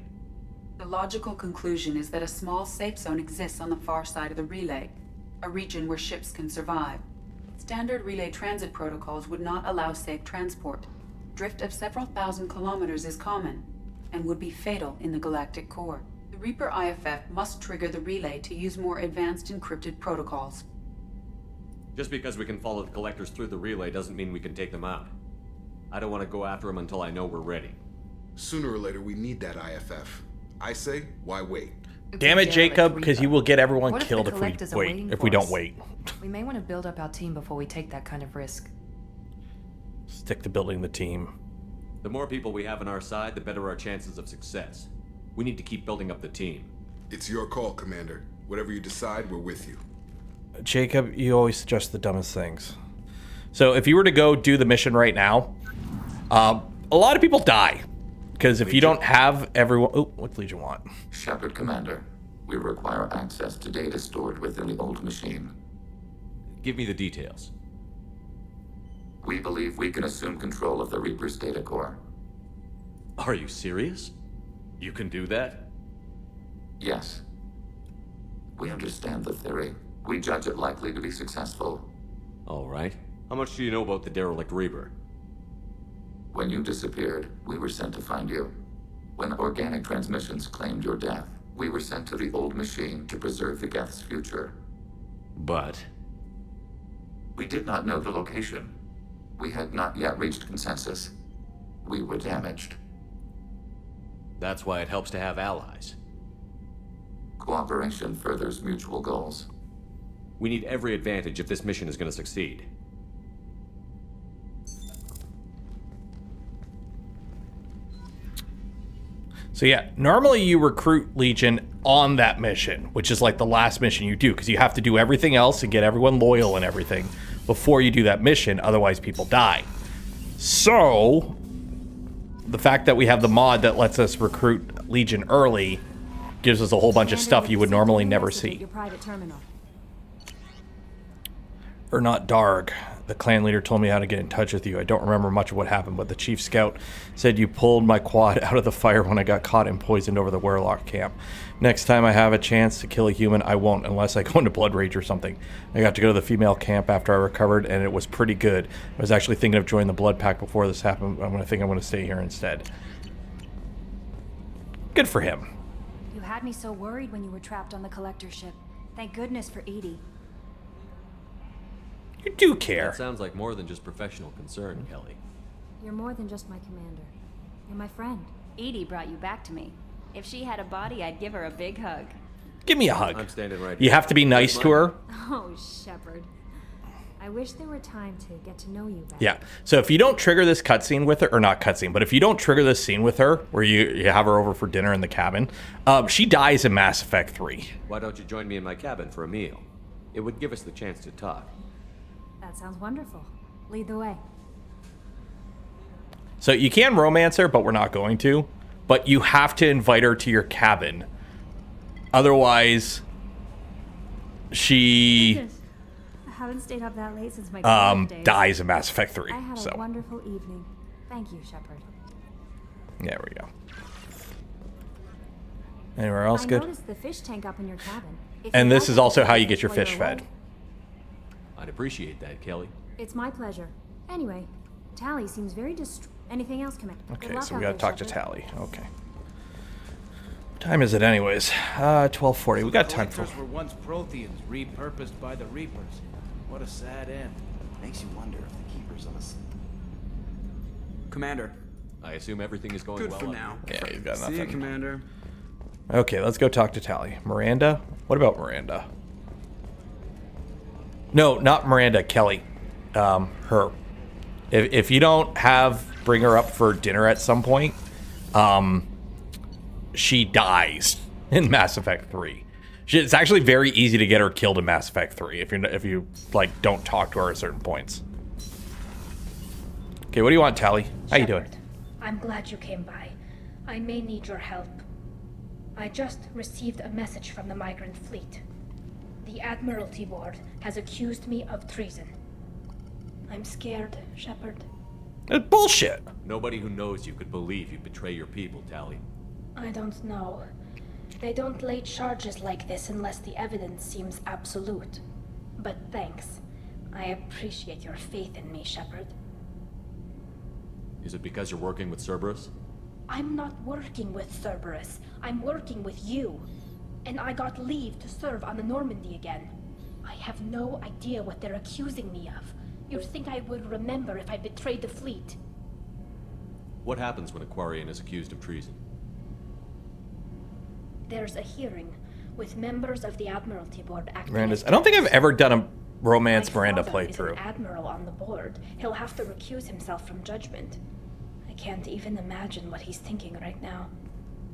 The logical conclusion is that a small safe zone exists on the far side of the relay, a region where ships can survive. Standard relay transit protocols would not allow safe transport. Drift of several thousand kilometers is common, and would be fatal in the galactic core. The Reaper IFF must trigger the relay to use more advanced encrypted protocols. Just because we can follow the Collectors through the relay doesn't mean we can take them out. I don't want to go after them until I know we're ready. Sooner or later, we need that IFF. I say, why wait? Damn it, Jacob, because you will get everyone What if killed the if we Collectors are wait. waiting If for we don't us? wait. We may want to build up our team before we take that kind of risk. Stick to building the team. The more people we have on our side, the better our chances of success. We need to keep building up the team. It's your call, Commander. Whatever you decide, we're with you. Jacob, you always suggest the dumbest things. So if you were to go do the mission right now, a lot of people die. Because if you don't have everyone... Oh, what's Legion want? Shepard, Commander. We require access to data stored within the old machine. Give me the details. We believe we can assume control of the Reaper's data core. Are you serious? You can do that? Yes. We understand the theory. We judge it likely to be successful. All right. How much do you know about the derelict Reaper? When you disappeared, we were sent to find you. When organic transmissions claimed your death, we were sent to the old machine to preserve the Geth's future. But? We did not know the location. We had not yet reached consensus. We were damaged. That's why it helps to have allies. Cooperation furthers mutual goals. We need every advantage if this mission is going to succeed. So yeah, normally you recruit Legion on that mission, which is like the last mission you do, because you have to do everything else and get everyone loyal and everything before you do that mission, otherwise people die. So, the fact that we have the mod that lets us recruit Legion early gives us a whole bunch of stuff you would normally never see. Your private terminal. Not Darg. The clan leader told me how to get in touch with you. I don't remember much of what happened, but the chief scout said you pulled my quad out of the fire when I got caught and poisoned over the Werlock camp. Next time I have a chance to kill a human, I won't unless I go into Blood Rage or something. I got to go to the female camp after I recovered, and it was pretty good. I was actually thinking of joining the Blood Pack before this happened. I'm going to stay here instead. Good for him. You had me so worried when you were trapped on the collector ship. Thank goodness for EDI. You do care. That sounds like more than just professional concern, Kelly. You're more than just my commander. You're my friend. EDI brought you back to me. If she had a body, I'd give her a big hug. Give me a hug. I'm standing right You here. have to be nice to her. Oh, Shepard. I wish there were time to get to know you better. Yeah. So if you don't trigger this cutscene with her, or not cutscene, but if you don't trigger this scene with her, where you have her over for dinner in the cabin, she dies in Mass Effect 3. Why don't you join me in my cabin for a meal? It would give us the chance to talk. That sounds wonderful. Lead the way. So you can romance her, but we're not going to. But you have to invite her to your cabin. Otherwise, she I haven't stayed up that late since my college days. dies in Mass Effect 3. I had so a wonderful evening. Thank you, Shepard. there we go. Anywhere else I good? noticed the fish tank up in your cabin. If And you this help is us also with how the you get your while you're fish away, fed. I'd appreciate that, Kelly. It's my pleasure. Anyway, Tally seems very Anything else, Commander? Okay, so we gotta talk to Tally. Okay. What time is it anyways? 12:40. We got time for... Collectors were once Protheans, repurposed by the Reapers. What a sad end. Makes you wonder if the Keepers on us. Commander. I assume everything is going Good well. for now. Yeah, he's got nothing. See you, Commander. Okay, let's go talk to Tally. Miranda? What about Miranda? No, not Miranda. Kelly. Her. If you don't bring her up for dinner at some point, she dies in Mass Effect 3. It's actually very easy to get her killed in Mass Effect 3 if you like don't talk to her at certain points. Okay, what do you want, Tally? How you doing? I'm glad you came by. I may need your help. I just received a message from the migrant fleet. The Admiralty Board has accused me of treason. I'm scared, Shepard. It's bullshit. Nobody who knows you could believe you betray your people, Tally. I don't know. They don't lay charges like this unless the evidence seems absolute. But thanks. I appreciate your faith in me, Shepard. Is it because you're working with Cerberus? I'm not working with Cerberus. I'm working with you. And I got leave to serve on the Normandy again. I have no idea what they're accusing me of. You'd think I would remember if I betrayed the fleet. What happens when a Quarian is accused of treason? There's a hearing with members of the Admiralty Board acting Miranda's. as I don't think I've judges. ever done a romance My Miranda father is playthrough. an admiral on the board. He'll have to recuse himself from judgment. I can't even imagine what he's thinking right now.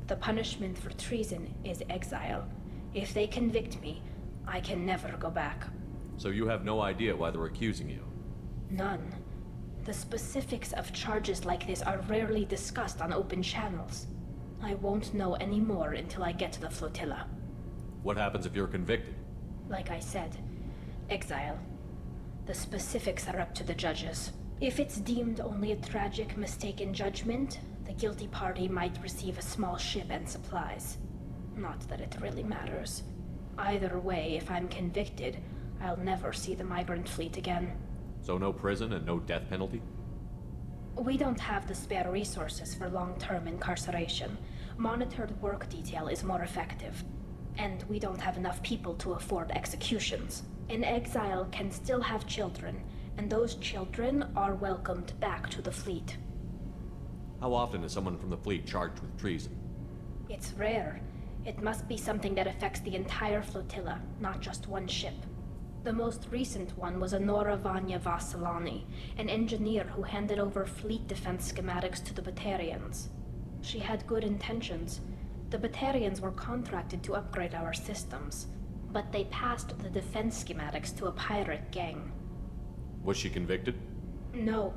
The punishment for treason is exile. If they convict me, I can never go back. So you have no idea why they're accusing you? None. The specifics of charges like this are rarely discussed on open channels. I won't know any more until I get to the flotilla. What happens if you're convicted? Like I said, exile. The specifics are up to the judges. If it's deemed only a tragic mistake in judgment, the guilty party might receive a small ship and supplies. Not that it really matters. Either way, if I'm convicted, I'll never see the migrant fleet again. So no prison and no death penalty? We don't have the spare resources for long-term incarceration. Monitored work detail is more effective. And we don't have enough people to afford executions. An exile can still have children, and those children are welcomed back to the fleet. How often is someone from the fleet charged with treason? It's rare. It must be something that affects the entire flotilla, not just one ship. The most recent one was Anora Vanya Vassilani, an engineer who handed over fleet defense schematics to the Batarians. She had good intentions. The Batarians were contracted to upgrade our systems, but they passed the defense schematics to a pirate gang. Was she convicted? No.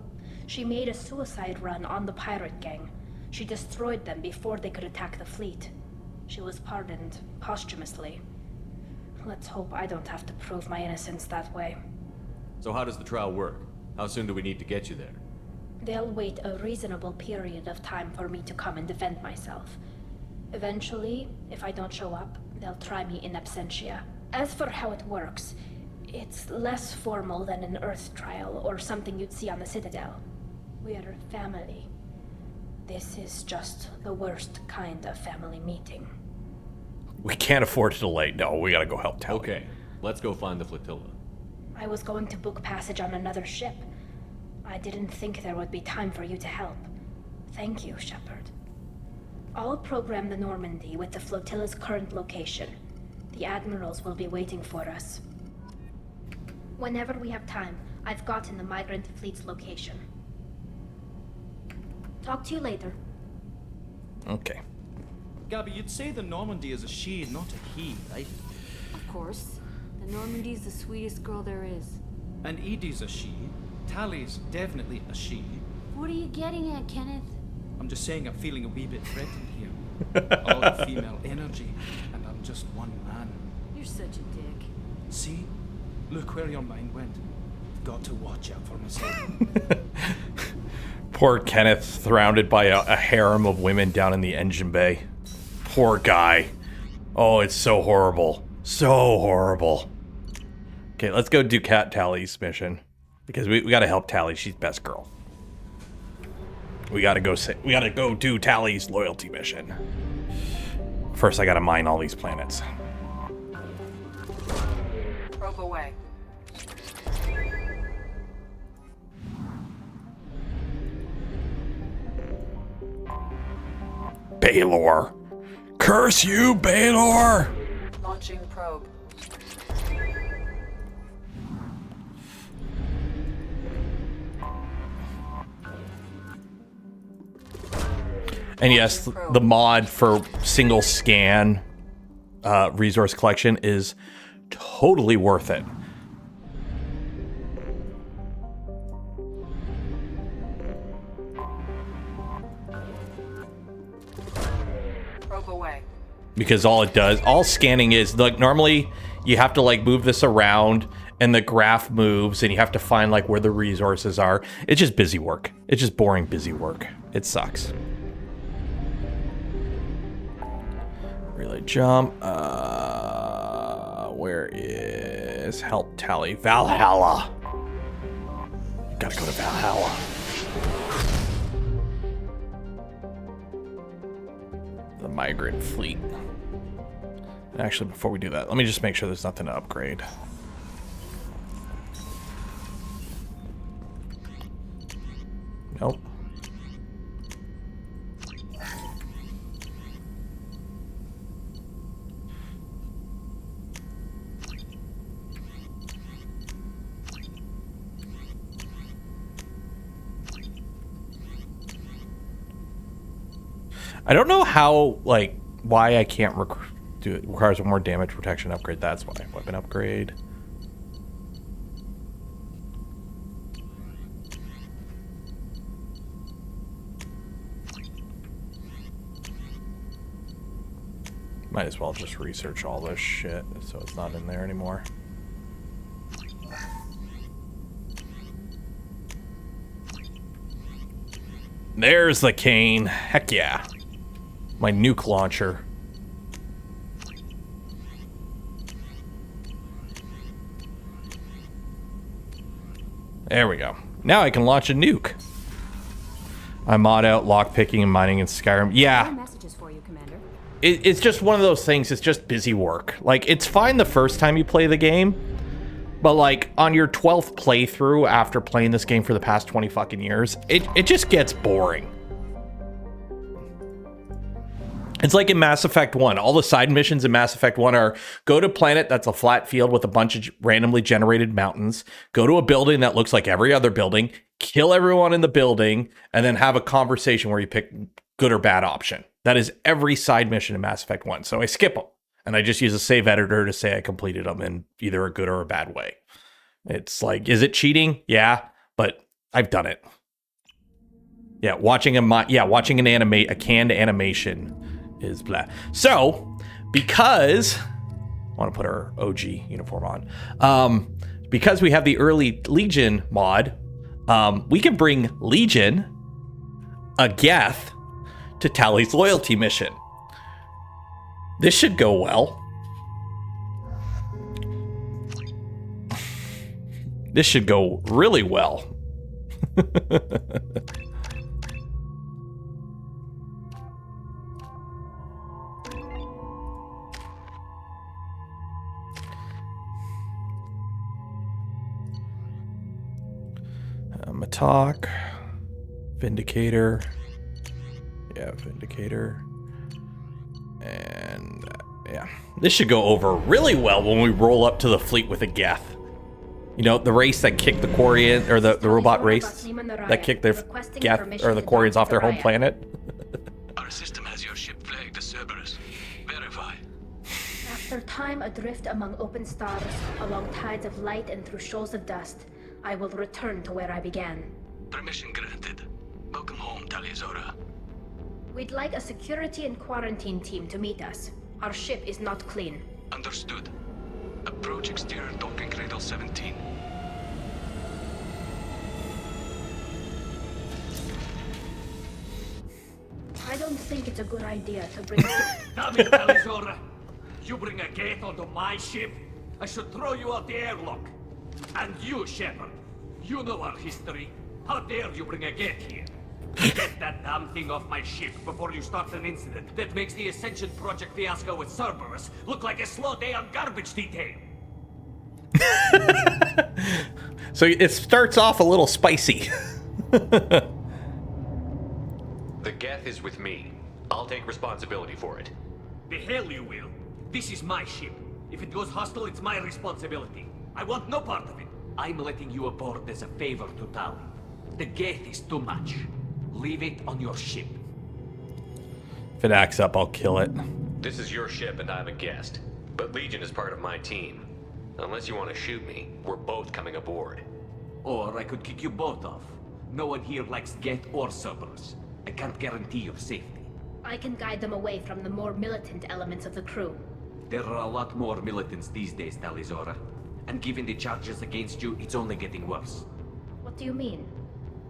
She made a suicide run on the pirate gang. She destroyed them before they could attack the fleet. She was pardoned posthumously. Let's hope I don't have to prove my innocence that way. So how does the trial work? How soon do we need to get you there? They'll wait a reasonable period of time for me to come and defend myself. Eventually, if I don't show up, they'll try me in absentia. As for how it works, it's less formal than an Earth trial or something you'd see on the Citadel. We're family. This is just the worst kind of family meeting. We can't afford to delay. No, we gotta go help Tali. Okay, let's go find the flotilla. I was going to book passage on another ship. I didn't think there would be time for you to help. Thank you, Shepard. I'll program the Normandy with the flotilla's current location. The admirals will be waiting for us. Whenever we have time, I've gotten the migrant fleet's location. Talk to you later. Okay. Gabby, you'd say the Normandy is a she, not a he, right? Of course. The Normandy's the sweetest girl there is. And Edie's a she. Tali's definitely a she. What are you getting at, Kenneth? I'm just saying I'm feeling a wee bit threatened here. All the female energy, and I'm just one man. You're such a dick. See? Look where your mind went. Got to watch out for myself. Poor Kenneth, surrounded by a harem of women down in the engine bay. Poor guy. Oh, it's so horrible. So horrible. Okay, let's go do Tali's mission. Because we gotta help Tali. She's best girl. We gotta go do Tali's loyalty mission. First, I gotta mine all these planets. Probe away. Baylor. Curse you, Baylor! Launching probe. And yes, the mod for single scan resource collection is totally worth it. Probe away. Because all scanning is, like, normally you have to like move this around and the graph moves and you have to find like where the resources are. It's just busy work. It's just boring busy work. It sucks. Relay jump. Where is help Tali? Valhalla. Gotta go to Valhalla. The migrant fleet. Actually, before we do that, let me just make sure there's nothing to upgrade. Nope. I don't know how, like, why I can't do it. Requires a more damage protection upgrade. That's why. Weapon upgrade. Might as well just research all this shit so it's not in there anymore. There's the cane. Heck yeah. My nuke launcher. There we go. Now I can launch a nuke. I mod out lockpicking and mining in Skyrim. Yeah. Messages for you, Commander. It's just one of those things. It's just busy work. Like, it's fine the first time you play the game, but like on your 12th playthrough after playing this game for the past 20 fucking years, it just gets boring. It's like in Mass Effect 1. All the side missions in Mass Effect 1 are go to a planet that's a flat field with a bunch of randomly generated mountains, go to a building that looks like every other building, kill everyone in the building, and then have a conversation where you pick good or bad option. That is every side mission in Mass Effect 1. So I skip them, and I just use a save editor to say I completed them in either a good or a bad way. It's like, is it cheating? Yeah, but I've done it. Yeah, watching a canned animation is blah. So, because I want to put our OG uniform on, because we have the early Legion mod, we can bring Legion, a Geth, to Tali's loyalty mission. This should go well. This should go really well. Matok, Vindicator. Yeah, Vindicator. And yeah, this should go over really well when we roll up to the fleet with a Geth. You know, the race that kicked the Quarian, or the robot race that kicked the Geth or the Quarians off their home planet. Our system has your ship flagged as Cerberus. Verify. After time adrift among open stars, along tides of light and through shoals of dust, I will return to where I began. Permission granted. Welcome home, Tali'Zorah. We'd like a security and quarantine team to meet us. Our ship is not clean. Understood. Approach exterior docking cradle 17. I don't think it's a good idea to bring... Damn it, Tali'Zorah! You bring a gate onto my ship? I should throw you out the airlock. And you, Shepard, you know our history. How dare you bring a gate here? Get that damn thing off my ship before you start an incident that makes the Ascension Project fiasco with Cerberus look like a slow day on garbage detail. So it starts off a little spicy. The Geth is with me. I'll take responsibility for it. The hell you will. This is my ship. If it goes hostile, it's my responsibility. I want no part of it. I'm letting you aboard as a favor to Tali. The Geth is too much. Leave it on your ship. If it acts up, I'll kill it. This is your ship and I'm a guest. But Legion is part of my team. Unless you want to shoot me, we're both coming aboard. Or I could kick you both off. No one here likes Geth or Cerberus. I can't guarantee your safety. I can guide them away from the more militant elements of the crew. There are a lot more militants these days, Tali'Zorah. And given the charges against you, it's only getting worse. What do you mean?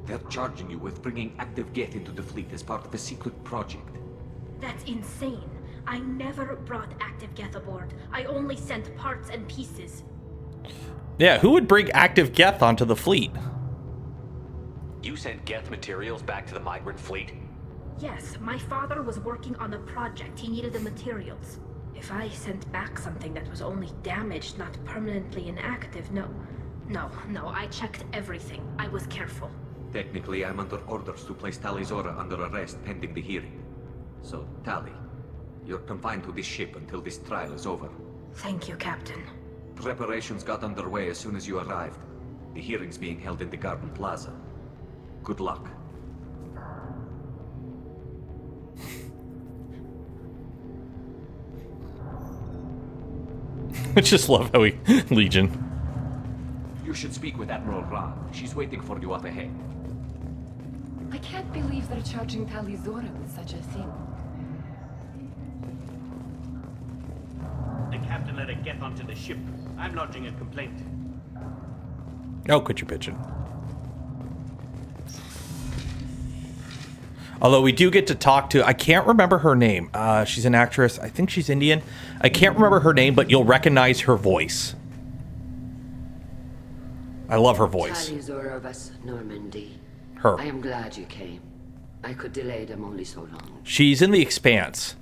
They're charging you with bringing active Geth into the fleet as part of a secret project. That's insane. I never brought active Geth aboard. I only sent parts and pieces. Yeah, who would bring active Geth onto the fleet? You sent Geth materials back to the migrant fleet? Yes, my father was working on a project. He needed the materials. If I sent back something that was only damaged, not permanently inactive, no, I checked everything. I was careful. Technically, I'm under orders to place Tali'Zorah under arrest pending the hearing. So, Tali, you're confined to this ship until this trial is over. Thank you, Captain. Preparations got underway as soon as you arrived. The hearing's being held in the Garden Plaza. Good luck. I just love how he... Legion. You should speak with Admiral Ra. She's waiting for you up ahead. I can't believe they're charging Tali'Zorah with such a thing. The captain let it get onto the ship. I'm lodging a complaint. Oh, quit your bitching. Although we do get to talk to, I can't remember her name. She's an actress. I think she's Indian. I can't remember her name, but you'll recognize her voice. I love her voice. Tali'Zorah vas Normandy. Her. I am glad you came. I could delay them only so long. She's in The Expanse.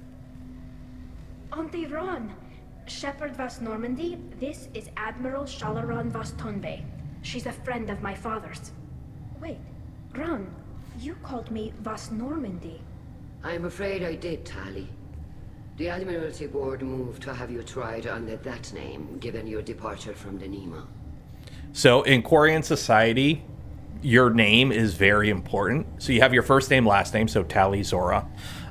Auntie Ron, Shepard vas Normandy, this is Admiral Shalaran vas Tonbe. She's a friend of my father's. Wait, Ron, you called me vas Normandy. I'm afraid I did, Tali. The Admiralty Board moved to have you tried under that name, given your departure from the Nema. So in Quarian society, your name is very important. So you have your first name, last name, so Tali'Zorah.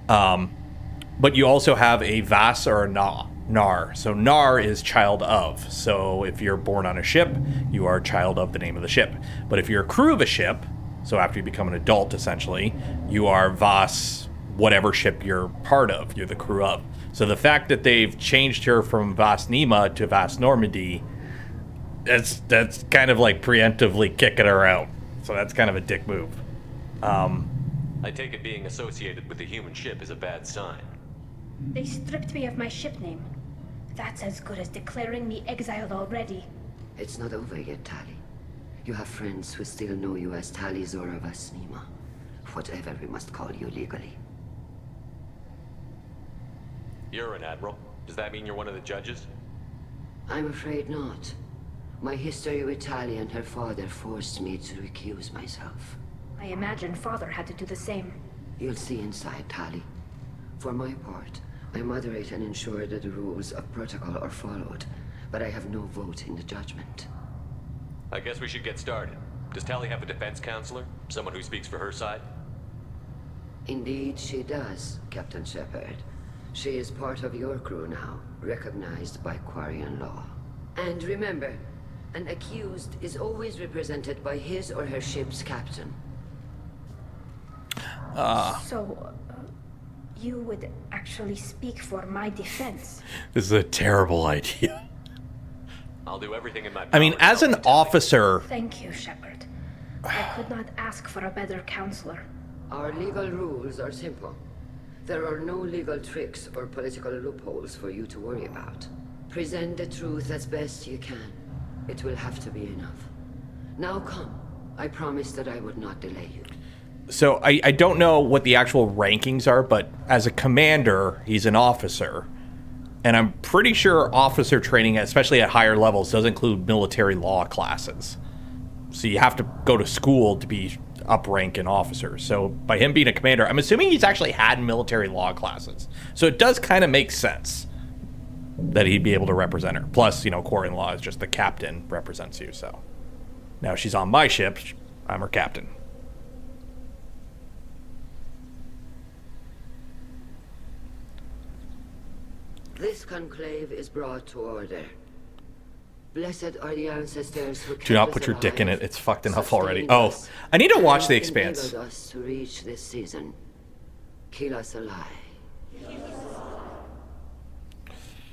But you also have a Vas or a Nar. So Nar is child of. So if you're born on a ship, you are child of the name of the ship. But if you're a crew of a ship, so after you become an adult, essentially, you are Vas whatever ship you're part of, you're the crew of. So the fact that they've changed her from Vas Nima to Vas Normandy, that's kind of like preemptively kicking her out. So that's kind of a dick move. I take it being associated with the human ship is a bad sign. They stripped me of my ship name. That's as good as declaring me exiled already. It's not over yet, Tali. You have friends who still know you as Tali Zora Vas Nima. Whatever we must call you legally. You're an admiral. Does that mean you're one of the judges? I'm afraid not. My history with Tali and her father forced me to recuse myself. I imagine Father had to do the same. You'll see inside, Tali. For my part, I moderate and ensure that the rules of protocol are followed, but I have no vote in the judgment. I guess we should get started. Does Tali have a defense counselor? Someone who speaks for her side? Indeed, she does, Captain Shepard. She is part of your crew now, recognized by Quarian law. And remember, an accused is always represented by his or her ship's captain. So, you would actually speak for my defense? This is a terrible idea. I'll do everything in my power. I mean, as an officer... Thank you, Shepard. I could not ask for a better counselor. Our legal rules are simple. There are no legal tricks or political loopholes for you to worry about. Present the truth as best you can. It will have to be enough. Now come. I promised that I would not delay you. So I don't know what the actual rankings are, but as a commander, he's an officer. And I'm pretty sure officer training, especially at higher levels, does include military law classes. So you have to go to school to be up rank in officer. So by him being a commander, I'm assuming he's actually had military law classes. So it does kind of make sense that he'd be able to represent her. Plus, you know, Quarian law is just the captain represents you, so. Now she's on my ship, I'm her captain. This conclave is brought to order. Blessed are the ancestors who Do not put your dick in it. It's fucked enough already. Oh, I need to watch The Expanse. Enabled us to reach this season. Keep us alive.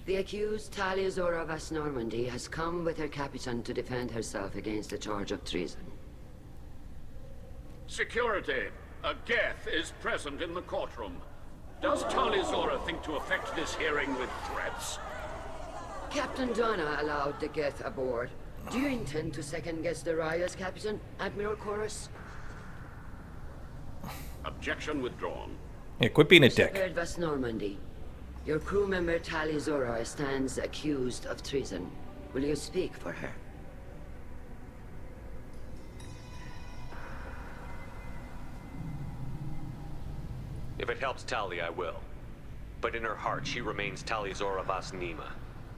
The accused Tali Zora Vas Normandy has come with her captain to defend herself against the charge of treason. Security. A Geth is present in the courtroom. Does Tali Zora think to affect this hearing with threats? Captain Donna allowed the Geth aboard. Do you intend to second-guess the Raya's captain, Admiral Chorus? Objection withdrawn. Yeah, quit being a dick. Shepard Vas Normandy. Your crew member Tali Zora stands accused of treason. Will you speak for her? If it helps Tali, I will. But in her heart, she remains Tali Zora Vas Nima,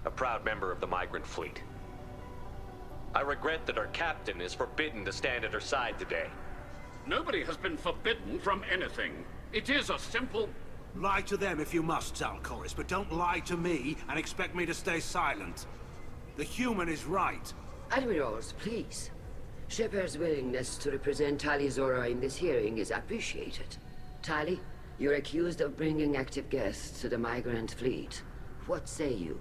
a proud member of the migrant fleet. I regret that our captain is forbidden to stand at her side today. Nobody has been forbidden from anything. It is a simple... Lie to them if you must, Zalcoris, but don't lie to me and expect me to stay silent. The human is right. Admirals, please. Shepard's willingness to represent Tali Zora in this hearing is appreciated. Tali, you're accused of bringing active guests to the migrant fleet. What say you?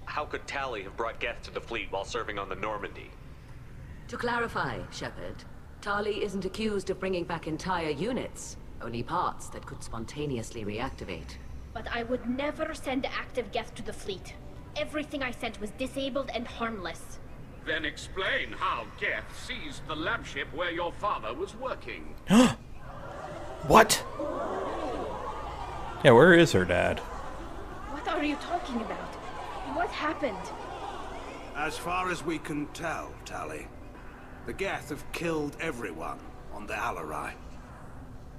How could Tali have brought guests to the fleet while serving on the Normandy? To clarify, Shepard, Tali isn't accused of bringing back entire units, only parts that could spontaneously reactivate. But I would never send active Geth to the fleet. Everything I sent was disabled and harmless. Then explain how Geth seized the lab ship where your father was working. What? Yeah, where is her dad? What are you talking about? What happened? As far as we can tell, Tali, the Geth have killed everyone on the Alarai.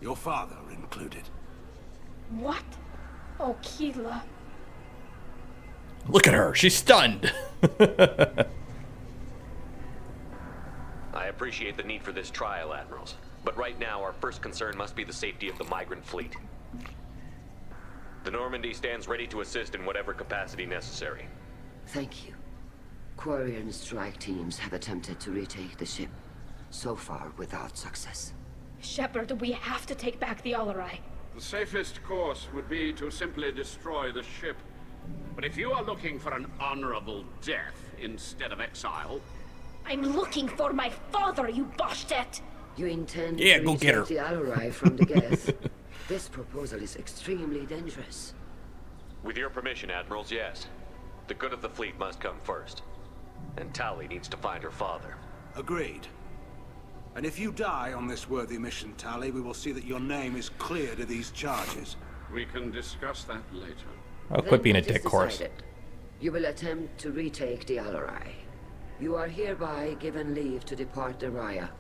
Your father included. What? Oh, Keela. Look at her. She's stunned. I appreciate the need for this trial, Admirals. But right now, our first concern must be the safety of the migrant fleet. The Normandy stands ready to assist in whatever capacity necessary. Thank you. Quarian strike teams have attempted to retake the ship, so far without success. Shepard, we have to take back the Alarai. The safest course would be to simply destroy the ship. But if you are looking for an honorable death instead of exile... I'm looking for my father, you bastet! You intend Yeah, to go get her. retake the Alarai from the Geth? This proposal is extremely dangerous. With your permission, Admirals, yes. The good of the fleet must come first. And Tali needs to find her father. Agreed. And if you die on this worthy mission, Tali, we will see that your name is cleared of these charges. We can discuss that later. Oh, quit being a Then it is dick horse. decided. You will attempt to retake the Alarai. You are hereby given leave to depart the Raya.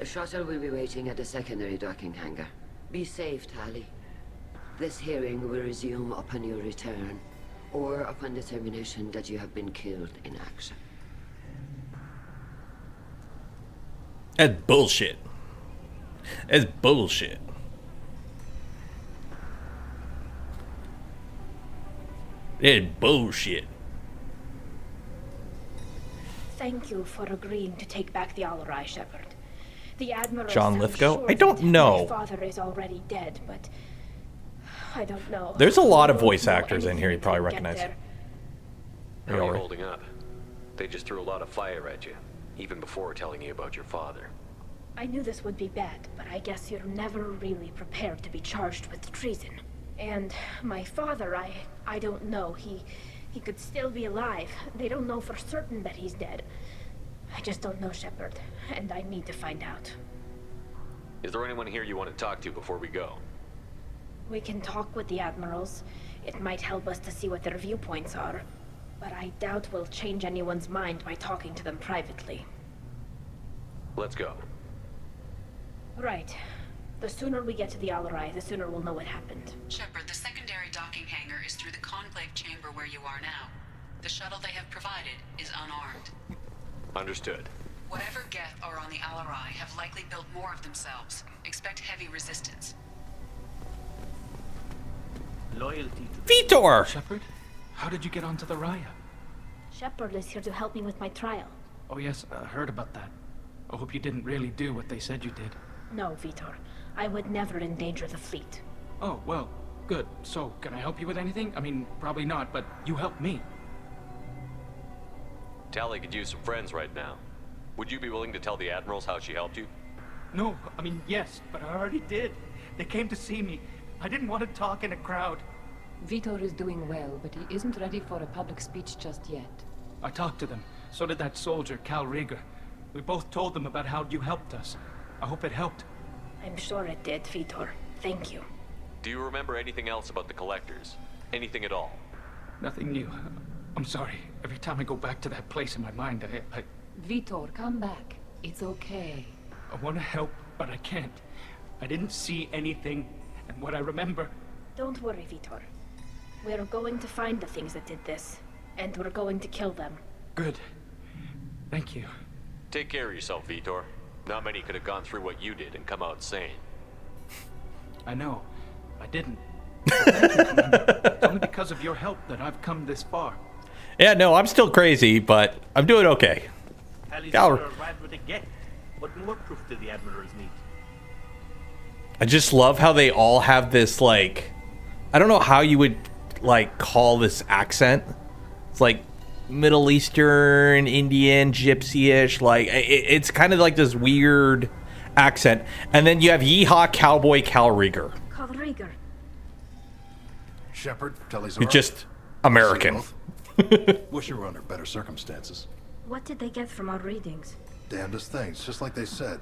A shuttle will be waiting at the secondary docking hangar. Be safe, Tali. This hearing will resume upon your return, or upon determination that you have been killed in action. That's bullshit. That's bullshit. That's bullshit. Thank you for agreeing to take back the Alarai, Shepard. The Admiral John sounds Lithgow? sure I don't that know. My father is already dead, but I don't know. There's a lot of I don't voice know actors in here you anything probably to get recognize. there. How are you holding up? They just threw a lot of fire at you, even before telling you about your father. I knew this would be bad, but I guess you're never really prepared to be charged with treason. And my father, I don't know. He could still be alive. They don't know for certain that he's dead. I just don't know, Shepard, and I need to find out. Is there anyone here you want to talk to before we go? We can talk with the Admirals. It might help us to see what their viewpoints are. But I doubt we'll change anyone's mind by talking to them privately. Let's go. Right. The sooner we get to the Alarai, the sooner we'll know what happened. Shepard, the secondary docking hangar is through the conclave chamber where you are now. The shuttle they have provided is unarmed. Understood. Whatever Geth are on the Alarai have likely built more of themselves. Expect heavy resistance. Loyalty to Vitor! Shepard, how did you get onto the Raya? Shepard is here to help me with my trial. Oh yes, I heard about that. I hope you didn't really do what they said you did. No, Vitor. I would never endanger the fleet. Oh, well, good. So, can I help you with anything? I mean, probably not, but you helped me. Tali could use some friends right now. Would you be willing to tell the Admirals how she helped you? No, I mean, yes, but I already did. They came to see me. I didn't want to talk in a crowd. Vitor is doing well, but he isn't ready for a public speech just yet. I talked to them. So did that soldier, Cal Rieger. We both told them about how you helped us. I hope it helped. I'm sure it did, Vitor. Thank you. Do you remember anything else about the Collectors? Anything at all? Nothing new. I'm sorry. Every time I go back to that place in my mind, I Vitor, come back. It's okay. want to help, but I can't. I didn't see anything, and what I remember... Don't worry, Vitor. We're going to find the things that did this, and we're going to kill them. Good. Thank you. Take care of yourself, Vitor. Not many could have gone through what you did and come out sane. I know. I didn't. Thank you, Commander. It's only because of your help that I've come this far. Yeah, no, I'm still crazy, but I'm doing okay. Tali's arrived with a Geth. What more proof do the Admirals need? I just love how they all have this, like, I don't know how you would, like, call this accent. It's like Middle Eastern, Indian, Gypsy-ish. Like, it's kind of like this weird accent. And then you have Yeehaw Cowboy Cal Rieger. Cal Rieger. Shepard, Tali's Who's just American. Wish you were under better circumstances. What did they get from our readings? Damnedest things, just like they said.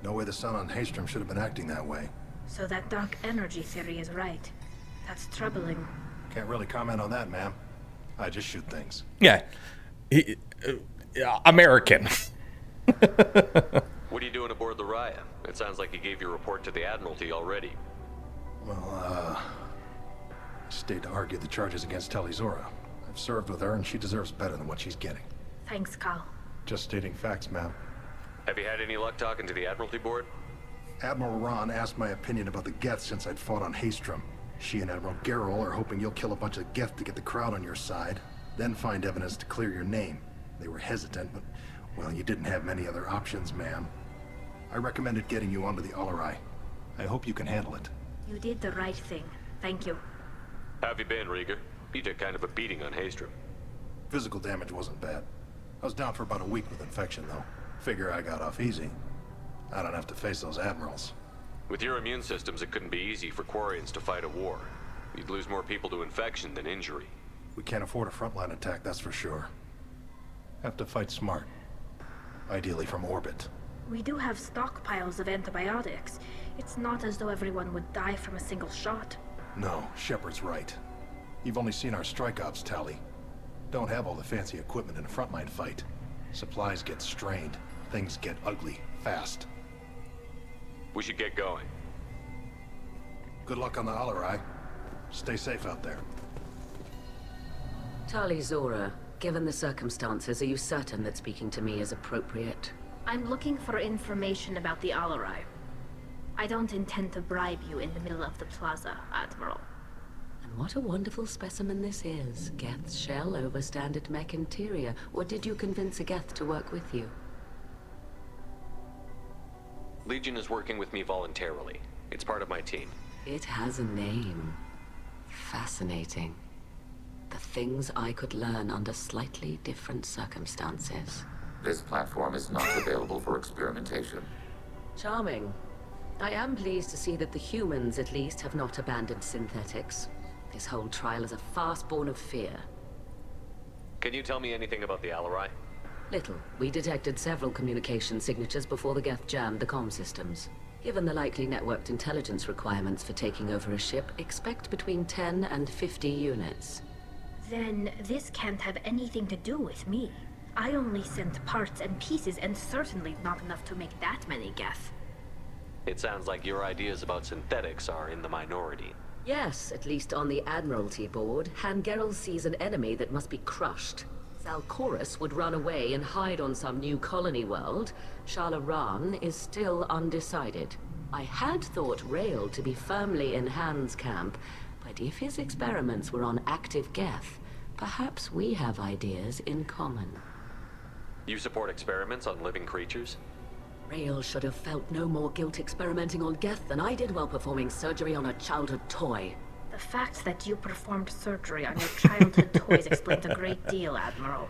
No way the sun on Haystrom should have been acting that way. So that dark energy theory is right. That's troubling. Can't really comment on that, ma'am. I just shoot things. Yeah. American. What are you doing aboard the Raya? It sounds like you gave your report to the Admiralty already. Well, stayed to argue the charges against Talizora. I've served with her, and she deserves better than what she's getting. Thanks, Cal. Just stating facts, ma'am. Have you had any luck talking to the Admiralty Board? Admiral Ron asked my opinion about the Geth since I'd fought on Haystrom. She and Admiral Gerrel are hoping you'll kill a bunch of Geth to get the crowd on your side, then find evidence to clear your name. They were hesitant, but, well, you didn't have many other options, ma'am. I recommended getting you onto the Alarai. I hope you can handle it. You did the right thing. Thank you. How have you been, Rieger? You took kind of a beating on Haystrom. Physical damage wasn't bad. I was down for about a week with infection, though. Figure I got off easy. I don't have to face those admirals. With your immune systems, it couldn't be easy for Quarians to fight a war. You'd lose more people to infection than injury. We can't afford a frontline attack, that's for sure. Have to fight smart. Ideally from orbit. We do have stockpiles of antibiotics. It's not as though everyone would die from a single shot. No, Shepard's right. You've only seen our strike ops tally. Don't have all the fancy equipment in a frontline fight. Supplies get strained. Things get ugly, fast. We should get going. Good luck on the Alarai. Stay safe out there. Tali Zora, given the circumstances, are you certain that speaking to me is appropriate? I'm looking for information about the Alarai. I don't intend to bribe you in the middle of the plaza, Admiral. And what a wonderful specimen this is. Geth's shell over standard mech interior. Or did you convince a Geth to work with you? Legion is working with me voluntarily. It's part of my team. It has a name. Fascinating. The things I could learn under slightly different circumstances. This platform is not available for experimentation. Charming. I am pleased to see that the humans, at least, have not abandoned synthetics. This whole trial is a farce born of fear. Can you tell me anything about the Alarai? Little. We detected several communication signatures before the Geth jammed the comm systems. Given the likely networked intelligence requirements for taking over a ship, expect between 10 and 50 units. Then this can't have anything to do with me. I only sent parts and pieces, and certainly not enough to make that many Geth. It sounds like your ideas about synthetics are in the minority. Yes, at least on the Admiralty board, Hangerel sees an enemy that must be crushed. Zalcorus would run away and hide on some new colony world. Shala is still undecided. I had thought Rael to be firmly in Han's camp, but if his experiments were on active Geth, perhaps we have ideas in common. You support experiments on living creatures? Rael should have felt no more guilt experimenting on Geth than I did while performing surgery on a childhood toy. The fact that you performed surgery on your childhood toys explains a great deal, Admiral.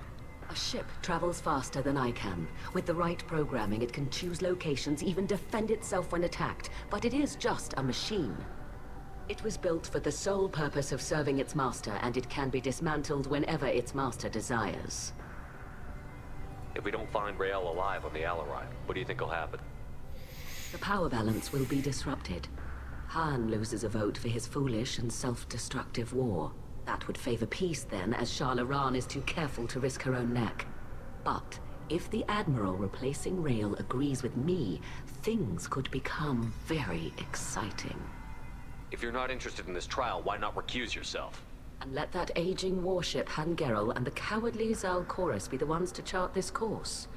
A ship travels faster than I can. With the right programming, it can choose locations, even defend itself when attacked. But it is just a machine. It was built for the sole purpose of serving its master, and it can be dismantled whenever its master desires. If we don't find Rael alive on the Alarai, what do you think will happen? The power balance will be disrupted. Han loses a vote for his foolish and self-destructive war. That would favor peace then, as Shala is too careful to risk her own neck. But if the Admiral replacing Rael agrees with me, things could become very exciting. If you're not interested in this trial, why not recuse yourself? And let that aging warship Hangerel and the cowardly Zalcorus be the ones to chart this course?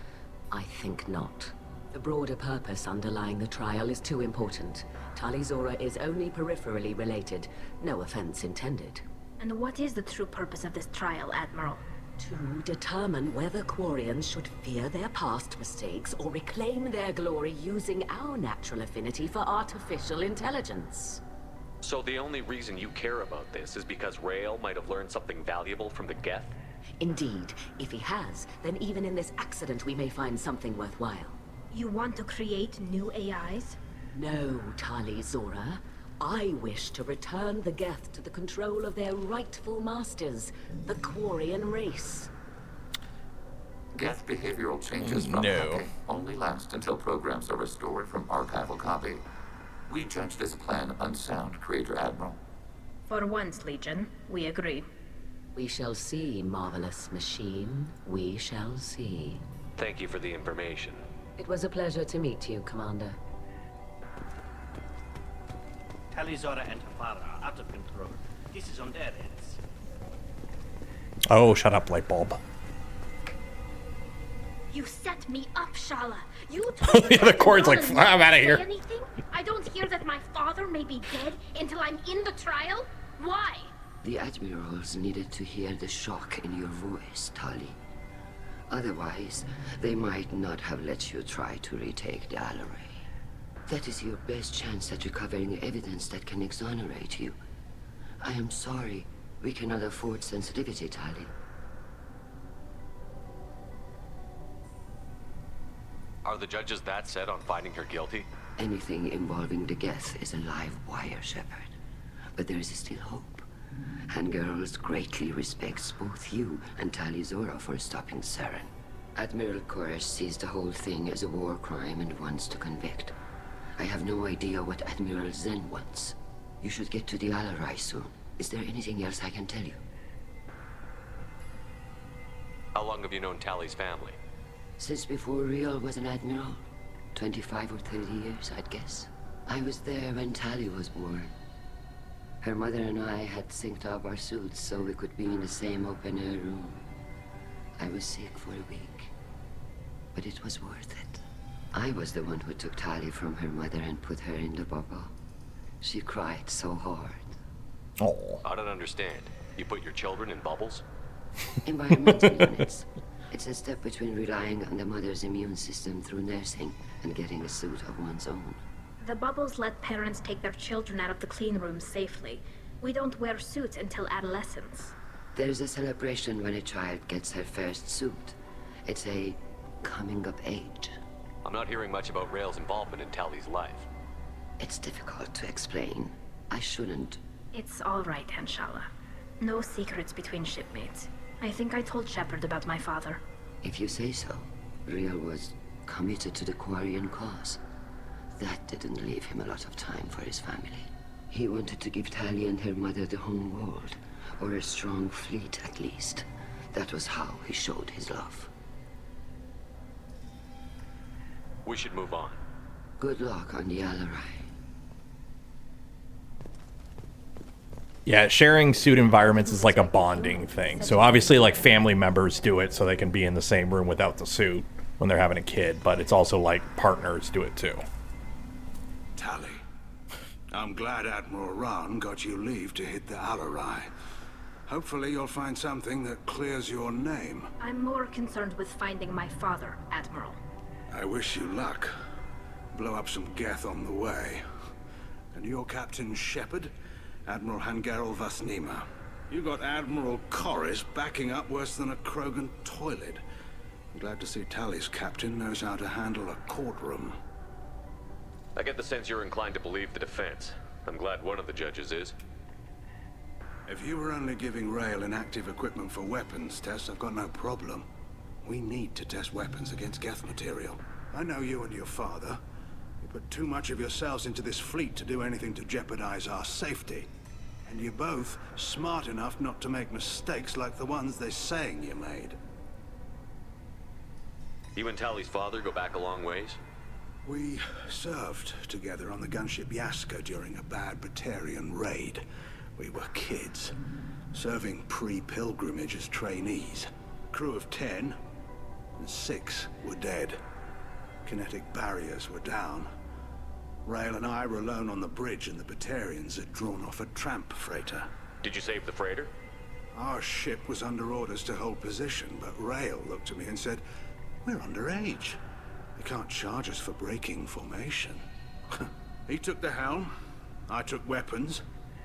I think not. The broader purpose underlying the trial is too important. Tali Zora is only peripherally related. No offense intended. And what is the true purpose of this trial, Admiral? To determine whether Quarians should fear their past mistakes or reclaim their glory using our natural affinity for artificial intelligence. So the only reason you care about this is because Rael might have learned something valuable from the Geth? Indeed. If he has, then even in this accident we may find something worthwhile. You want to create new AIs? No, Tali Zora. I wish to return the Geth to the control of their rightful masters, the Quarian race. Geth behavioral changes from hacking only last until programs are restored from archival copy. We judge this plan unsound, Creator Admiral. For once, Legion, we agree. We shall see, marvelous machine. We shall see. Thank you for the information. It was a pleasure to meet you, Commander. Tali Zora and her father are out of control. This is on their heads. Oh, shut up, light bulb. You set me up, Shala. You told me the Cord's like, I'm out of here. Anything? I don't hear that my father may be dead until I'm in the trial? Why? The Admirals needed to hear the shock in your voice, Tali. Otherwise, they might not have let you try to retake the Alarai. That is your best chance at recovering evidence that can exonerate you. I am sorry. We cannot afford sensitivity, Tali. Are the judges that set on finding her guilty? Anything involving the Geth is a live wire, Shepard. But there is still hope. Hangirls greatly respects both you and Tali Zora for stopping Saren. Admiral Koresh sees the whole thing as a war crime and wants to convict. I have no idea what Admiral Zen wants. You should get to the Alarai soon. Is there anything else I can tell you? How long have you known Tali's family? Since before Riel was an admiral. 25 or 30 years, I'd guess. I was there when Tali was born. Her mother and I had synced up our suits so we could be in the same open-air room. I was sick for a week, but it was worth it. I was the one who took Tali from her mother and put her in the bubble. She cried so hard. Oh. I don't understand. You put your children in bubbles? Environmental units. It's a step between relying on the mother's immune system through nursing and getting a suit of one's own. The bubbles let parents take their children out of the clean rooms safely. We don't wear suits until adolescence. There's a celebration when a child gets her first suit. It's a coming of age. I'm not hearing much about Rael's involvement in Tali's life. It's difficult to explain. I shouldn't. It's all right, Anshala. No secrets between shipmates. I think I told Shepard about my father. If you say so. Riel was committed to the Quarian cause. That didn't leave him a lot of time for his family. He wanted to give Tali and her mother the home world, or a strong fleet at least. That was how he showed his love. We should move on. Good luck on the Alarai. Yeah, sharing suit environments is like a bonding thing. So obviously, like, family members do it so they can be in the same room without the suit when they're having a kid, but it's also like partners do it too. Tali, I'm glad Admiral Rahn got you leave to hit the Alarai. Hopefully you'll find something that clears your name. I'm more concerned with finding my father, Admiral. I wish you luck. Blow up some Geth on the way. And your Captain Shepard? Admiral Hangarel Vasnima. You got Admiral Koris backing up worse than a Krogan toilet. I'm glad to see Tali's captain knows how to handle a courtroom. I get the sense you're inclined to believe the defense. I'm glad one of the judges is. If you were only giving Rael inactive equipment for weapons tests, I've got no problem. We need to test weapons against Geth material. I know you and your father. You put too much of yourselves into this fleet to do anything to jeopardize our safety. And you're both smart enough not to make mistakes like the ones they're saying you made. You and Tali's father go back a long ways? We served together on the gunship Yaska during a bad Batarian raid. We were kids, serving pre-pilgrimage as trainees. Crew of 10, and 6 were dead. Kinetic barriers were down. Rael and I were alone on the bridge, and the Batarians had drawn off a tramp freighter. Did you save the freighter? Our ship was under orders to hold position, but Rael looked at me and said, "We're underage. They can't charge us for breaking formation." He took the helm, I took weapons,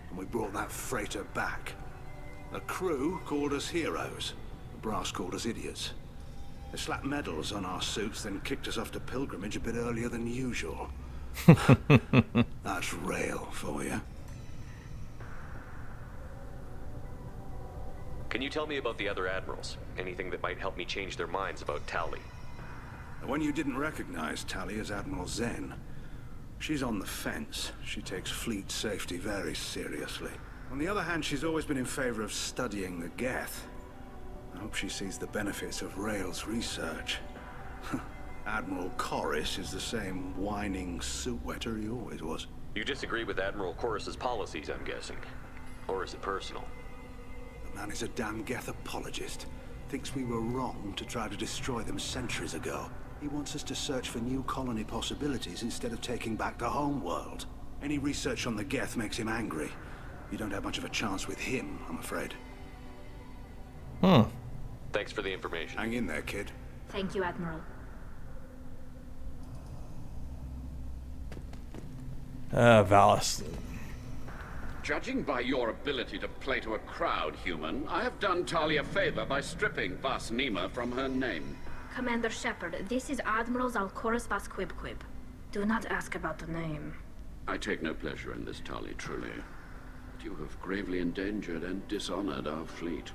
and we brought that freighter back. The crew called us heroes. The brass called us idiots. They slapped medals on our suits, then kicked us off to pilgrimage a bit earlier than usual. That's Rael for you. Can you tell me about the other admirals? Anything that might help me change their minds about Tali? The one you didn't recognize, Tali, is Admiral Zen. She's on the fence. She takes fleet safety very seriously. On the other hand, she's always been in favor of studying the Geth. I hope she sees the benefits of Rael's research. Admiral Koris is the same whining suit-wetter he always was. You disagree with Admiral Koris's policies, I'm guessing. Or is it personal? The man is a damn Geth apologist. Thinks we were wrong to try to destroy them centuries ago. He wants us to search for new colony possibilities instead of taking back the home world. Any research on the Geth makes him angry. You don't have much of a chance with him, I'm afraid. Thanks for the information. Hang in there, kid. Thank you, Admiral. Valis. Judging by your ability to play to a crowd, human, I have done Talia a favor by stripping Vas Nima from her name. Commander Shepard, this is Admiral Zalkorus Vas Quibquib. Do not ask about the name. I take no pleasure in this, Tali, truly. But you have gravely endangered and dishonored our fleet.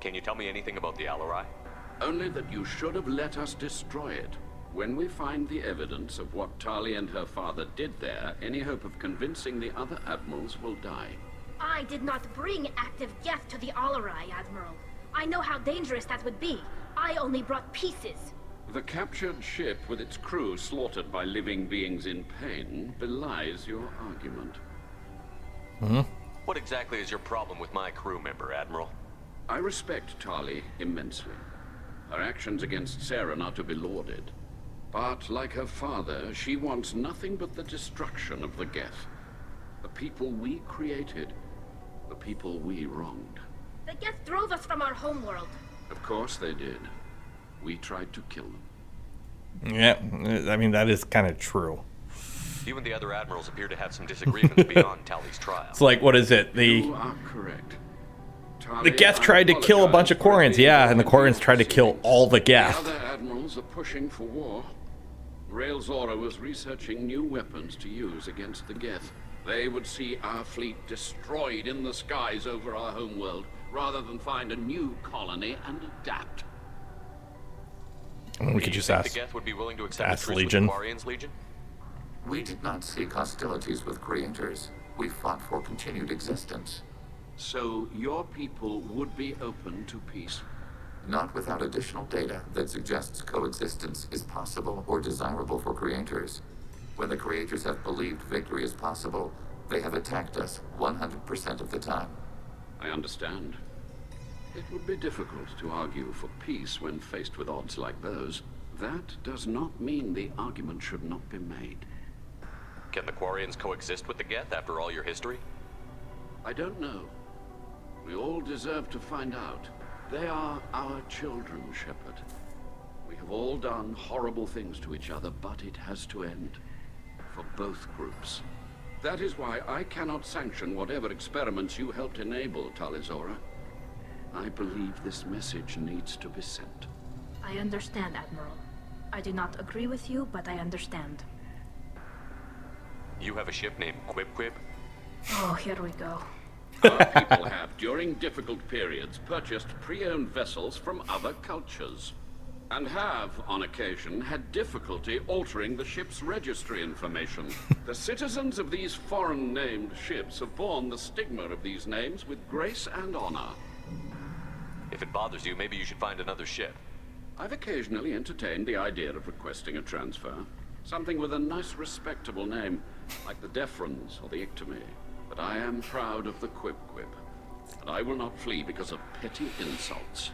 Can you tell me anything about the Alarai? Only that you should have let us destroy it. When we find the evidence of what Tali and her father did there, any hope of convincing the other admirals will die. I did not bring active Geth to the Alarai, Admiral. I know how dangerous that would be. I only brought pieces. The captured ship with its crew slaughtered by living beings in pain belies your argument. What exactly is your problem with my crew member, Admiral? I respect Tali immensely. Her actions against Saren are to be lauded. But, like her father, she wants nothing but the destruction of the Geth. The people we created. The people we wronged. The Geth drove us from our homeworld. Of course they did. We tried to kill them. Yeah, I mean, that is kind of true. You and the other admirals appear to have some disagreements beyond Tali's trial. It's like, what is it? You are correct. The Geth tried to kill a bunch of Quarians, yeah, and the Quarians tried to kill all the Geth. The other admirals are pushing for war. Rael Zora was researching new weapons to use against the Geth. They would see our fleet destroyed in the skies over our homeworld, rather than find a new colony and adapt. We could just ask. The Geth would be willing to accept Ask a truce Legion. with Quarians, Legion? We did not seek hostilities with creators. We fought for continued existence. So your people would be open to peace? Not without additional data that suggests coexistence is possible or desirable for creators. When the creators have believed victory is possible, they have attacked us 100% of the time. I understand. It would be difficult to argue for peace when faced with odds like those. That does not mean the argument should not be made. Can the Quarians coexist with the Geth after all your history? I don't know. We all deserve to find out. They are our children, Shepard. We have all done horrible things to each other, but it has to end. For both groups. That is why I cannot sanction whatever experiments you helped enable, Talizora. I believe this message needs to be sent. I understand, Admiral. I do not agree with you, but I understand. You have a ship named Quibquib? Oh, here we go. Our people have, during difficult periods, purchased pre-owned vessels from other cultures. And have, on occasion, had difficulty altering the ship's registry information. The citizens of these foreign-named ships have borne the stigma of these names with grace and honor. If it bothers you, maybe you should find another ship. I've occasionally entertained the idea of requesting a transfer. Something with a nice, respectable name, like the Defrons or the Ictomy. But I am proud of the Quibquib, and I will not flee because of petty insults.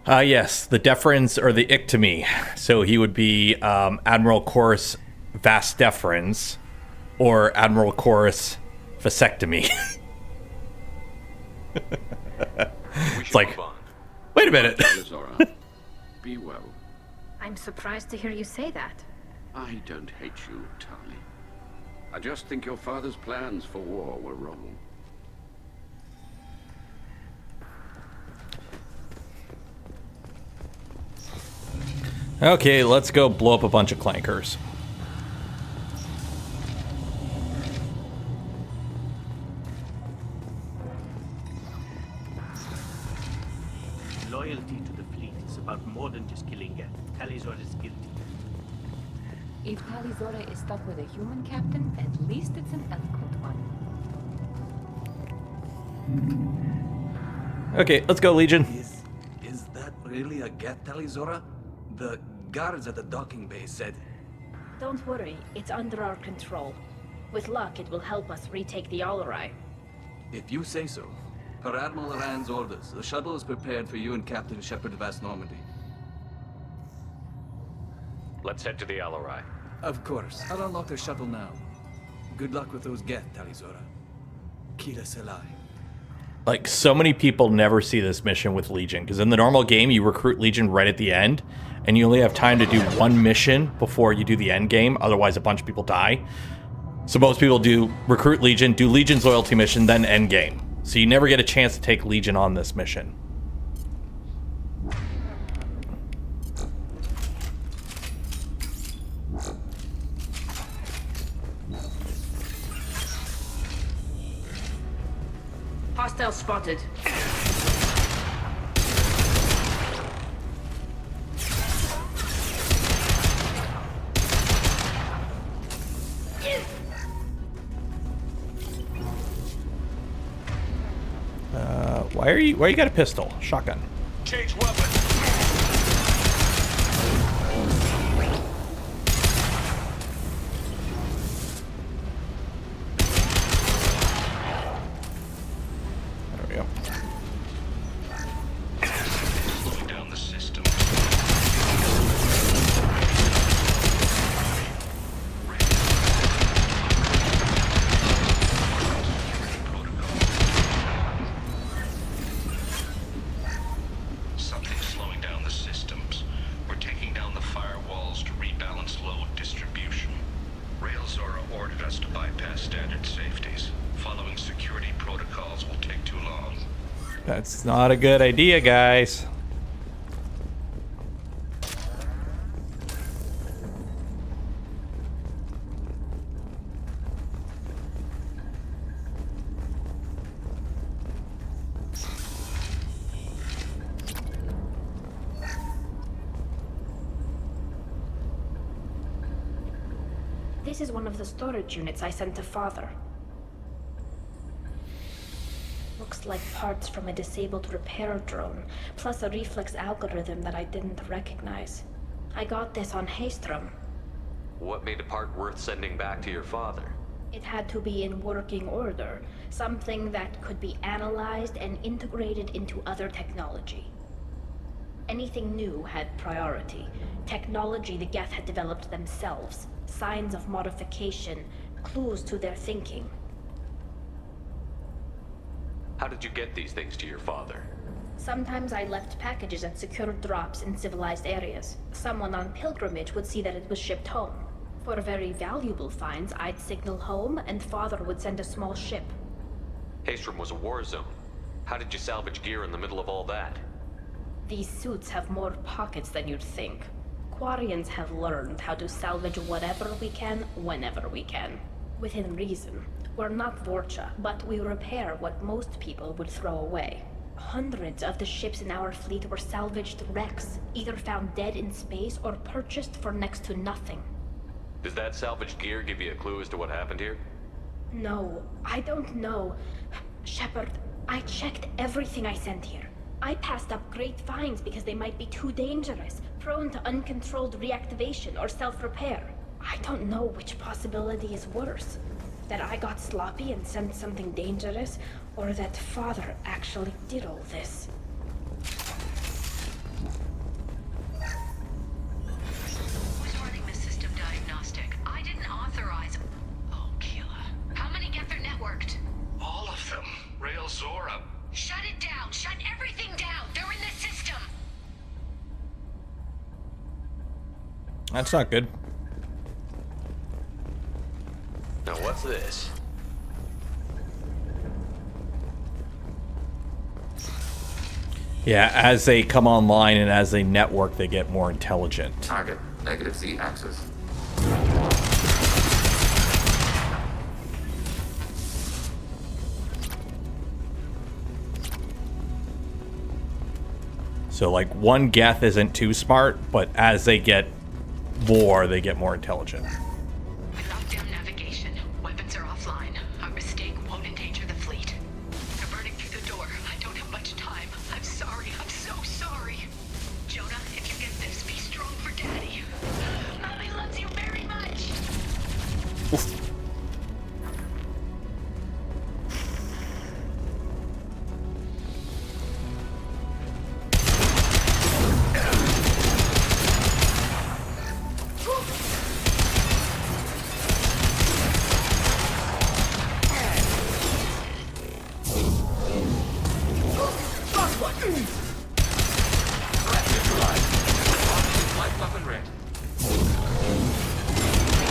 Yes, the Defrons or the Ictomy. So he would be Admiral Chorus Vas Defrons or Admiral Chorus Vasectomy. It's like, wait a minute. Be well. I'm surprised to hear you say that. I don't hate you, Tali. I just think your father's plans for war were wrong. Okay, let's go blow up a bunch of clankers. Loyalty to the fleet is about more than just killing Geth. Talizora is guilty. If Talizora is stuck with a human captain, at least it's an eloquent one. Okay, let's go, Legion. Is that really a Geth, Talizora? The guards at the docking bay said... Don't worry, it's under our control. With luck, it will help us retake the Alarai. If you say so. Per Admiral Rand's orders, the shuttle is prepared for you and Captain Shepard Vas Normandy. Let's head to the Alarai. Of course. I'll unlock the shuttle now. Good luck with those Geth, Talizora. Kira Selai. Like, so many people never see this mission with Legion, because in the normal game, you recruit Legion right at the end, and you only have time to do one mission before you do the end game, otherwise a bunch of people die. So most people do recruit Legion, do Legion's loyalty mission, then endgame. So you never get a chance to take Legion on this mission. Hostile spotted. Why you got a pistol? Shotgun. Change weapon. There we go. Slowing down the system. Something's slowing down the systems. We're taking down the firewalls to rebalance load distribution. Railzora ordered us to bypass standard safeties. Following security protocols will take too long. That's not a good idea, guys. This is one of the storage units I sent to Father. Looks like parts from a disabled repair drone, plus a reflex algorithm that I didn't recognize. I got this on Haystrom. What made a part worth sending back to your father? It had to be in working order, something that could be analyzed and integrated into other technology. Anything new had priority. Technology the Geth had developed themselves, signs of modification, clues to their thinking. How did you get these things to your father? Sometimes I left packages at secured drops in civilized areas. Someone on pilgrimage would see that it was shipped home. For very valuable finds, I'd signal home, and Father would send a small ship. Haystrom was a war zone. How did you salvage gear in the middle of all that? These suits have more pockets than you'd think. Quarians have learned how to salvage whatever we can, whenever we can. Within reason. We're not Vorcha, but we repair what most people would throw away. Hundreds of the ships in our fleet were salvaged wrecks, either found dead in space or purchased for next to nothing. Does that salvaged gear give you a clue as to what happened here? No, I don't know. Shepard, I checked everything I sent here. I passed up great finds because they might be too dangerous, prone to uncontrolled reactivation or self-repair. I don't know which possibility is worse. That I got sloppy and sent something dangerous, or that Father actually did all this. Who's running the system diagnostic? I didn't authorize. Oh, Keela. How many get their networked? All of them. Railzora. Shut it down! Shut everything down! They're in the system! That's not good. Now what's this? Yeah, as they come online and as they network, they get more intelligent. Target, negative Z axis. So like one Geth isn't too smart, but as they get more, they get more intelligent. I locked down navigation. Weapons are offline. Our mistake won't endanger the fleet. They're burning through the door. I don't have much time. I'm sorry. I'm so sorry. Jonah, if you get this, be strong for Daddy. Mommy loves you very much.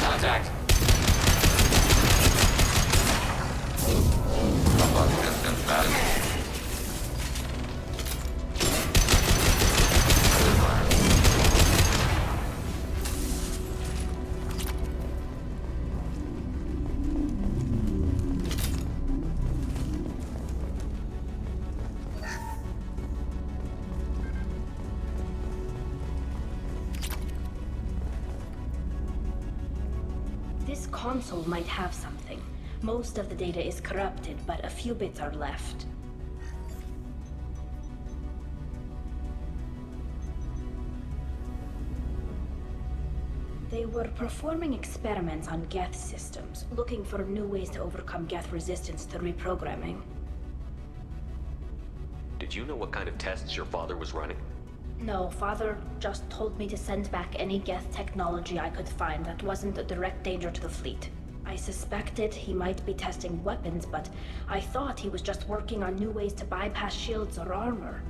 Contact. console might have something. Most of the data is corrupted, but a few bits are left. They were performing experiments on Geth systems, looking for new ways to overcome Geth resistance to reprogramming. Did you know what kind of tests your father was running? No, Father just told me to send back any Geth technology I could find that wasn't a direct danger to the fleet. I suspected he might be testing weapons, but I thought he was just working on new ways to bypass shields or armor.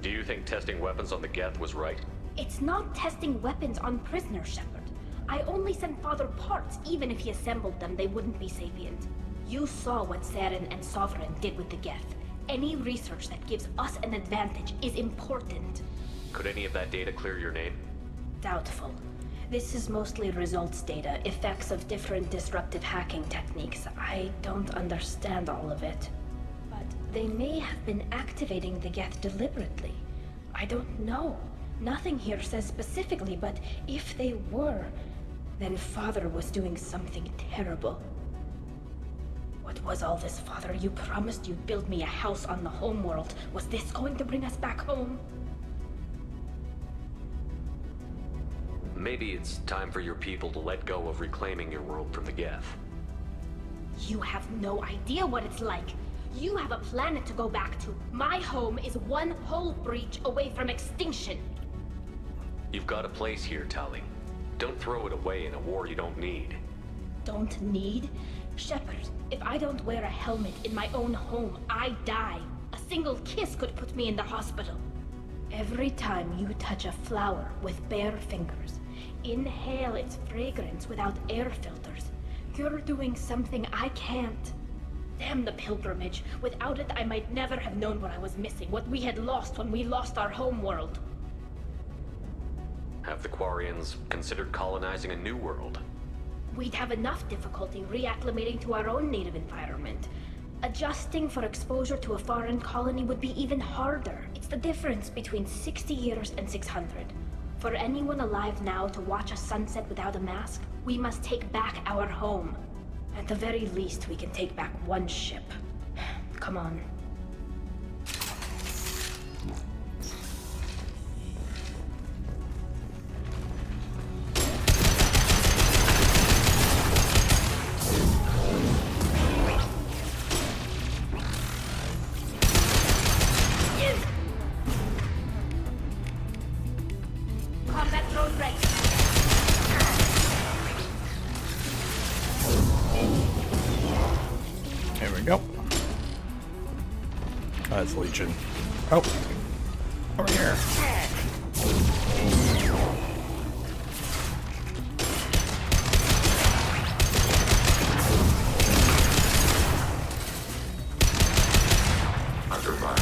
Do you think testing weapons on the Geth was right? It's not testing weapons on prisoners, Shepard. I only sent Father parts. Even if he assembled them, they wouldn't be sapient. You saw what Saren and Sovereign did with the Geth. Any research that gives us an advantage is important. Could any of that data clear your name? Doubtful. This is mostly results data, effects of different disruptive hacking techniques. I don't understand all of it. But they may have been activating the Geth deliberately. I don't know. Nothing here says specifically, but if they were, then Father was doing something terrible. What was all this, Father? You promised you'd build me a house on the homeworld. Was this going to bring us back home? Maybe it's time for your people to let go of reclaiming your world from the Geth. You have no idea what it's like. You have a planet to go back to. My home is one hull breach away from extinction. You've got a place here, Tali. Don't throw it away in a war you don't need. Don't need? Shepard, if I don't wear a helmet in my own home, I die. A single kiss could put me in the hospital. Every time you touch a flower with bare fingers, inhale its fragrance without air filters, you're doing something I can't. Damn the pilgrimage. Without it, I might never have known what I was missing, what we had lost when we lost our home world. Have the Quarians considered colonizing a new world? We'd have enough difficulty reacclimating to our own native environment. Adjusting for exposure to a foreign colony would be even harder. It's the difference between 60 years and 600. For anyone alive now to watch a sunset without a mask, we must take back our home. At the very least, we can take back one ship. Come on. That's Legion. Oh, over here. Under fire.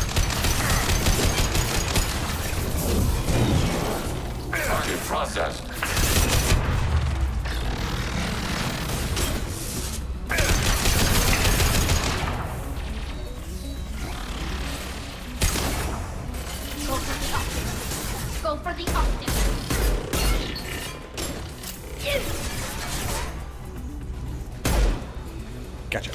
Target processed. Go for the optics. Gotcha.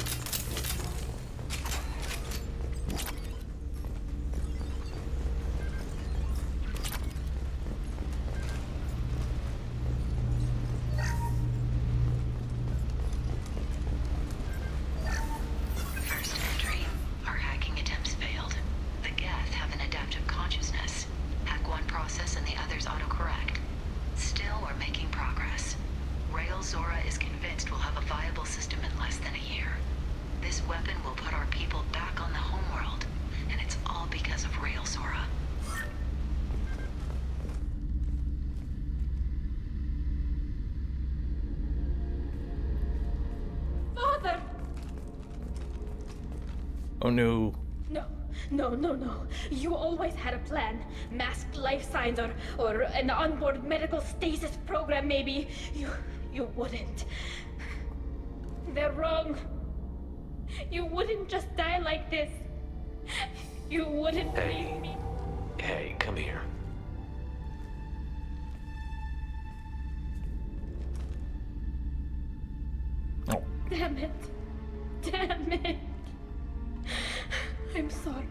First entry. Our hacking attempts failed. The Geth have an adaptive consciousness. Hack one process and the others autocorrect. Still, we're making progress. Rail Zora is convinced we'll have a viable system in less than a year. This weapon will put our people back on the homeworld, and it's all because of Rail Zora. Father! Oh no. No. You always had a plan. Masked life signs or an onboard medical stasis program, maybe. You wouldn't. They're wrong. You wouldn't just die like this. You wouldn't leave me. Hey, come here. Damn it. Damn it. I'm sorry.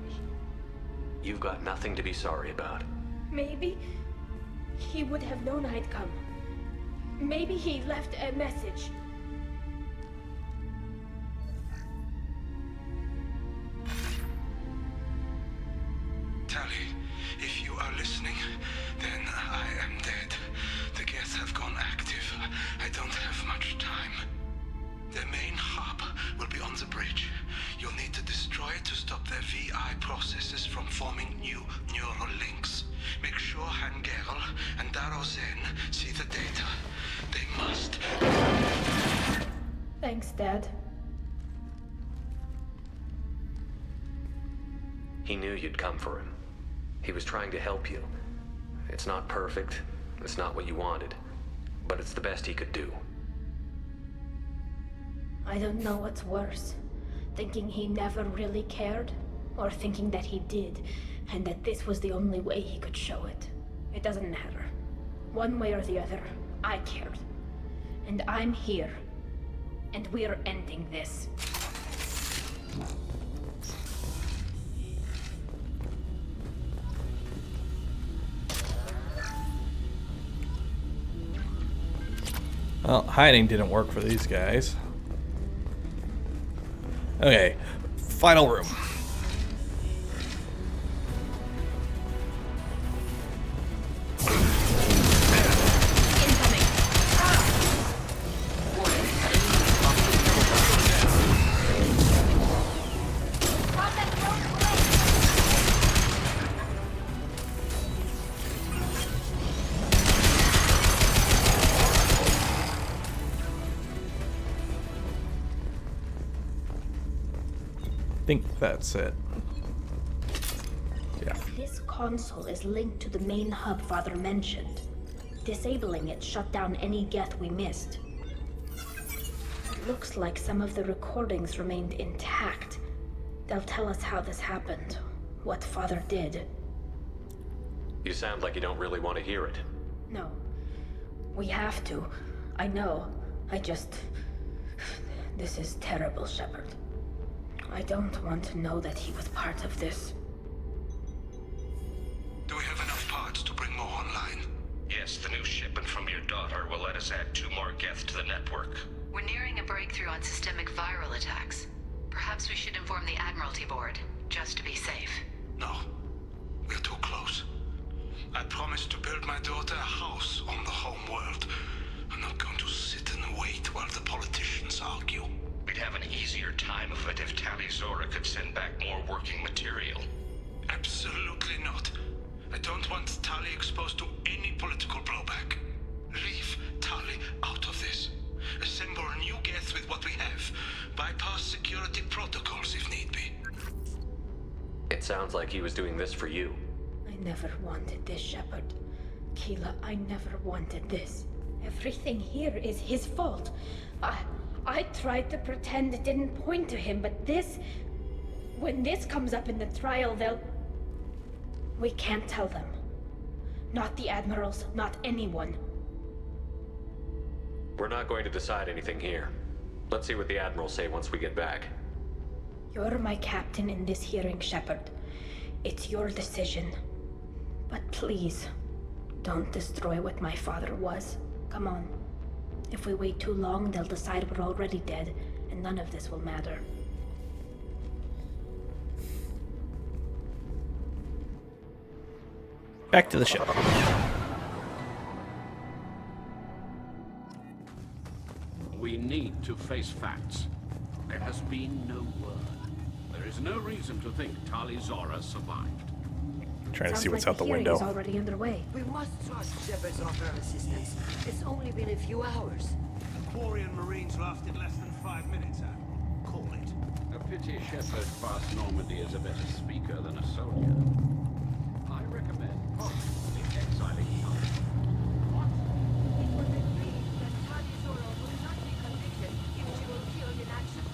You've got nothing to be sorry about. Maybe he would have known I'd come. Maybe he left a message. Tali, if you are listening, then I am dead. The Geth have gone active. I don't have much time. The main hub will be on the bridge. You'll need to destroy it to stop their VI processes from forming new neural links. Make sure Han-Gerl and Daro Zen see the data. They must. Thanks, Dad. He knew you'd come for him. He was trying to help you. It's not perfect. It's not what you wanted. But it's the best he could do. I don't know what's worse. Thinking he never really cared, or thinking that he did, and that this was the only way he could show it. It doesn't matter. One way or the other, I cared. And I'm here. And we're ending this. Well, hiding didn't work for these guys. Okay, final room. I think that's it. Yeah. This console is linked to the main hub Father mentioned. Disabling it shut down any Geth we missed. It looks like some of the recordings remained intact. They'll tell us how this happened, what Father did. You sound like you don't really want to hear it. No. We have to. I know. This is terrible, Shepard. I don't want to know that he was part of this. Do we have enough parts to bring more online? Yes, the new shipment from your daughter will let us add 2 more Geth to the network. We're nearing a breakthrough on systemic viral attacks. Perhaps we should inform the Admiralty Board, just to be safe. No. We're too close. I promised to build my daughter a house on the home world. I'm not going to sit and wait while the politicians argue. We'd have an easier time of it if Tali Zora could send back more working material. Absolutely not. I don't want Tali exposed to any political blowback. Leave Tali out of this. Assemble new Geth with what we have. Bypass security protocols if need be. It sounds like he was doing this for you. I never wanted this, Shepard. Keela, I never wanted this. Everything here is his fault. I tried to pretend it didn't point to him, but this... When this comes up in the trial, they'll... We can't tell them. Not the Admirals, not anyone. We're not going to decide anything here. Let's see what the Admirals say once we get back. You're my captain in this hearing, Shepard. It's your decision. But please, don't destroy what my father was. Come on. If we wait too long, they'll decide we're already dead, and none of this will matter. Back to the ship. We need to face facts. There has been no word. There is no reason to think Tali Zora survived. Trying to see what's like out the hearing window. is already underway. We must trust Shepard's offer of assistance. It's only been a few hours. The Quarian Marines lasted less than 5 minutes, Call it. A pity Shepard passed Normandy as a better speaker than a soldier. I recommend possibly exiling Tali. What? It was agreed that Tali Zora will not be convicted if she were killed in action.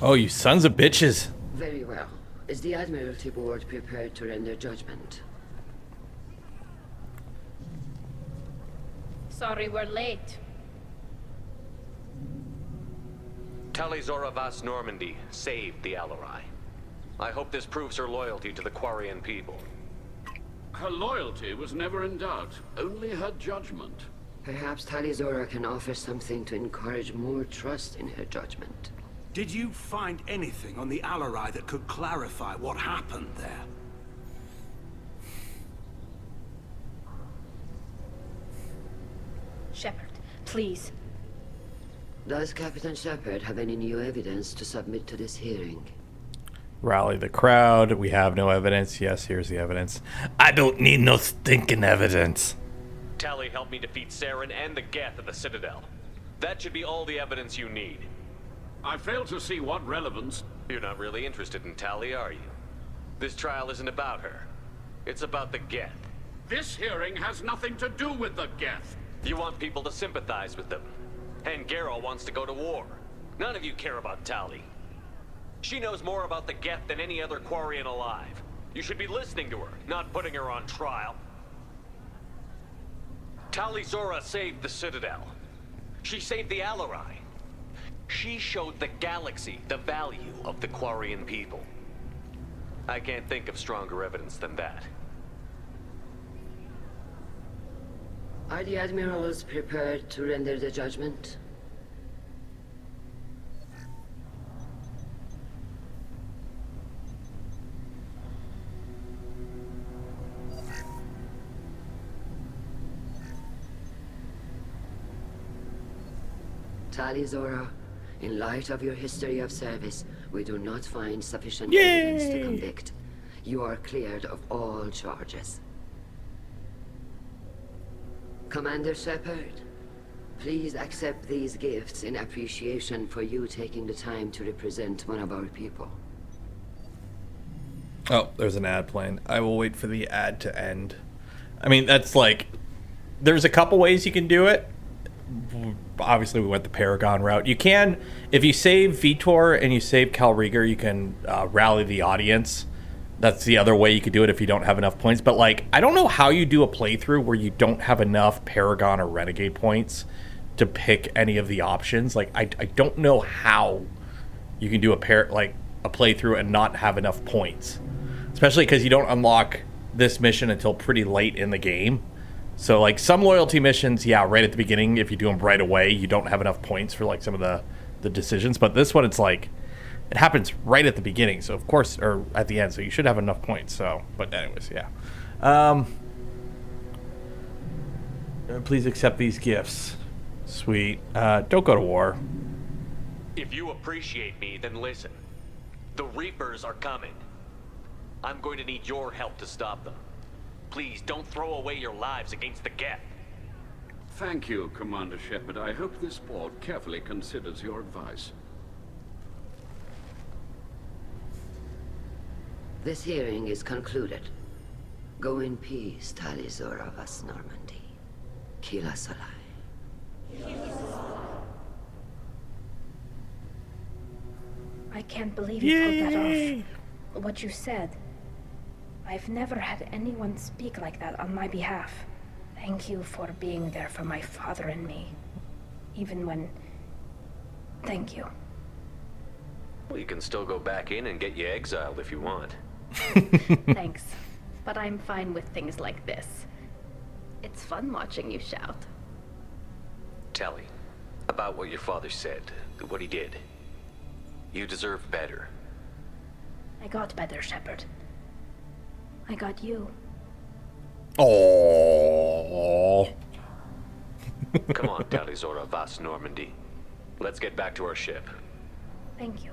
Oh, you sons of bitches. Very well. Is the Admiralty Board prepared to render judgment? Sorry we're late. Talizora Vas Normandy saved the Alarai. I hope this proves her loyalty to the Quarian people. Her loyalty was never in doubt, only her judgment. Perhaps Talizora can offer something to encourage more trust in her judgment. Did you find anything on the Alarai that could clarify what happened there? Shepard, please. Does Captain Shepard have any new evidence to submit to this hearing? Rally the crowd. We have no evidence. Yes, here's the evidence. I don't need no stinking evidence. Tali helped me defeat Saren and the Geth at the Citadel. That should be all the evidence you need. I fail to see what relevance... You're not really interested in Tali, are you? This trial isn't about her. It's about the Geth. This hearing has nothing to do with the Geth. You want people to sympathize with them. And Geralt wants to go to war. None of you care about Tali. She knows more about the Geth than any other Quarian alive. You should be listening to her, not putting her on trial. Talizora saved the Citadel. She saved the Alarai. She showed the galaxy the value of the Quarian people. I can't think of stronger evidence than that. Are the admirals prepared to render the judgment? Talizora, in light of your history of service, we do not find sufficient evidence to convict. You are cleared of all charges. Commander Shepard, please accept these gifts in appreciation for you taking the time to represent one of our people. Oh, there's an ad playing. I will wait for the ad to end. I mean, that's like... There's a couple ways you can do it. Obviously, we went the Paragon route. You can, if you save Vitor and you save Cal Rieger, you can rally the audience. That's the other way you could do it if you don't have enough points. But, like, I don't know how you do a playthrough where you don't have enough Paragon or Renegade points to pick any of the options. Like, I don't know how you can do a playthrough and not have enough points. Especially because you don't unlock this mission until pretty late in the game. So, like, some loyalty missions, yeah, right at the beginning, if you do them right away, you don't have enough points for, like, some of the decisions. But this one, it's like, it happens right at the beginning, so of course, or at the end, so you should have enough points, so, but anyways, yeah. Please accept these gifts. Sweet. Don't go to war. If you appreciate me, then listen. The Reapers are coming. I'm going to need your help to stop them. Please, don't throw away your lives against the Geth. Thank you, Commander Shepard. I hope this board carefully considers your advice. This hearing is concluded. Go in peace, Talizora Vas Normandy. Kila Salai. I can't believe you pulled that off. What you said. I've never had anyone speak like that on my behalf. Thank you for being there for my father and me. Even when... Thank you. Well, you can still go back in and get you exiled if you want. Thanks. But I'm fine with things like this. It's fun watching you shout. Tali, about what your father said, what he did. You deserve better. I got better, Shepard. I got you. Oh. Come on, Talizora Vas Normandy. Let's get back to our ship. Thank you,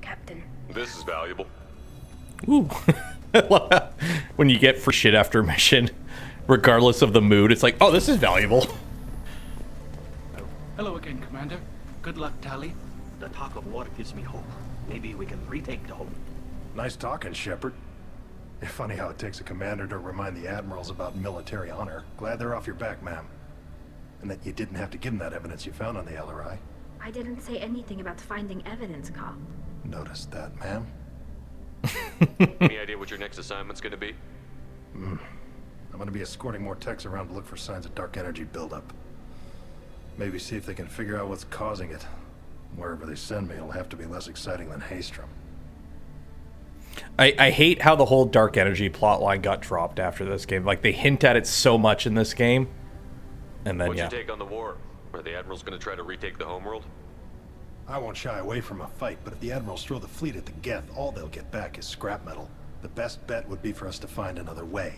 Captain. This is valuable. Ooh. When you get for shit after a mission, regardless of the mood, it's like, oh, this is valuable. Hello again, Commander. Good luck, Tali. The talk of war gives me hope. Maybe we can retake the home. Nice talking, Shepard. Funny how it takes a commander to remind the admirals about military honor. Glad they're off your back, ma'am. And that you didn't have to give them that evidence you found on the LRI. I didn't say anything about finding evidence, Carl. Noticed that, ma'am. Any idea what your next assignment's gonna be? I'm gonna be escorting more techs around to look for signs of dark energy buildup. Maybe see if they can figure out what's causing it. Wherever they send me, it'll have to be less exciting than Haystrom. I hate how the whole dark energy plotline got dropped after this game. Like, they hint at it so much in this game. And then, What's yeah. your take on the war? Are the Admirals going to try to retake the homeworld? I won't shy away from a fight, but if the Admirals throw the fleet at the Geth, all they'll get back is scrap metal. The best bet would be for us to find another way.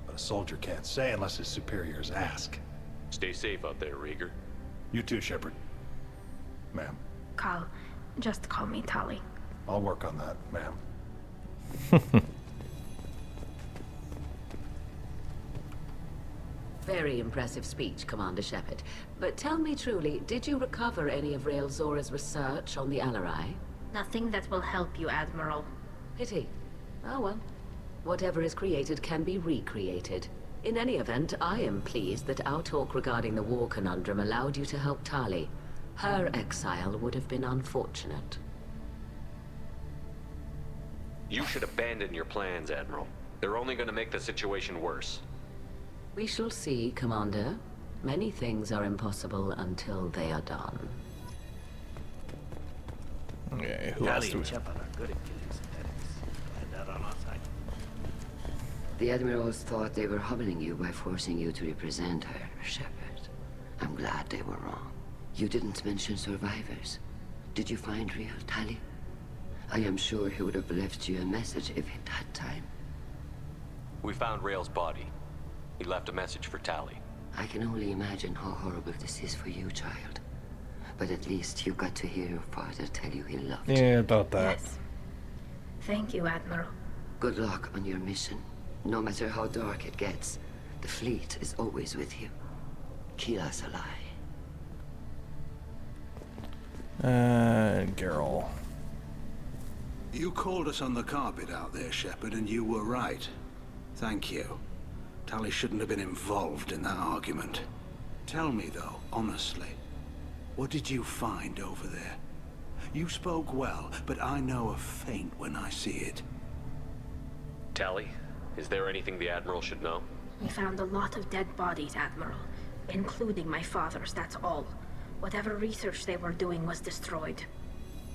But a soldier can't say unless his superiors ask. Stay safe out there, Rieger. You too, Shepard. Ma'am. Carl, just call me Tali. I'll work on that, ma'am. Very impressive speech, Commander Shepard. But tell me truly, did you recover any of Rael Zora's research on the Alarai? Nothing that will help you, Admiral. Pity. Oh well. Whatever is created can be recreated. In any event, I am pleased that our talk regarding the war conundrum allowed you to help Tali. Her exile would have been unfortunate. You should abandon your plans, Admiral. They're only going to make the situation worse. We shall see, Commander. Many things are impossible until they are done. Okay, who else Tali do we... and Shepard are good at killing synthetics. Glad that on our side. The Admirals thought they were humbling you by forcing you to represent her, Shepard. I'm glad they were wrong. You didn't mention survivors. Did you find real Tali? I am sure he would have left you a message if he'd had time. We found Rael's body. He left a message for Tali. I can only imagine how horrible this is for you, child. But at least you got to hear your father tell you he loved you. Yeah, about that. Yes. Thank you, Admiral. Good luck on your mission. No matter how dark it gets, the fleet is always with you. Keela Salai. Geralt. You called us on the carpet out there, Shepard, and you were right. Thank you. Tali shouldn't have been involved in that argument. Tell me, though, honestly, what did you find over there? You spoke well, but I know a feint when I see it. Tali, is there anything the Admiral should know? We found a lot of dead bodies, Admiral. Including my father's, that's all. Whatever research they were doing was destroyed.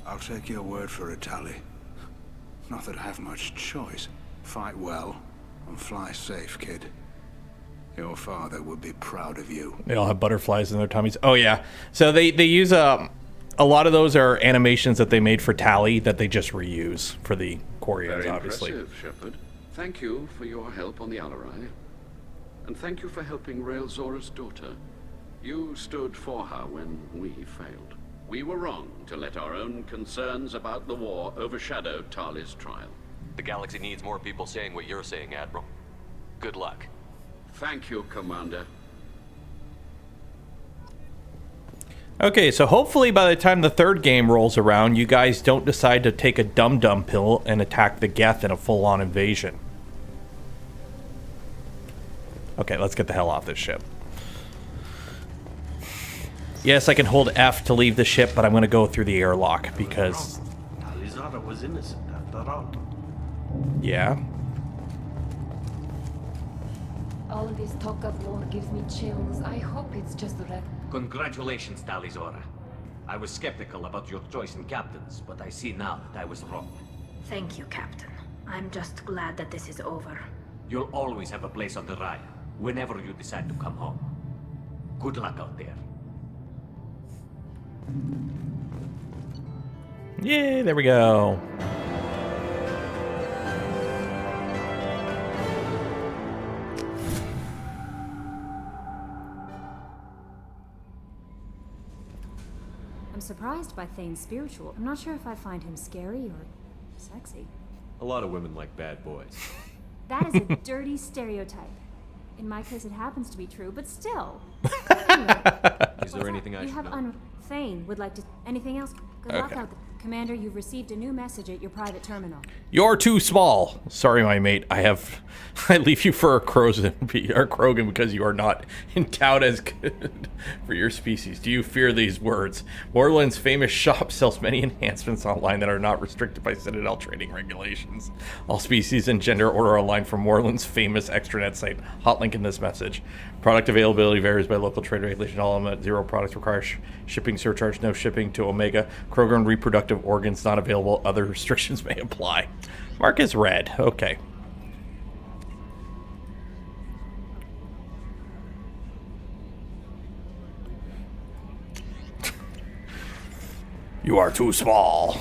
I'll take your word for it, Tali. Not that I have much choice. Fight well, and fly safe, kid. Your father would be proud of you. They all have butterflies in their tummies. Oh yeah. So they use a lot of those are animations that they made for Tali that they just reuse for the Quarians, Very obviously. impressive, Shepard. Thank you for your help on the Alarai. And thank you for helping Rael Zora's daughter. You stood for her when we failed. We were wrong to let our own concerns about the war overshadow Tali's trial. The galaxy needs more people saying what you're saying, Admiral. Good luck. Thank you, Commander. Okay, so hopefully by the time the third game rolls around, you guys don't decide to take a dum-dum pill and attack the Geth in a full-on invasion. Okay, let's get the hell off this ship. Yes, I can hold F to leave the ship, but I'm going to go through the airlock because... Tali Zora was innocent after all. Yeah. All this talk of war gives me chills. I hope it's just the wreck. Congratulations, Tali Zora. I was skeptical about your choice in captains, but I see now that I was wrong. Thank you, Captain. I'm just glad that this is over. You'll always have a place on the Raya, whenever you decide to come home. Good luck out there. Yay, there we go. I'm surprised by Thane's spiritual. I'm not sure if I find him scary or sexy. A lot of women like bad boys. That is a dirty stereotype. In my case, it happens to be true, but still. Is there anything I You should have know? Thane would like to. Anything else? Good luck out there. Commander, you've received a new message at your private terminal. You're too small. Sorry, my mate. I have I leave you for a Krogan because you are not endowed as good for your species. Do you fear these words? Morland's famous shop sells many enhancements online that are not restricted by Citadel trading regulations. All species and gender order aligned from Morland's famous extranet site. Hot link in this message. Product availability varies by local trade regulation. All element 0 products require shipping surcharge. No shipping to Omega. Krogan reproductive organs not available. Other restrictions may apply. Mark is red. Okay. You are too small.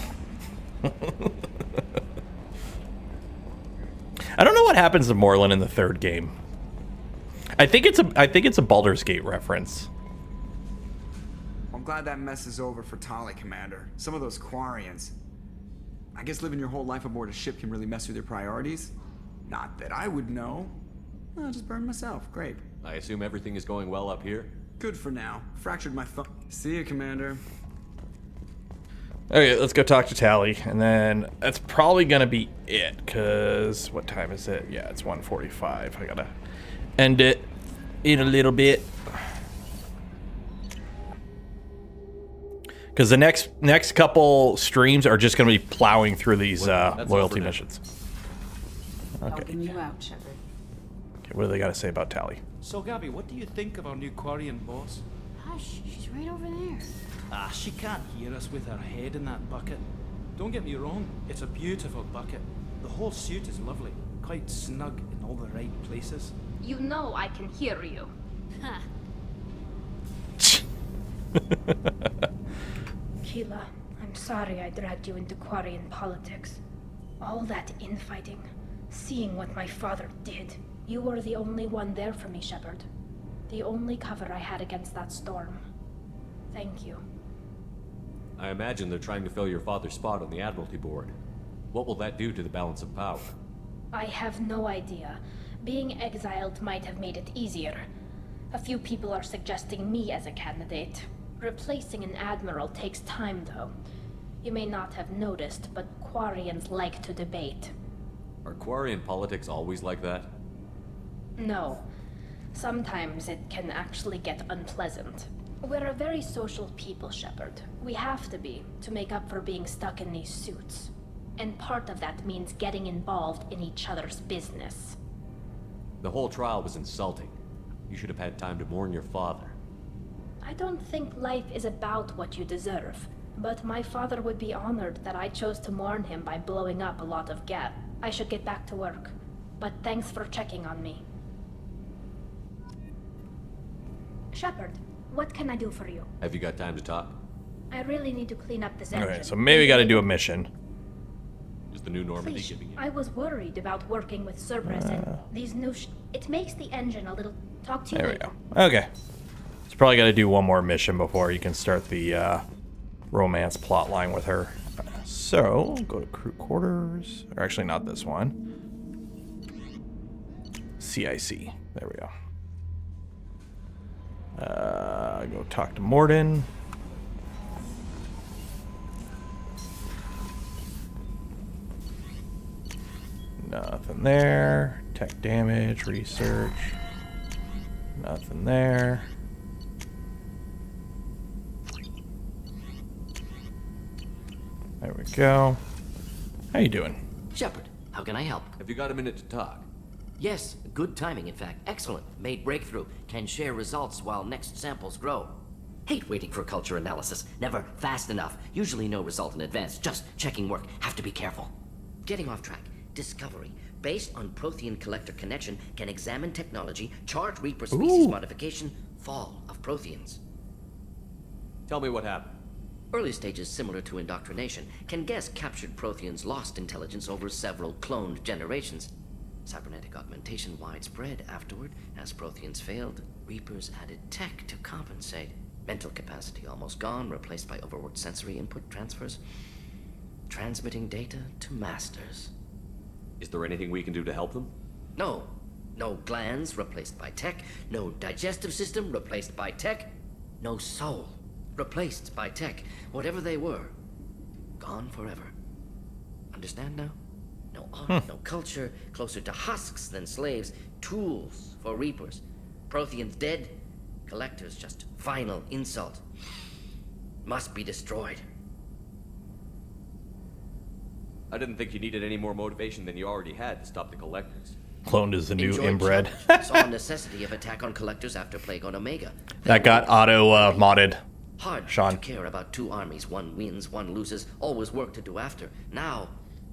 I don't know what happens to Morland in the third game. I think it's a Baldur's Gate reference. I'm glad that mess is over for Tali, Commander. Some of those Quarians. I guess living your whole life aboard a ship can really mess with your priorities. Not that I would know. I'll just burn myself. Great. I assume everything is going well up here? Good for now. Fractured my thumb. See you, Commander. Okay, let's go talk to Tali, and then that's probably gonna be it, because what time is it? Yeah, it's 1:45. I gotta end it in a little bit. Because the next couple streams are just gonna be plowing through these loyalty missions. Okay. Helping you out, Shepard. Okay, what do they gotta say about Tali? So, Gabby, what do you think of our new Quarian boss? Hush, she's right over there. Ah, she can't hear us with her head in that bucket. Don't get me wrong, it's a beautiful bucket. The whole suit is lovely, quite snug in all the right places. You know I can hear you. Huh. Keela, I'm sorry I dragged you into Quarian politics. All that infighting, seeing what my father did. You were the only one there for me, Shepard. The only cover I had against that storm. Thank you. I imagine they're trying to fill your father's spot on the Admiralty Board. What will that do to the balance of power? I have no idea. Being exiled might have made it easier. A few people are suggesting me as a candidate. Replacing an admiral takes time, though. You may not have noticed, but Quarians like to debate. Are Quarian politics always like that? No. Sometimes it can actually get unpleasant. We're a very social people, Shepard. We have to be, to make up for being stuck in these suits. And part of that means getting involved in each other's business. The whole trial was insulting. You should have had time to mourn your father. I don't think life is about what you deserve, but my father would be honored that I chose to mourn him by blowing up a lot of gas. I should get back to work, but thanks for checking on me. Shepard, what can I do for you? Have you got time to talk? I really need to clean up this engine. Okay, so maybe we gotta do a mission. Is the new Normandy Please, giving you? I was worried about working with Cerberus and these new it makes the engine a little... Talk to you There we later. go. Okay. So probably gotta do one more mission before you can start the romance plot line with her. So, go to crew quarters. Or actually not this one. CIC. There we go. Go talk to Mordin. Nothing there. Tech damage, research. Nothing there. There we go. How you doing? Shepard, how can I help? Have you got a minute to talk? Yes, good timing, in fact. Excellent. Made breakthrough. Can share results while next samples grow. Hate waiting for culture analysis. Never fast enough. Usually no result in advance. Just checking work. Have to be careful. Getting off track. Discovery. Based on Prothean collector connection, can examine technology, chart Reaper species modification, fall of Protheans. Tell me what happened. Early stages similar to indoctrination. Can guess captured Protheans lost intelligence over several cloned generations. Cybernetic augmentation widespread afterward. As Protheans failed, Reapers added tech to compensate. Mental capacity almost gone, replaced by overworked sensory input transfers. Transmitting data to masters. Is there anything we can do to help them? No. No glands replaced by tech. No digestive system replaced by tech. No soul replaced by tech. Whatever they were, gone forever. Understand now? No art, no culture, closer to husks than slaves, tools for reapers. Protheans dead, collectors just final insult. Must be destroyed. I didn't think you needed any more motivation than you already had to stop the collectors. Cloned is the new Enjoyed inbred. challenge. Saw necessity of attack on collectors after Plague on Omega. That got auto modded. Hard Sean. to care about two armies. One wins, one loses. Always work to do after. Now,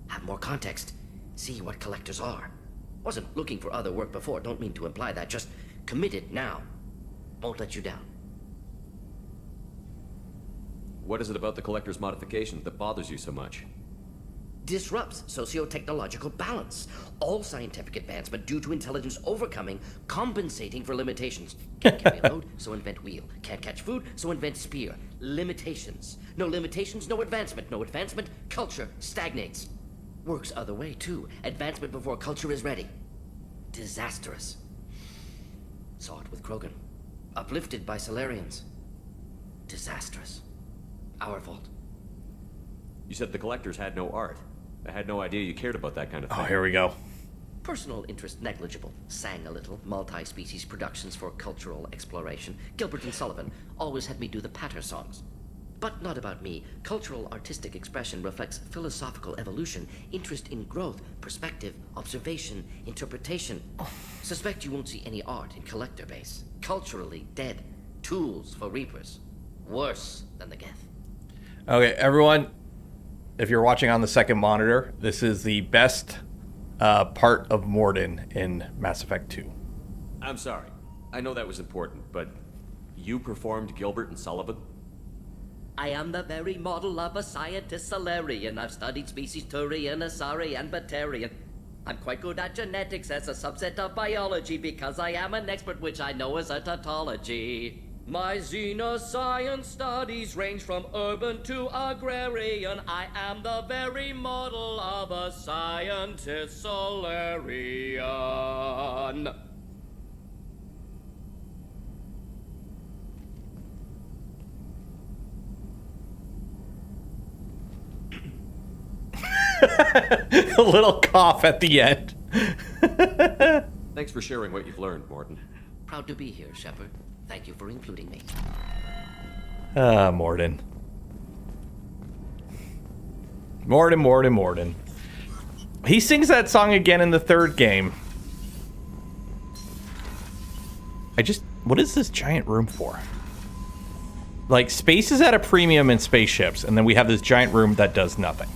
have more context. See what collectors are. Wasn't looking for other work before. Don't mean to imply that. Just committed now. Won't let you down. What is it about the collector's modifications that bothers you so much? Disrupts socio-technological balance. All scientific advancement due to intelligence overcoming, compensating for limitations. Can't carry a load, so invent wheel. Can't catch food, so invent spear. Limitations. No limitations, no advancement. No advancement, culture stagnates. Works other way, too. Advancement before culture is ready. Disastrous. Saw it with Krogan. Uplifted by Solarians. Disastrous. Our fault. You said the collectors had no art. I had no idea you cared about that kind of thing. Oh, here we go. Personal interest negligible. Sang a little. Multi-species productions for cultural exploration. Gilbert and Sullivan always had me do the patter songs. But not about me. Cultural artistic expression reflects philosophical evolution, interest in growth, perspective, observation, interpretation. Suspect you won't see any art in collector base. Culturally dead. Tools for reapers. Worse than the Geth. Okay, everyone, if you're watching on the second monitor, this is the best part of Mordin in Mass Effect 2. I'm sorry. I know that was important, but you performed Gilbert and Sullivan? I am the very model of a scientist Solarian. I've studied species Turian, Asari, and Batarian. I'm quite good at genetics as a subset of biology because I am an expert, which I know is a tautology. My xenoscience studies range from urban to agrarian. I am the very model of a scientist Solarian. A little cough at the end. Thanks for sharing what you've learned, Mordin. Proud to be here, Shepard. Thank you for including me. Mordin. Mordin. He sings that song again in the third game. What is this giant room for? Like, space is at a premium in spaceships, and then we have this giant room that does nothing.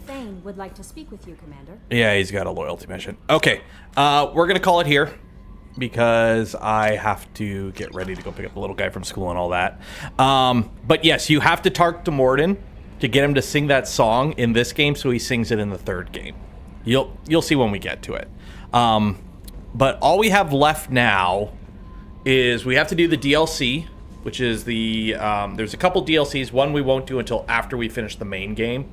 Thane would like to speak with you, Commander. Yeah, he's got a loyalty mission. Okay, we're gonna call it here because I have to get ready to go pick up the little guy from school and all that. But yes, you have to talk to Mordin to get him to sing that song in this game, so he sings it in the third game. You'll see when we get to it. But all we have left now is we have to do the DLC, which is the there's a couple DLCs. One we won't do until after we finish the main game.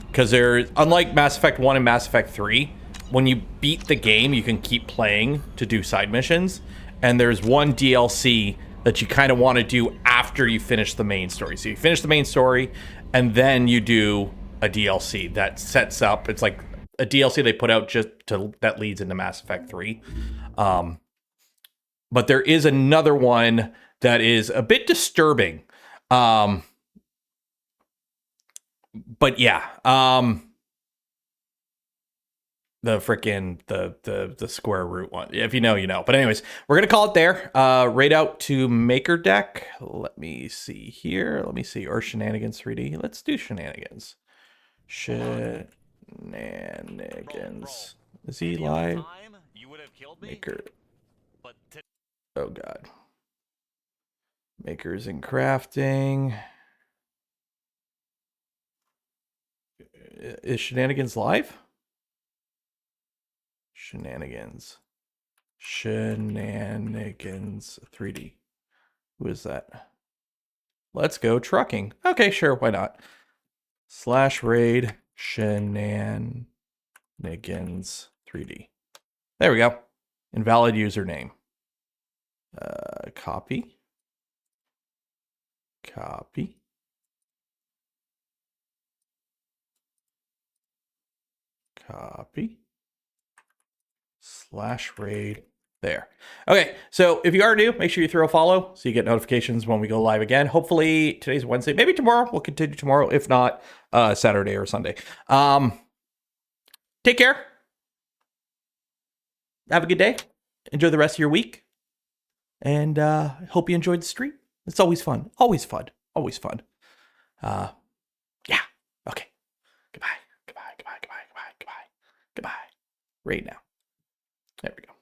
Because unlike Mass Effect 1 and Mass Effect 3, when you beat the game, you can keep playing to do side missions. And there's one DLC that you kind of want to do after you finish the main story. So you finish the main story, and then you do a DLC that sets up. It's like a DLC they put out that leads into Mass Effect 3. But there is another one that is a bit disturbing. But yeah, the frickin' the square root one. If you know, you know. But anyways, we're gonna call it there. Raid out to Maker Deck. Let me see here. Let me see. Or Shenanigans 3D. Let's do Shenanigans. Shenanigans. Is he live? Maker. Oh god. Makers and crafting. Is Shenanigans live? Shenanigans 3D. Who is that? Let's go trucking. Okay, sure, why not? /raid Shenanigans 3D. There we go. Invalid username. Copy. Copy. /raid there. Okay, so if you are new, make sure you throw a follow so you get notifications when we go live again. Hopefully today's Wednesday, maybe tomorrow. We'll continue tomorrow. If not, Saturday or Sunday. Take care. Have a good day. Enjoy the rest of your week. And hope you enjoyed the stream. It's always fun. Always fun. Always fun. Yeah. Okay. Goodbye. Goodbye. Goodbye. Goodbye. Goodbye. Goodbye. Goodbye. Right now. There we go.